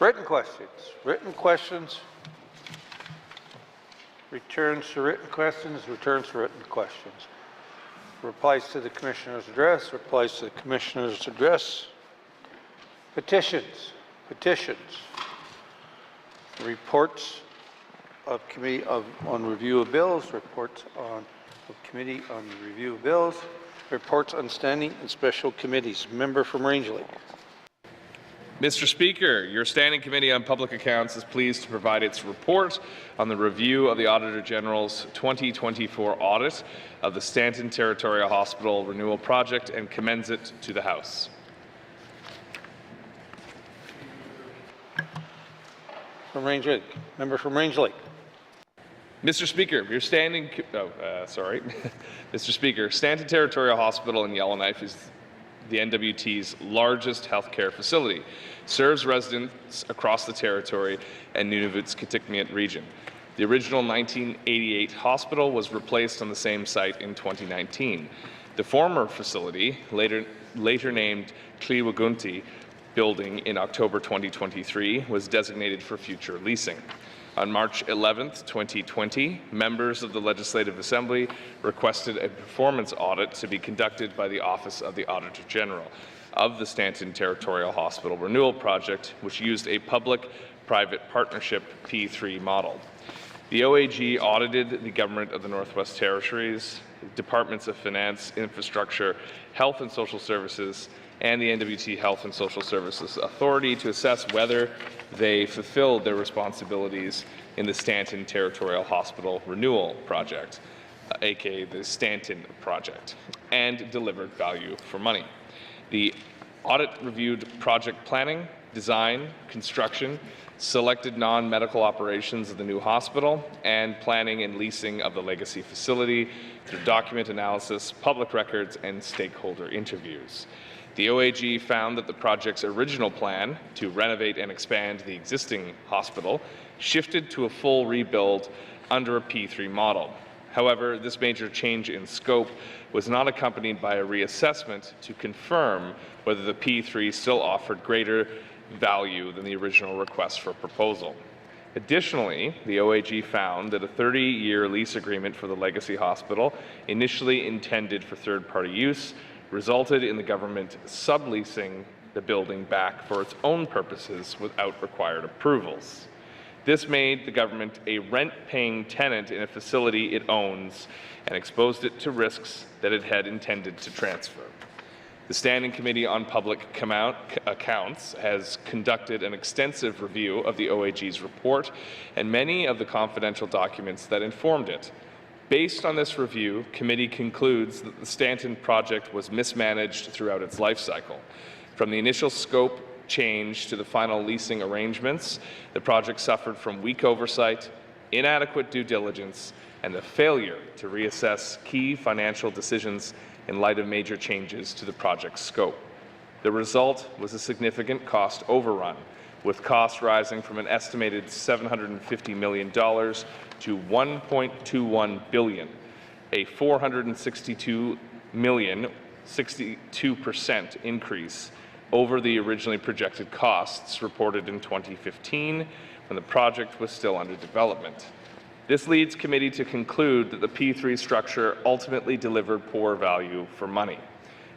Written questions. Written questions. Returns to written questions. Returns to written questions. Replies to the Commissioner's address. Replies to the Commissioner's address. Petitions. Petitions. Reports of committee on review of bills. Reports of committee on review of bills. Reports on standing and special committees. Member from Rangeley. Mr. Speaker, your Standing Committee on Public Accounts is pleased to provide its report on the review of the Auditor General's 2024 audit of the Stanton Territorial Hospital Renewal Project and commends it to the House. From Rangeley. Member from Rangeley. Mr. Speaker, your standing, Mr. Speaker, Stanton Territorial Hospital in Yellowknife is the NWT's largest healthcare facility, serves residents across the territory and Nunavut's-Kitikmeot region. The original 1988 hospital was replaced on the same site in 2019. The former facility, later named Kliwagunti building in October 2023, was designated for future leasing. On March 11, 2020, members of the Legislative Assembly requested a performance audit to be conducted by the Office of the Auditor General of the Stanton Territorial Hospital Renewal Project, which used a public-private partnership P3 model. The OAG audited the Government of the Northwest Territories, Departments of Finance, Infrastructure, Health and Social Services, and the NWT Health and Social Services Authority to assess whether they fulfilled their responsibilities in the Stanton Territorial Hospital Renewal Project, aka the Stanton Project, and delivered value for money. The audit reviewed project planning, design, construction, selected non-medical operations of the new hospital, and planning and leasing of the legacy facility through document analysis, public records, and stakeholder interviews. The OAG found that the project's original plan to renovate and expand the existing hospital shifted to a full rebuild under a P3 model. However, this major change in scope was not accompanied by a reassessment to confirm whether the P3 still offered greater value than the original request for proposal. Additionally, the OAG found that a 30-year lease agreement for the legacy hospital, initially intended for third-party use, resulted in the government subleasing the building back for its own purposes without required approvals. This made the government a rent-paying tenant in a facility it owns and exposed it to risks that it had intended to transfer. The Standing Committee on Public Accounts has conducted an extensive review of the OAG's report and many of the confidential documents that informed it. Based on this review, committee concludes that the Stanton project was mismanaged throughout its life cycle. From the initial scope change to the final leasing arrangements, the project suffered from weak oversight, inadequate due diligence, and the failure to reassess key financial decisions in light of major changes to the project's scope. The result was a significant cost overrun, with costs rising from an estimated $750 million to $1.21 billion, a $462 million, 62% increase over the originally projected costs reported in 2015 when the project was still under development. This leads committee to conclude that the P3 structure ultimately delivered poor value for money.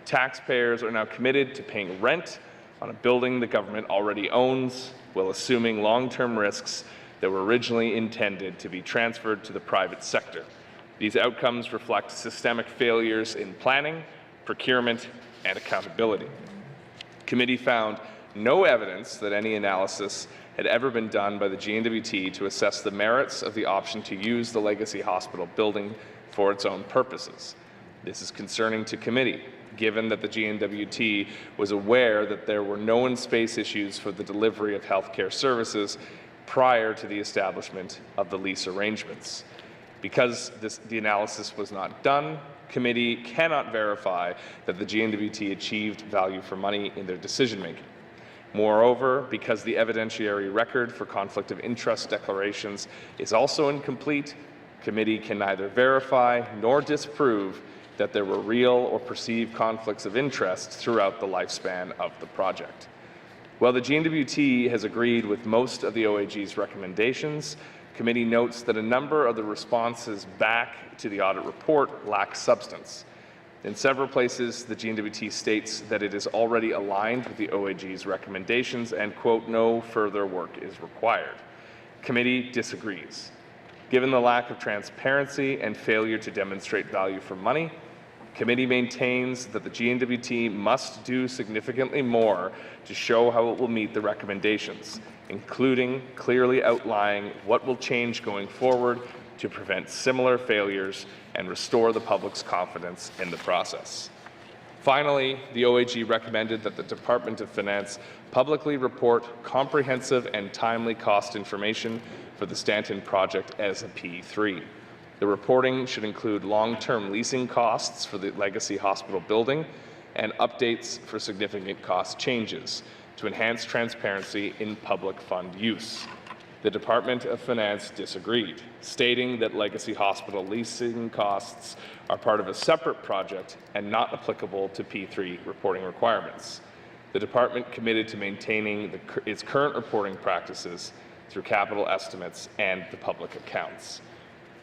Taxpayers are now committed to paying rent on a building the government already owns, while assuming long-term risks that were originally intended to be transferred to the private sector. These outcomes reflect systemic failures in planning, procurement, and accountability. Committee found no evidence that any analysis had ever been done by the GNWT to assess the merits of the option to use the legacy hospital building for its own purposes. This is concerning to committee, given that the GNWT was aware that there were known space issues for the delivery of healthcare services prior to the establishment of the lease arrangements. Because the analysis was not done, committee cannot verify that the GNWT achieved value for money in their decision-making. Moreover, because the evidentiary record for conflict of interest declarations is also incomplete, committee can neither verify nor disprove that there were real or perceived conflicts of interest throughout the lifespan of the project. While the GNWT has agreed with most of the OAG's recommendations, committee notes that a number of the responses back to the audit report lack substance. In several places, the GNWT states that it is already aligned with the OAG's recommendations and, quote, no further work is required. Committee disagrees. Given the lack of transparency and failure to demonstrate value for money, committee maintains that the GNWT must do significantly more to show how it will meet the recommendations, including clearly outlining what will change going forward to prevent similar failures and restore the public's confidence in the process. Finally, the OAG recommended that the Department of Finance publicly report comprehensive and timely cost information for the Stanton project as a P3. The reporting should include long-term leasing costs for the Legacy Hospital building and updates for significant cost changes to enhance transparency in public fund use. The Department of Finance disagreed, stating that Legacy Hospital leasing costs are part of a separate project and not applicable to P3 reporting requirements. The department committed to maintaining its current reporting practices through capital estimates and the public accounts.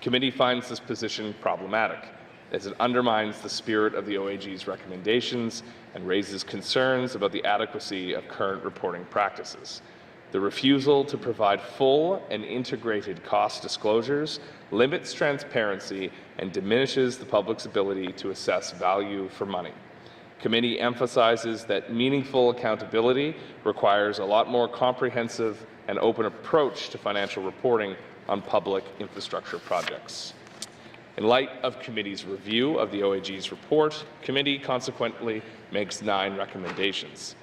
Committee finds this position problematic, as it undermines the spirit of the OAG's recommendations and raises concerns about the adequacy of current reporting practices. The refusal to provide full and integrated cost disclosures limits transparency and diminishes the public's ability to assess value for money. Committee emphasizes that meaningful accountability requires a lot more comprehensive and open approach to financial reporting on public infrastructure projects. In light of committee's review of the OAG's report, committee consequently makes 9 recommendations.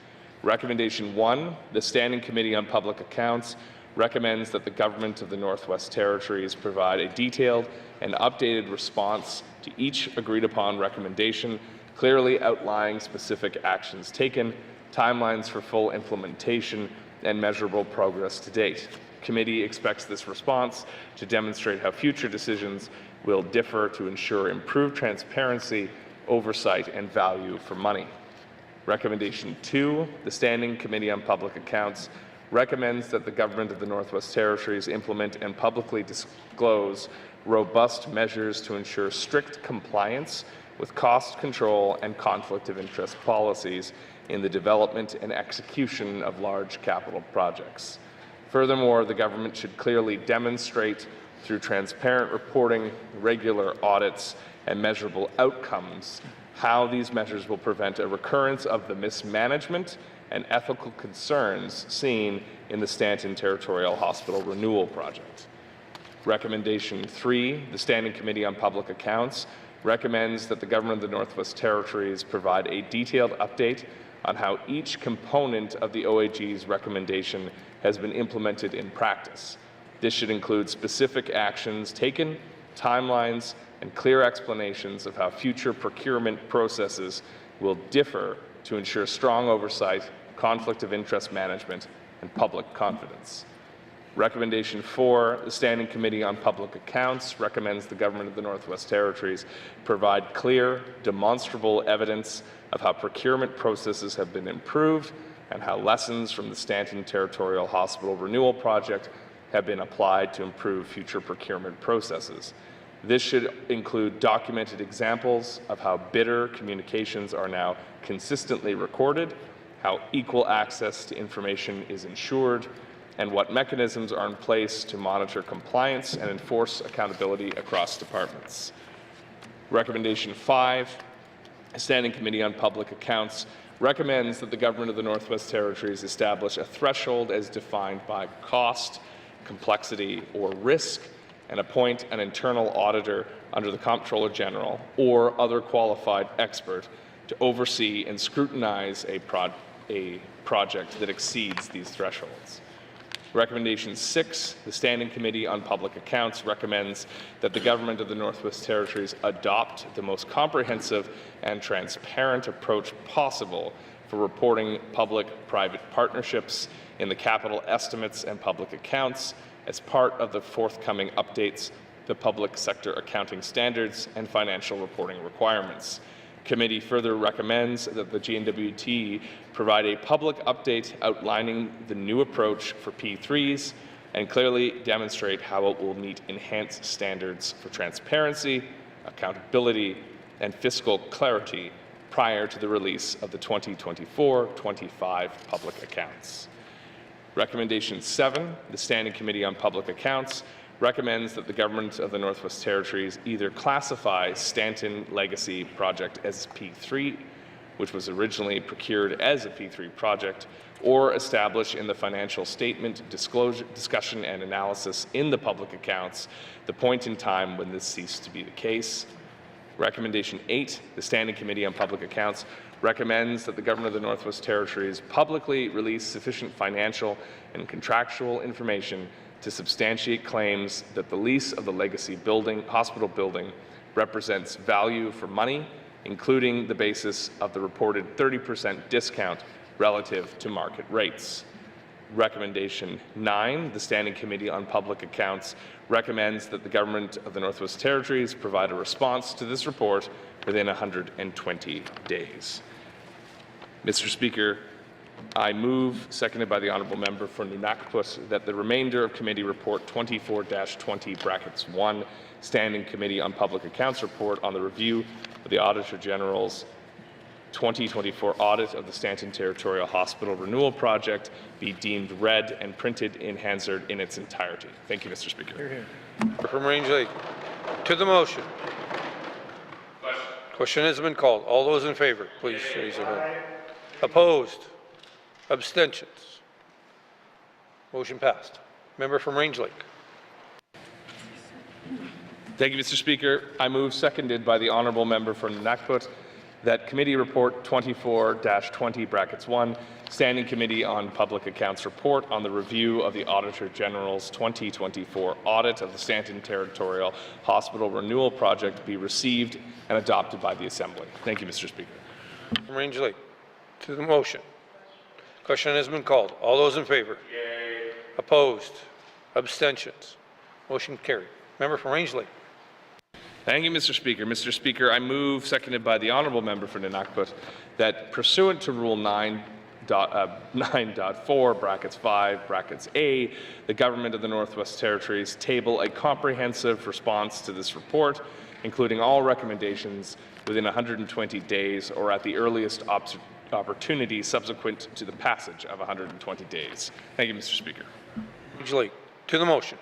Recommendation 1, the Standing Committee on Public Accounts recommends that the Government of the Northwest Territories provide a detailed and updated response to each agreed-upon recommendation, clearly outlining specific actions taken, timelines for full implementation, and measurable progress to date. Committee expects this response to demonstrate how future decisions will differ to ensure improved transparency, oversight, and value for money. Recommendation 2, the Standing Committee on Public Accounts recommends that the Government of the Northwest Territories implement and publicly disclose robust measures to ensure strict compliance with cost control and conflict of interest policies in the development and execution of large capital projects. Furthermore, the government should clearly demonstrate through transparent reporting, regular audits, and measurable outcomes how these measures will prevent a recurrence of the mismanagement and ethical concerns seen in the Stanton Territorial Hospital Renewal Project. Recommendation 3, the Standing Committee on Public Accounts recommends that the Government of the Northwest Territories provide a detailed update on how each component of the OAG's recommendation has been implemented in practice. This should include specific actions taken, timelines, and clear explanations of how future procurement processes will differ to ensure strong oversight, conflict of interest management, and public confidence. Recommendation 4, the Standing Committee on Public Accounts recommends the Government of the Northwest Territories provide clear, demonstrable evidence of how procurement processes have been improved and how lessons from the Stanton Territorial Hospital Renewal Project have been applied to improve future procurement processes. This should include documented examples of how bidder communications are now consistently recorded, how equal access to information is ensured, and what mechanisms are in place to monitor compliance and enforce accountability across departments. Recommendation 5, the Standing Committee on Public Accounts recommends that the Government of the Northwest Territories establish a threshold as defined by cost, complexity, or risk, and appoint an internal auditor under the Comptroller General or other qualified expert to oversee and scrutinize a project that exceeds these thresholds. Recommendation 6, the Standing Committee on Public Accounts recommends that the Government of the Northwest Territories adopt the most comprehensive and transparent approach possible for reporting public-private partnerships in the capital estimates and public accounts as part of the forthcoming updates to public sector accounting standards and financial reporting requirements. Committee further recommends that the GNWT provide a public update outlining the new approach for P3s and clearly demonstrate how it will meet enhanced standards for transparency, accountability, and fiscal clarity prior to the release of the 2024-25 public accounts. Recommendation 7, the Standing Committee on Public Accounts recommends that the Government of the Northwest Territories either classify Stanton Legacy Project as P3, which was originally procured as a P3 project, or establish in the financial statement discussion and analysis in the public accounts the point in time when this ceased to be the case. Recommendation 8, the Standing Committee on Public Accounts recommends that the Government of the Northwest Territories publicly release sufficient financial and contractual information to substantiate claims that the lease of the Legacy Hospital building represents value for money, including the basis of the reported 30% discount relative to market rates. Recommendation 9, the Standing Committee on Public Accounts recommends that the Government of the Northwest Territories provide a response to this report within 120 days. Mr. Speaker, I move, seconded by the Honourable Member for Nunakput, that the remainder of Committee Report 24-20(1) Standing Committee on Public Accounts report on the review of the Auditor General's 2024 audit of the Stanton Territorial Hospital Renewal Project be deemed read and printed in Hansard in its entirety. Thank you, Mr. Speaker. From Range Lake. To the motion. Question has been called. All those in favour, please raise your hand. Opposed? Abstentions? Motion passed. Member from Range Lake. Thank you, Mr. Speaker. I move, seconded by the Honourable Member for Nunakput, that Committee Report 24-20(1) Standing Committee on Public Accounts report on the review of the Auditor General's 2024 audit of the Stanton Territorial Hospital Renewal Project be received and adopted by the Assembly. Thank you, Mr. Speaker. From Range Lake. To the motion. Question has been called. All those in favour? Yay. Opposed? Abstentions? Motion carried. Member from Range Lake. Thank you, Mr. Speaker. Mr. Speaker, I move, seconded by the Honourable Member for Nunakput, that pursuant to Rule 9.4(5)(a), the Government of the Northwest Territories table a comprehensive response to this report, including all recommendations within 120 days or at the earliest opportunity subsequent to the passage of 120 days. Thank you, Mr. Speaker. Range Lake. To the motion.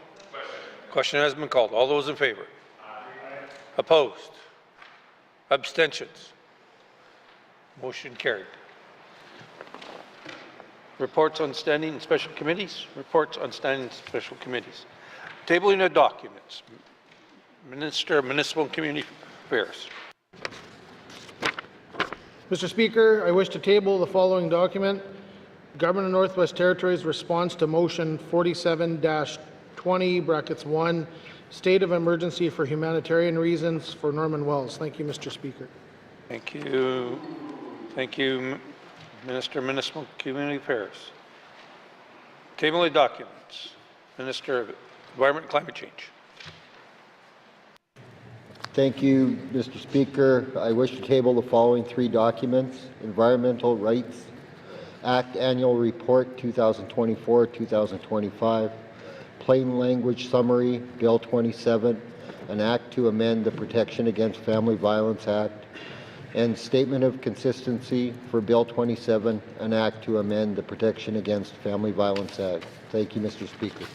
Question has been called. All those in favour? Opposed? Abstentions? Motion carried. Reports on standing and special committees. Reports on standing and special committees. Tabling of documents. Minister of Municipal and Community Affairs. Mr. Speaker, I wish to table the following document. Government of Northwest Territories response to motion 47-20(1) State of Emergency for Humanitarian Reasons for Norman Wells. Thank you, Mr. Speaker. Thank you. Thank you, Minister of Municipal and Community Affairs. Table of documents. Minister of Environment and Climate Change. Thank you, Mr. Speaker. I wish to table the following 3 documents. Environmental Rights Act Annual Report 2024-2025. Plain Language Summary, Bill 27, an Act to amend the Protection Against Family Violence Act, and Statement of Consistency for Bill 27, an Act to amend the Protection Against Family Violence Act. Thank you, Mr. Speaker.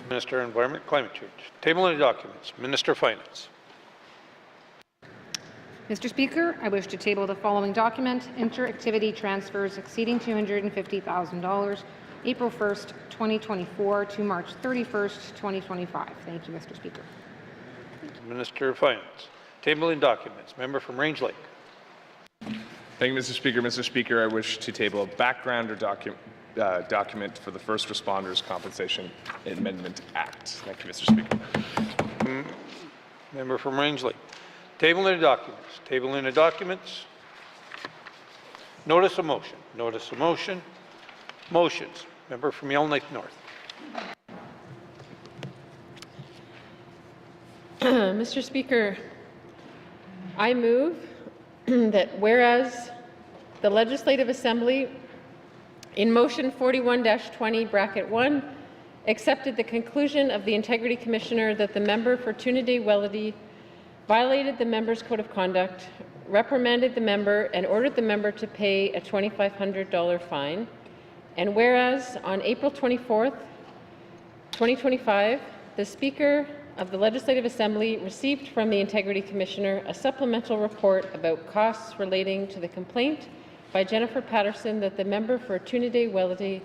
Minister of Environment and Climate Change. Tabling of documents. Minister of Finance. Mr. Speaker, I wish to table the following document, inter-activity transfers exceeding $250,000, April 1st, 2024 to March 31st, 2025. Thank you, Mr. Speaker. Minister of Finance. Tabling documents. Member from Range Lake. Thank you, Mr. Speaker. Mr. Speaker, I wish to table a background or document for the First Responders Compensation Amendment Act. Thank you, Mr. Speaker. Member from Range Lake. Tabling of documents. Tabling of documents. Notice of motion. Notice of motion. Motions. Member from Yellowknife North. Mr. Speaker, I move that whereas the Legislative Assembly in motion 41-20 bracket 1 accepted the conclusion of the Integrity Commissioner that the member for Tunde Weledy violated the member's code of conduct, reprimanded the member, and ordered the member to pay a $2,500 fine. And whereas on April 24th, 2025, the Speaker of the Legislative Assembly received from the Integrity Commissioner a supplemental report about costs relating to the complaint by Jennifer Patterson that the member for Tunde Weledy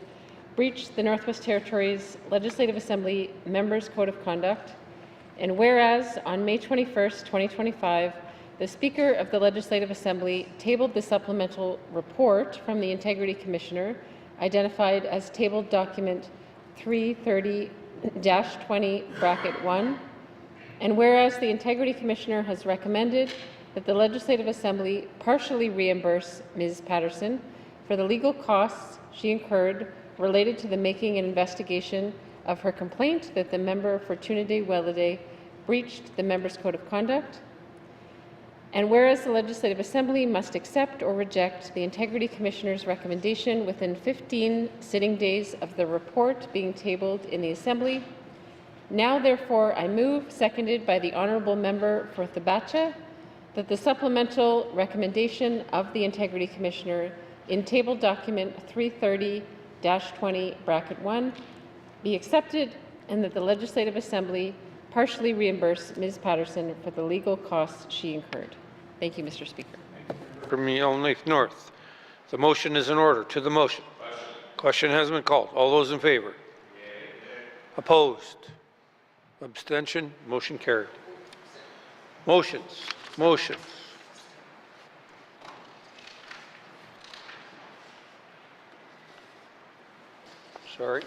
breached the Northwest Territories Legislative Assembly Members' Code of Conduct. And whereas on May 21st, 2025, the Speaker of the Legislative Assembly tabled the supplemental report from the Integrity Commissioner, identified as tabled document 330-20 bracket 1. And whereas the Integrity Commissioner has recommended that the Legislative Assembly partially reimburse Ms. Patterson for the legal costs she incurred related to the making an investigation of her complaint that the member for Tunde Weledy breached the Members' Code of Conduct. And whereas the Legislative Assembly must accept or reject the Integrity Commissioner's recommendation within 15 sitting days of the report being tabled in the Assembly, now therefore I move, seconded by the Honourable Member for Thabacha, that the supplemental recommendation of the Integrity Commissioner in table document 330-20 bracket 1 be accepted, and that the Legislative Assembly partially reimburse Ms. Patterson for the legal costs she incurred. Thank you, Mr. Speaker. From Yellowknife North. The motion is in order. To the motion. Question has been called. All those in favor? Opposed? Abstention? Motion carried. Motions. Sorry.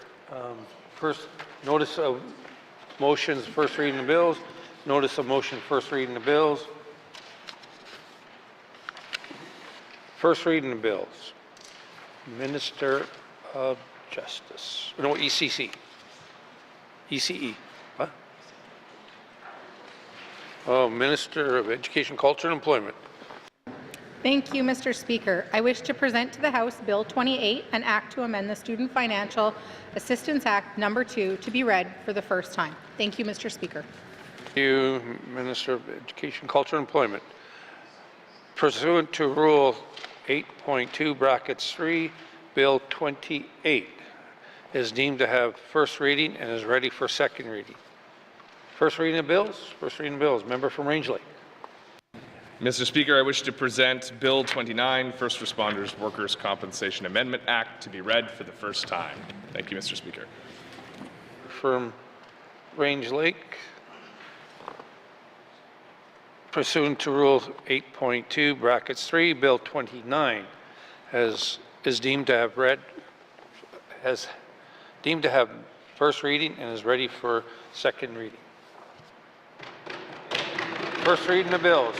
First, notice of motions, first reading of bills. Notice of motion, first reading of bills. First reading of bills. Minister of Justice. No, ECC. ECE. Huh? Oh, Minister of Education, Culture and Employment. Thank you, Mr. Speaker. I wish to present to the House Bill 28, an act to amend the Student Financial Assistance Act No. 2, to be read for the first time. Thank you, Mr. Speaker. Thank you, Minister of Education, Culture and Employment. Pursuant to Rule 8.2 brackets 3, Bill 28 is deemed to have first reading and is ready for second reading. First reading of bills. Member from Range Lake. Mr. Speaker, I wish to present Bill 29, First Responders Workers' Compensation Amendment Act, to be read for the first time. Thank you, Mr. Speaker. From Range Lake. Pursuant to Rule 8.2 brackets 3, Bill 29 is deemed to have first reading and is ready for second reading. First reading of bills.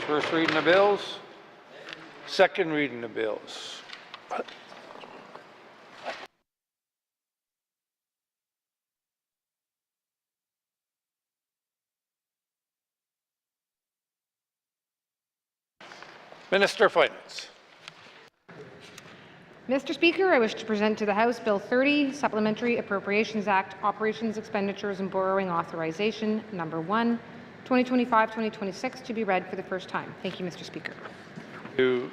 Second reading of bills. Minister of Finance. Mr. Speaker, I wish to present to the House Bill 30, Supplementary Appropriations Act, Operations, Expenditures and Borrowing Authorization, No. 1, 2025-2026, to be read for the first time. Thank you, Mr. Speaker. Thank you,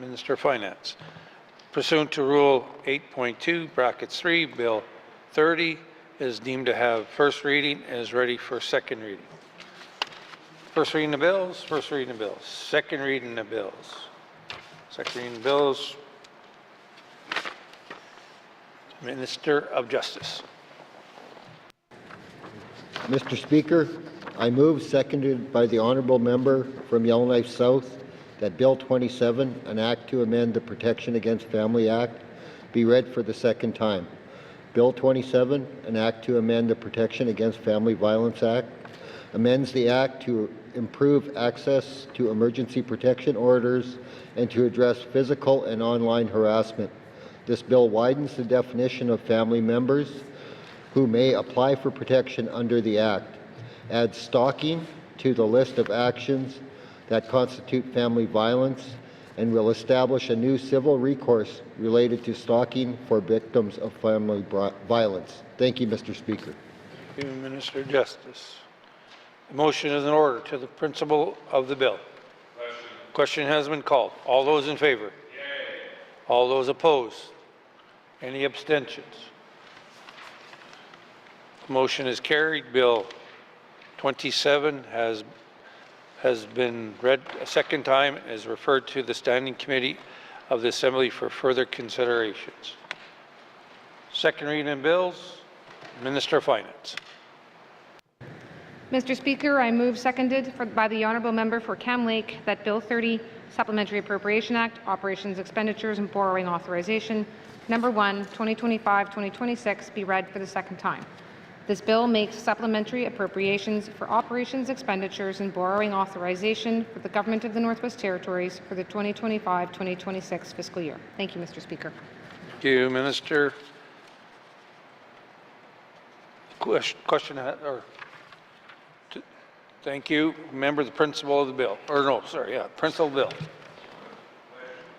Minister of Finance. Pursuant to Rule 8.2 brackets 3, Bill 30 is deemed to have first reading and is ready for second reading. First reading of bills. Second reading of bills. Minister of Justice. Mr. Speaker, I move, seconded by the Honourable Member from Yellowknife South, that Bill 27, an act to amend the Protection Against Family Act, be read for the second time. Bill 27, an act to amend the Protection Against Family Violence Act, amends the act to improve access to emergency protection orders and to address physical and online harassment. This bill widens the definition of family members who may apply for protection under the Act, adds stalking to the list of actions that constitute family violence and will establish a new civil recourse related to stalking for victims of family violence. Thank you, Mr. Speaker. Thank you, Minister of Justice. The motion is in order to the principle of the bill. Question has been called. All those in favor? Yay. All those opposed? Any abstentions? The motion is carried. Bill 27 has been read a second time and is referred to the Standing Committee of the Assembly for further considerations. Second reading in bills. Minister of Finance. Mr. Speaker, I move seconded by the Honourable Member for Cam Lake that Bill 30, Supplementary Appropriation Act, Operations Expenditures and Borrowing Authorization, Number 1, 2025-2026 be read for the second time. This bill makes supplementary appropriations for operations expenditures and borrowing authorization for the Government of the Northwest Territories for the 2025-2026 fiscal year. Thank you, Mr. Speaker. Thank you, Minister. Question or thank you. Remember the principle of the bill. Or no, sorry, yeah, principle of the bill.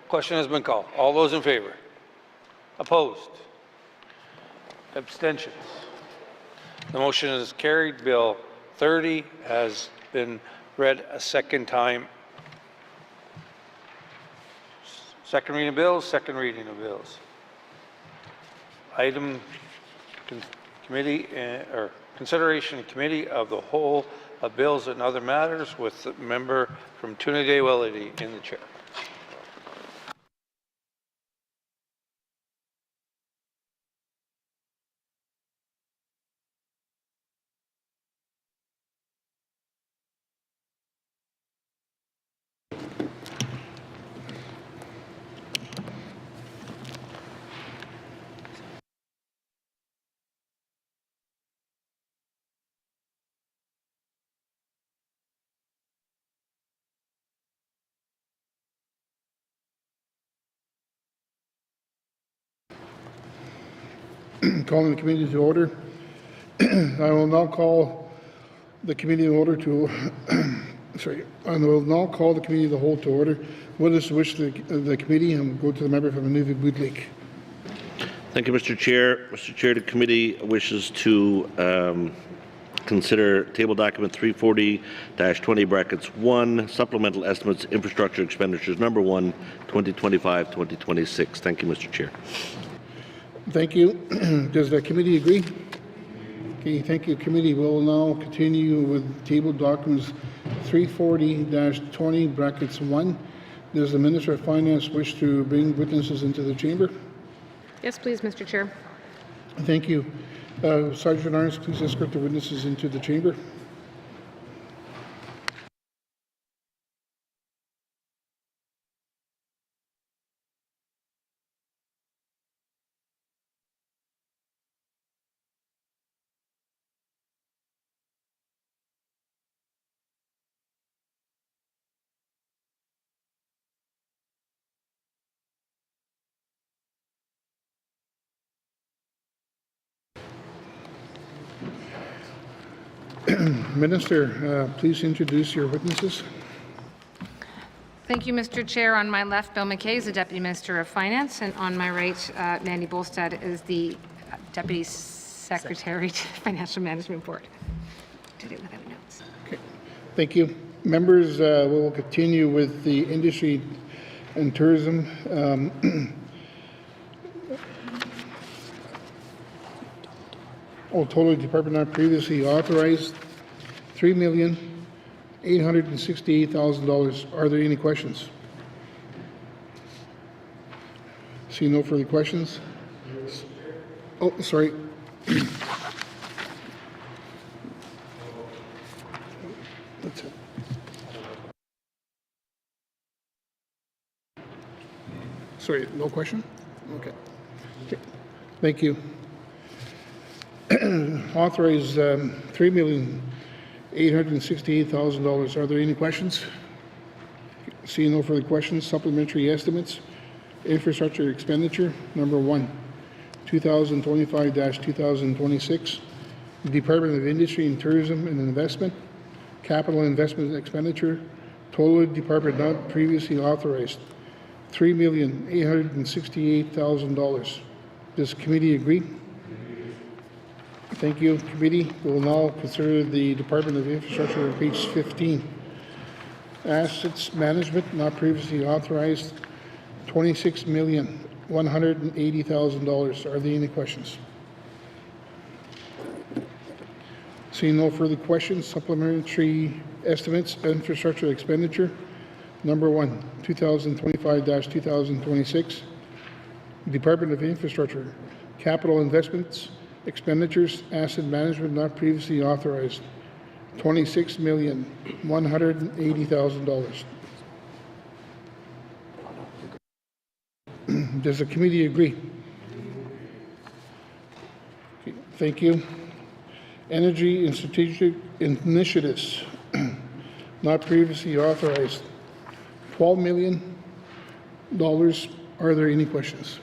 Question has been called. All those in favor? Opposed? Abstentions? The motion is carried. Bill 30 has been read a second time. Second reading of bills, second reading of bills. Item committee or consideration in committee of the whole of bills and other matters with the member from Toonaday-Willity in the chair. Calling the committee to order. I will now call the committee to order to I will now call the committee of the whole to order. What is the wish of the committee? And we'll go to the member from Nunavut-Bootlake. Thank you, Mr. Chair. Mr. Chair, the committee wishes to consider table document 340-20(1), supplemental estimates, infrastructure expenditures number 1, 2025-2026. Thank you, Mr. Chair. Thank you. Does the committee agree? Okay, thank you. Committee will now continue with table documents 340-20(1). Does the Minister of Finance wish to bring witnesses into the chamber? Yes, please, Mr. Chair. Thank you. Sergeant Arns, please escort the witnesses into the chamber. Minister, please introduce your witnesses. Thank you, Mr. Chair. On my left, Bill McKay is the Deputy Minister of Finance, and on my right, Mandy Bolstad is the Deputy Secretary to Financial Management Board. Did it without notes. Okay. Thank you. Members, we will continue with the industry and tourism. Total department not previously authorized $3,868,000. Are there any questions? See no further questions? Oh, sorry. That's it. Sorry, no question? Okay. Thank you. Authorize $3,868,000. Are there any questions? Seeing no further questions, supplementary estimates. Infrastructure expenditure, number 1, 2025-2026. Department of Industry and Tourism and Investment. Capital investment expenditure, Total department not previously authorized, $3,868,000. Does committee agree? Thank you. Committee will now consider the Department of Infrastructure on page 15. Assets management not previously authorized, $26,180,000. Are there any questions? Seeing no further questions, supplementary estimates, infrastructure expenditure. Number 1, 2025-2026. Department of Infrastructure, capital investments, expenditures, asset management not previously authorized, $26,180,000. Does the committee agree? Okay, thank you. Energy and strategic initiatives not previously authorized, $12 million. Are there any questions?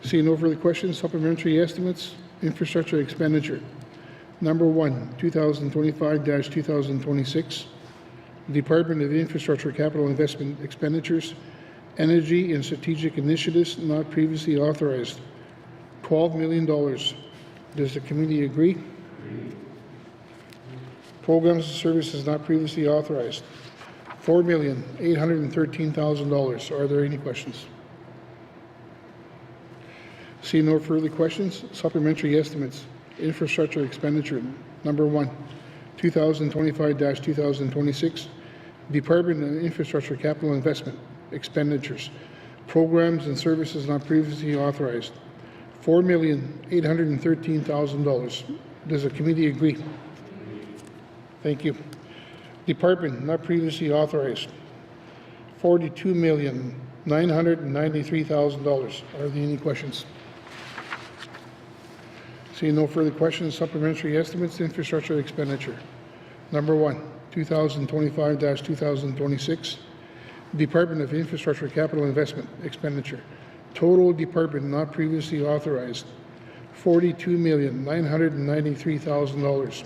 Seeing no further questions, supplementary estimates, infrastructure expenditure. Number 1, 2025-2026. Department of Infrastructure capital investment expenditures, energy and strategic initiatives not previously authorized, $12 million. Does the committee agree? Programs and services not previously authorized, $4,813,000. Are there any questions? See no further questions. Supplementary estimates. Infrastructure expenditure. Number 1, 2025-2026. Department of Infrastructure capital investment expenditures. Programs and services not previously authorized, $4,813,000. Does the committee agree? Thank you. Department not previously authorized, $42,993,000. Are there any questions? Seeing no further questions, supplementary estimates, infrastructure expenditure. Number 1, 2025-2026. Department of Infrastructure capital investment expenditure. Total department not previously authorized, $42,993,000.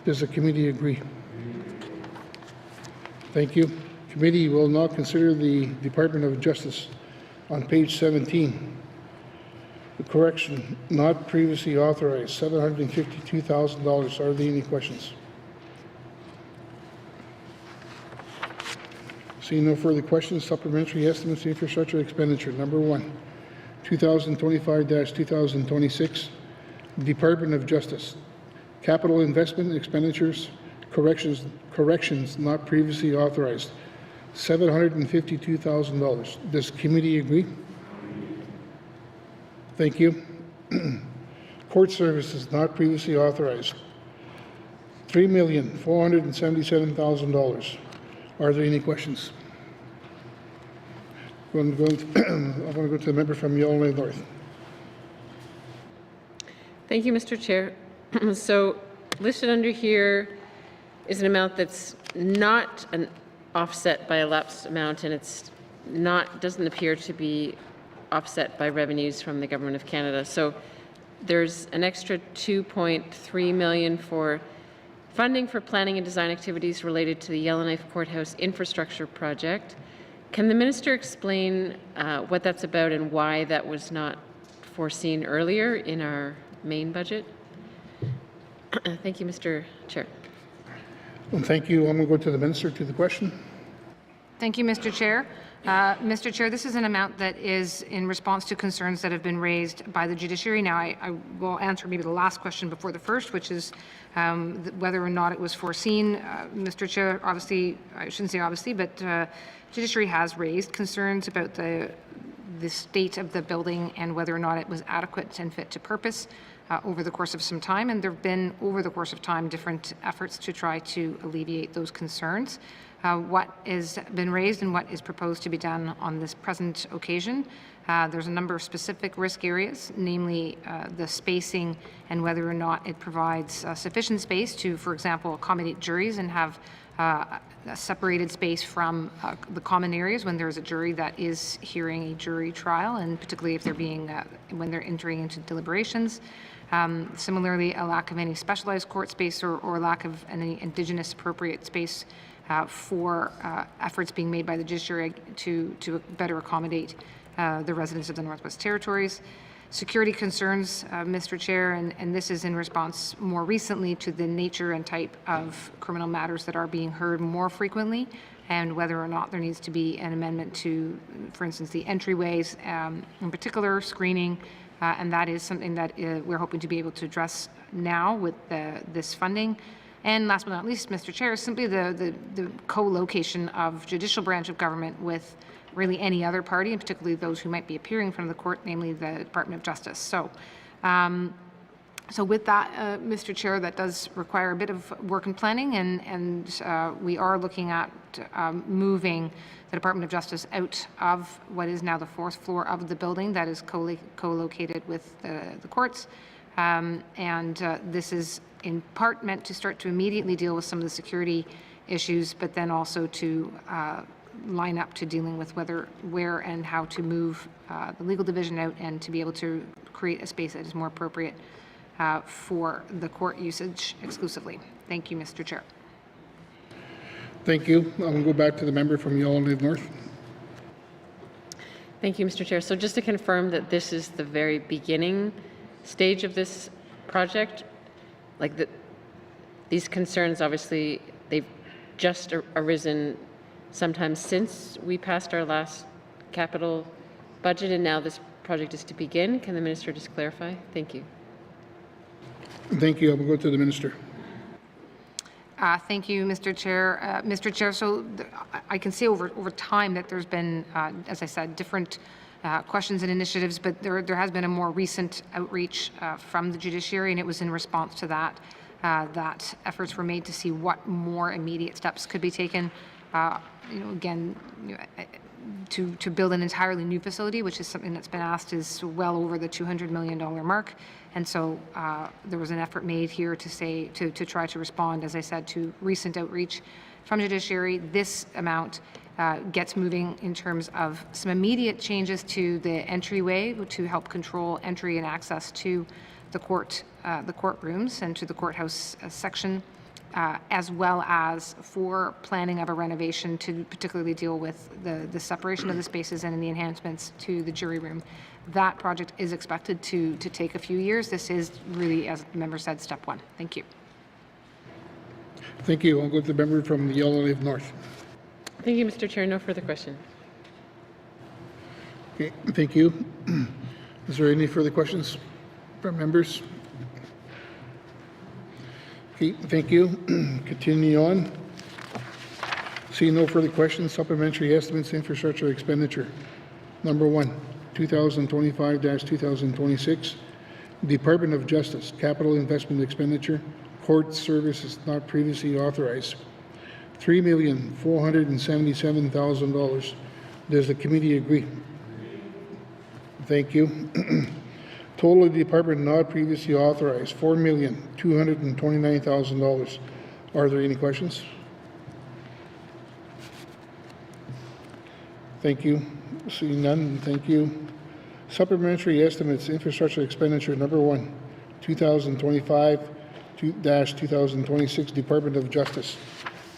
Does the committee agree? Thank you. Committee will now consider the Department of Justice on page 17. The correction not previously authorized, $752,000. Are there any questions? Seeing no further questions, supplementary estimates, infrastructure expenditure. Number 1, 2025-2026. Department of Justice. Capital investment expenditures, corrections not previously authorized, $752,000. Does committee agree? Thank you. Court services not previously authorized, $3,477,000. Are there any questions? I'm going to go to the member from Yellowknife North. Thank you, Mr. Chair. So listed under here is an amount that's not an offset by a lapsed amount, and it's not, doesn't appear to be offset by revenues from the Government of Canada. So there's an extra $2.3 million for funding for planning and design activities related to the Yellowknife Courthouse infrastructure project. Can the minister explain what that's about and why that was not foreseen earlier in our main budget? Thank you, Mr. Chair. Well, thank you. I'm going to go to the minister to the question. Thank you, Mr. Chair. Mr. Chair, this is an amount that is in response to concerns that have been raised by the judiciary. Now, I will answer maybe the last question before the first, which is whether or not it was foreseen. Mr. Chair, obviously, I shouldn't say obviously, but judiciary has raised concerns about the state of the building and whether or not it was adequate and fit to purpose over the course of some time. And there have been, over the course of time, different efforts to try to alleviate those concerns. what has been raised and what is proposed to be done on this present occasion. There's a number of specific risk areas, namely the spacing and whether or not it provides sufficient space to, for example, accommodate juries and have a separated space from the common areas when there's a jury that is hearing a jury trial, and particularly if they're being when they're entering into deliberations. Similarly, a lack of any specialized court space or lack of any Indigenous appropriate space for efforts being made by the judiciary to better accommodate the residents of the Northwest Territories. Security concerns, Mr. Chair, and this is in response more recently to the nature and type of criminal matters that are being heard more frequently, and whether or not there needs to be an amendment to, for instance, the entryways, in particular screening, and that is something that we're hoping to be able to address now with this funding. And last but not least, Mr. Chair, simply the co-location of judicial branch of government with really any other party, and particularly those who might be appearing in front of the court, namely the Department of Justice. So, so with that, Mr. Chair, that does require a bit of work and planning, and we are looking at moving the Department of Justice out of what is now the 4th floor of the building that is co-located with the courts. This is in part meant to start to immediately deal with some of the security issues, but then also to line up to dealing with where and how to move the legal division out, and to be able to create a space that is more appropriate for the court usage exclusively. Thank you, Mr. Chair. Thank you. I'm going to go back to the member from Yellowknife North. Thank you, Mr. Chair. So just to confirm that this is the very beginning stage of this project, like these concerns, obviously, they've just arisen sometime since we passed our last capital budget, and now this project is to begin. Can the minister just clarify? Thank you. Thank you. I will go to the minister. Thank you, Mr. Chair. Mr. Chair, so I can see over time that there's been, as I said, different questions and initiatives, but there has been a more recent outreach from the judiciary, and it was in response to that that efforts were made to see what more immediate steps could be taken. To build an entirely new facility, which is something that's been asked, is well over the $200 million mark. And so there was an effort made here to try to respond, as I said, to recent outreach from judiciary. This amount gets moving in terms of some immediate changes to the entryway to help control entry and access to the courtrooms and to the courthouse section, as well as for planning of a renovation to particularly deal with the separation of the spaces and the enhancements to the jury room. That project is expected to take a few years. This is really, as the member said, step one. Thank you. Thank you. I'll go to the member from the Yellowknife North. Thank you, Mr. Chair. No further questions. Okay, thank you. Is there any further questions from members? Okay, thank you. Continue on. Seeing no further questions, supplementary estimates infrastructure expenditure. Number 1, 2025-2026, Department of Justice, capital investment expenditure, court services not previously authorized, $3,477,000. Does the committee agree? Thank you. Total department not previously authorized, $4,229,000. Are there any questions? Thank you. Seeing none, thank you. Supplementary estimates infrastructure expenditure number 1, 2025-2026 Department of Justice.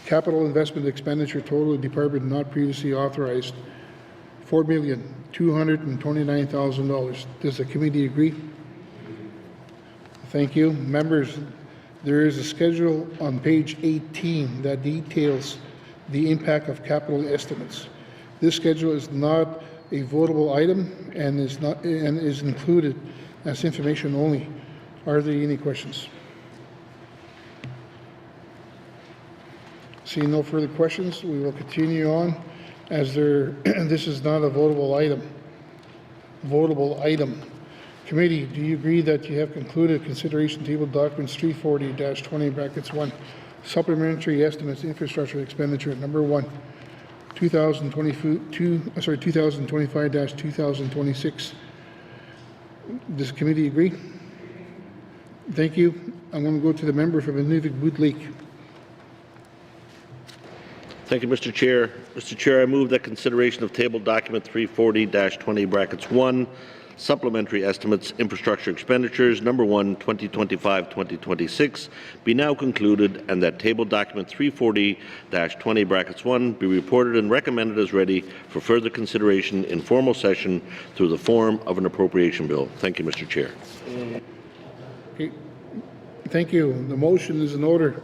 Capital investment expenditure total department not previously authorized, $4,229,000. Does the committee agree? Thank you. Members, there is a schedule on page 18 that details the impact of capital estimates. This schedule is not a votable item and is included as information only. Are there any questions? Seeing no further questions, we will continue on. As this is not a votable item. Committee, do you agree that you have concluded consideration table documents 340-20(1), supplementary estimates infrastructure expenditure number 1, 2025-2026? Does the committee agree? Thank you. I'm going to go to the member from Nunavut-Bootleek. Thank you, Mr. Chair. Mr. Chair, I move that consideration of table document 340-20(1), supplementary estimates infrastructure expenditures number 1, 2025-2026 be now concluded, and that table document 340-20(1) be reported and recommended as ready for further consideration in formal session through the form of an appropriation bill. Thank you, Mr. Chair. Okay. Thank you. The motion is in order.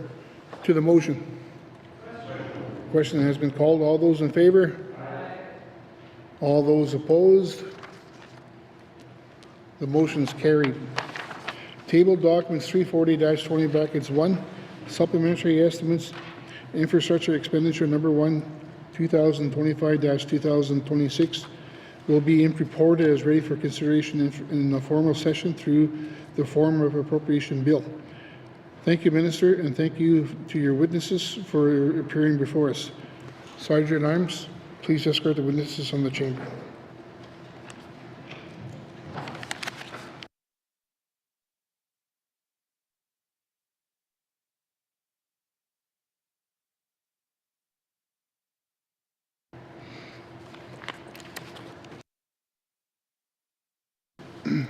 To the motion. Question has been called. All those in favor? All those opposed? The motion is carried. Table documents 340-20(1), supplementary estimates, infrastructure expenditure number 1, 2025-2026 will be reported as ready for consideration in a formal session through the form of appropriation bill. Thank you, Minister, and thank you to your witnesses for appearing before us. Sergeant at Arms, please escort the witnesses from the chamber.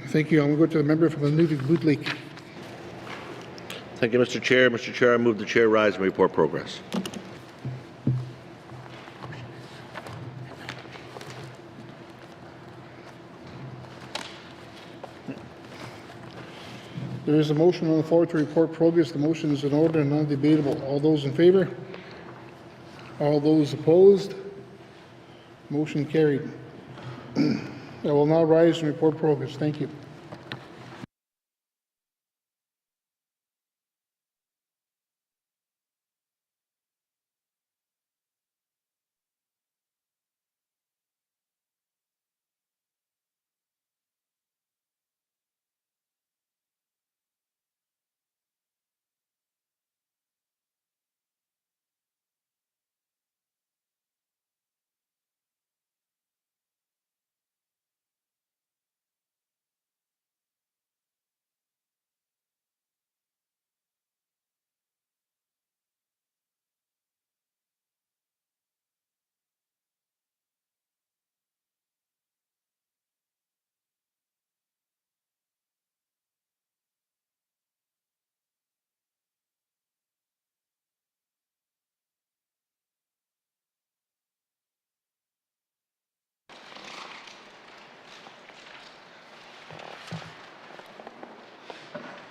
Thank you. I'm going to go to the member from the Nunavut-Bootleek. Thank you, Mr. Chair. Mr. Chair, I move the chair rise and report progress. There is a motion on the floor to report progress. The motion is in order and non-debatable. All those in favor? All those opposed? Motion carried. I will now rise and report progress. Thank you.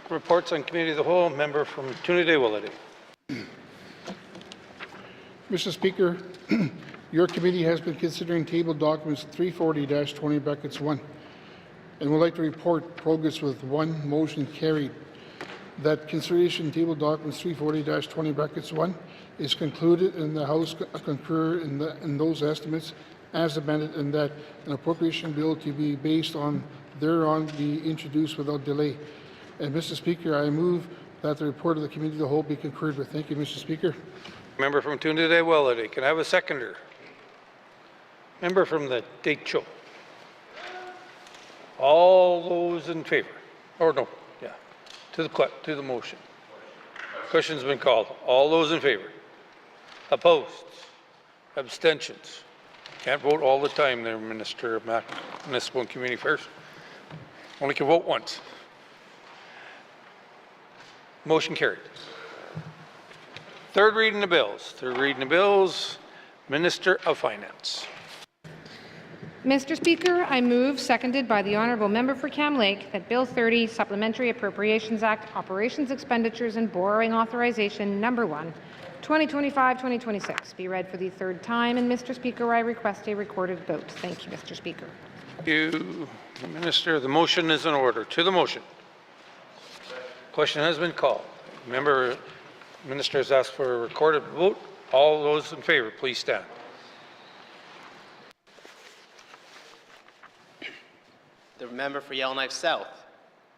Reports on Committee of the Whole. Member from Trinidad-Willity. Mr. Speaker, your committee has been considering table documents 340-20(1) and would like to report progress with one motion carried. That consideration table documents 340-20(1) is concluded and the House concur in those estimates as amended, and that an appropriation bill to be based on thereon be introduced without delay. And Mr. Speaker, I move that the report of the Committee of the Whole be concurred with. Thank you, Mr. Speaker. Member from Trinidad-Willity. Can I have a seconder? Member from the Deitcho. All those in favor? Or no, yeah. To the motion. Question's been called. All those in favor? Opposed? Abstentions? Can't vote all the time there, Minister of Municipal and Community Affairs. Only can vote once. Motion carried. Third reading of bills. Third reading of bills. Minister of Finance. Mr. Speaker, I move, seconded by the Honourable Member for Cam Lake, that Bill 30, Supplementary Appropriations Act, Operations Expenditures and Borrowing Authorization Number 1, 2025-2026 be read for the third time. And Mr. Speaker, I request a recorded vote. Thank you, Mr. Speaker. Thank you, Minister. The motion is in order. To the motion. Question has been called. Minister has asked for a recorded vote. All those in favor, please stand. The the member for Yellowknife South,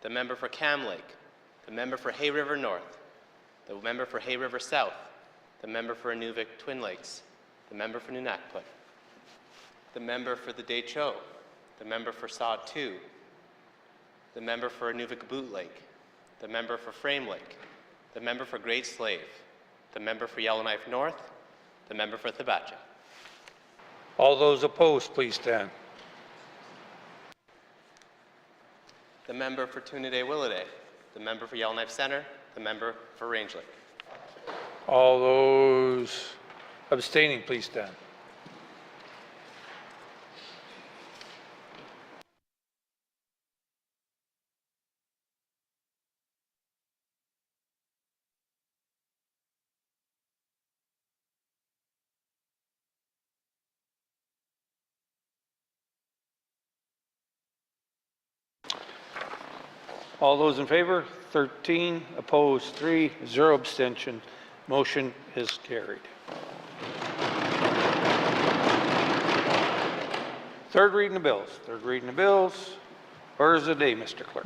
the member for Cam Lake, the member for Hay River North, the member for Hay River South, the member for Inuvik Twin Lakes, the member for Nunakput, the member for the Deschaux, the member for Sod 2, the member for Inuvik Boot Lake, the member for Frame Lake, the member for Great Slave, the member for Yellowknife North, the member for Thabacha. All those opposed, please stand. The member for Tunaday Willowday, the member for Yellowknife Center, the member for Range Lake. All those abstaining, please stand. All those in favor? 13, opposed 3, 0 abstention. Motion is carried. Third reading of bills. Third reading of bills. Orders of the day, Mr. Clerk.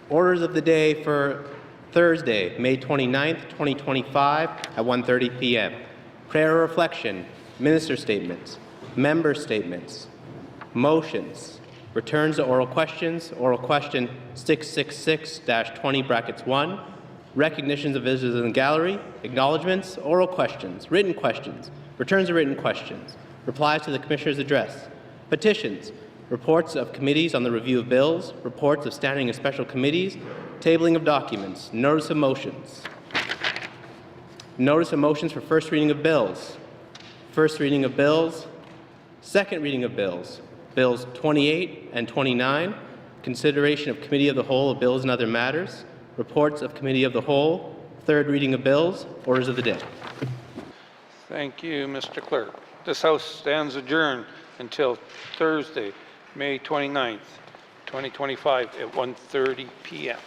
Orders of the day for Thursday, May 29th, 2025 at 1:30 p.m. Prayer or reflection, minister statements, member statements, motions, returns to oral questions, oral question 666-20(1), recognitions of visitors in the gallery, acknowledgements, oral questions, written questions, returns of written questions, replies to the Commissioner's address, petitions, reports of committees on the review of bills, reports of standing and special committees, tabling of documents, notice of motions. Notice of motions for first reading of bills. First reading of bills. Second reading of bills. Bills 28 and 29. Consideration of Committee of the Whole of bills and other matters. Reports of Committee of the Whole. Third reading of bills. Orders of the day. Thank you, Mr. Clerk. This House stands adjourned until Thursday, May 29th, 2025 at 1:30 p.m.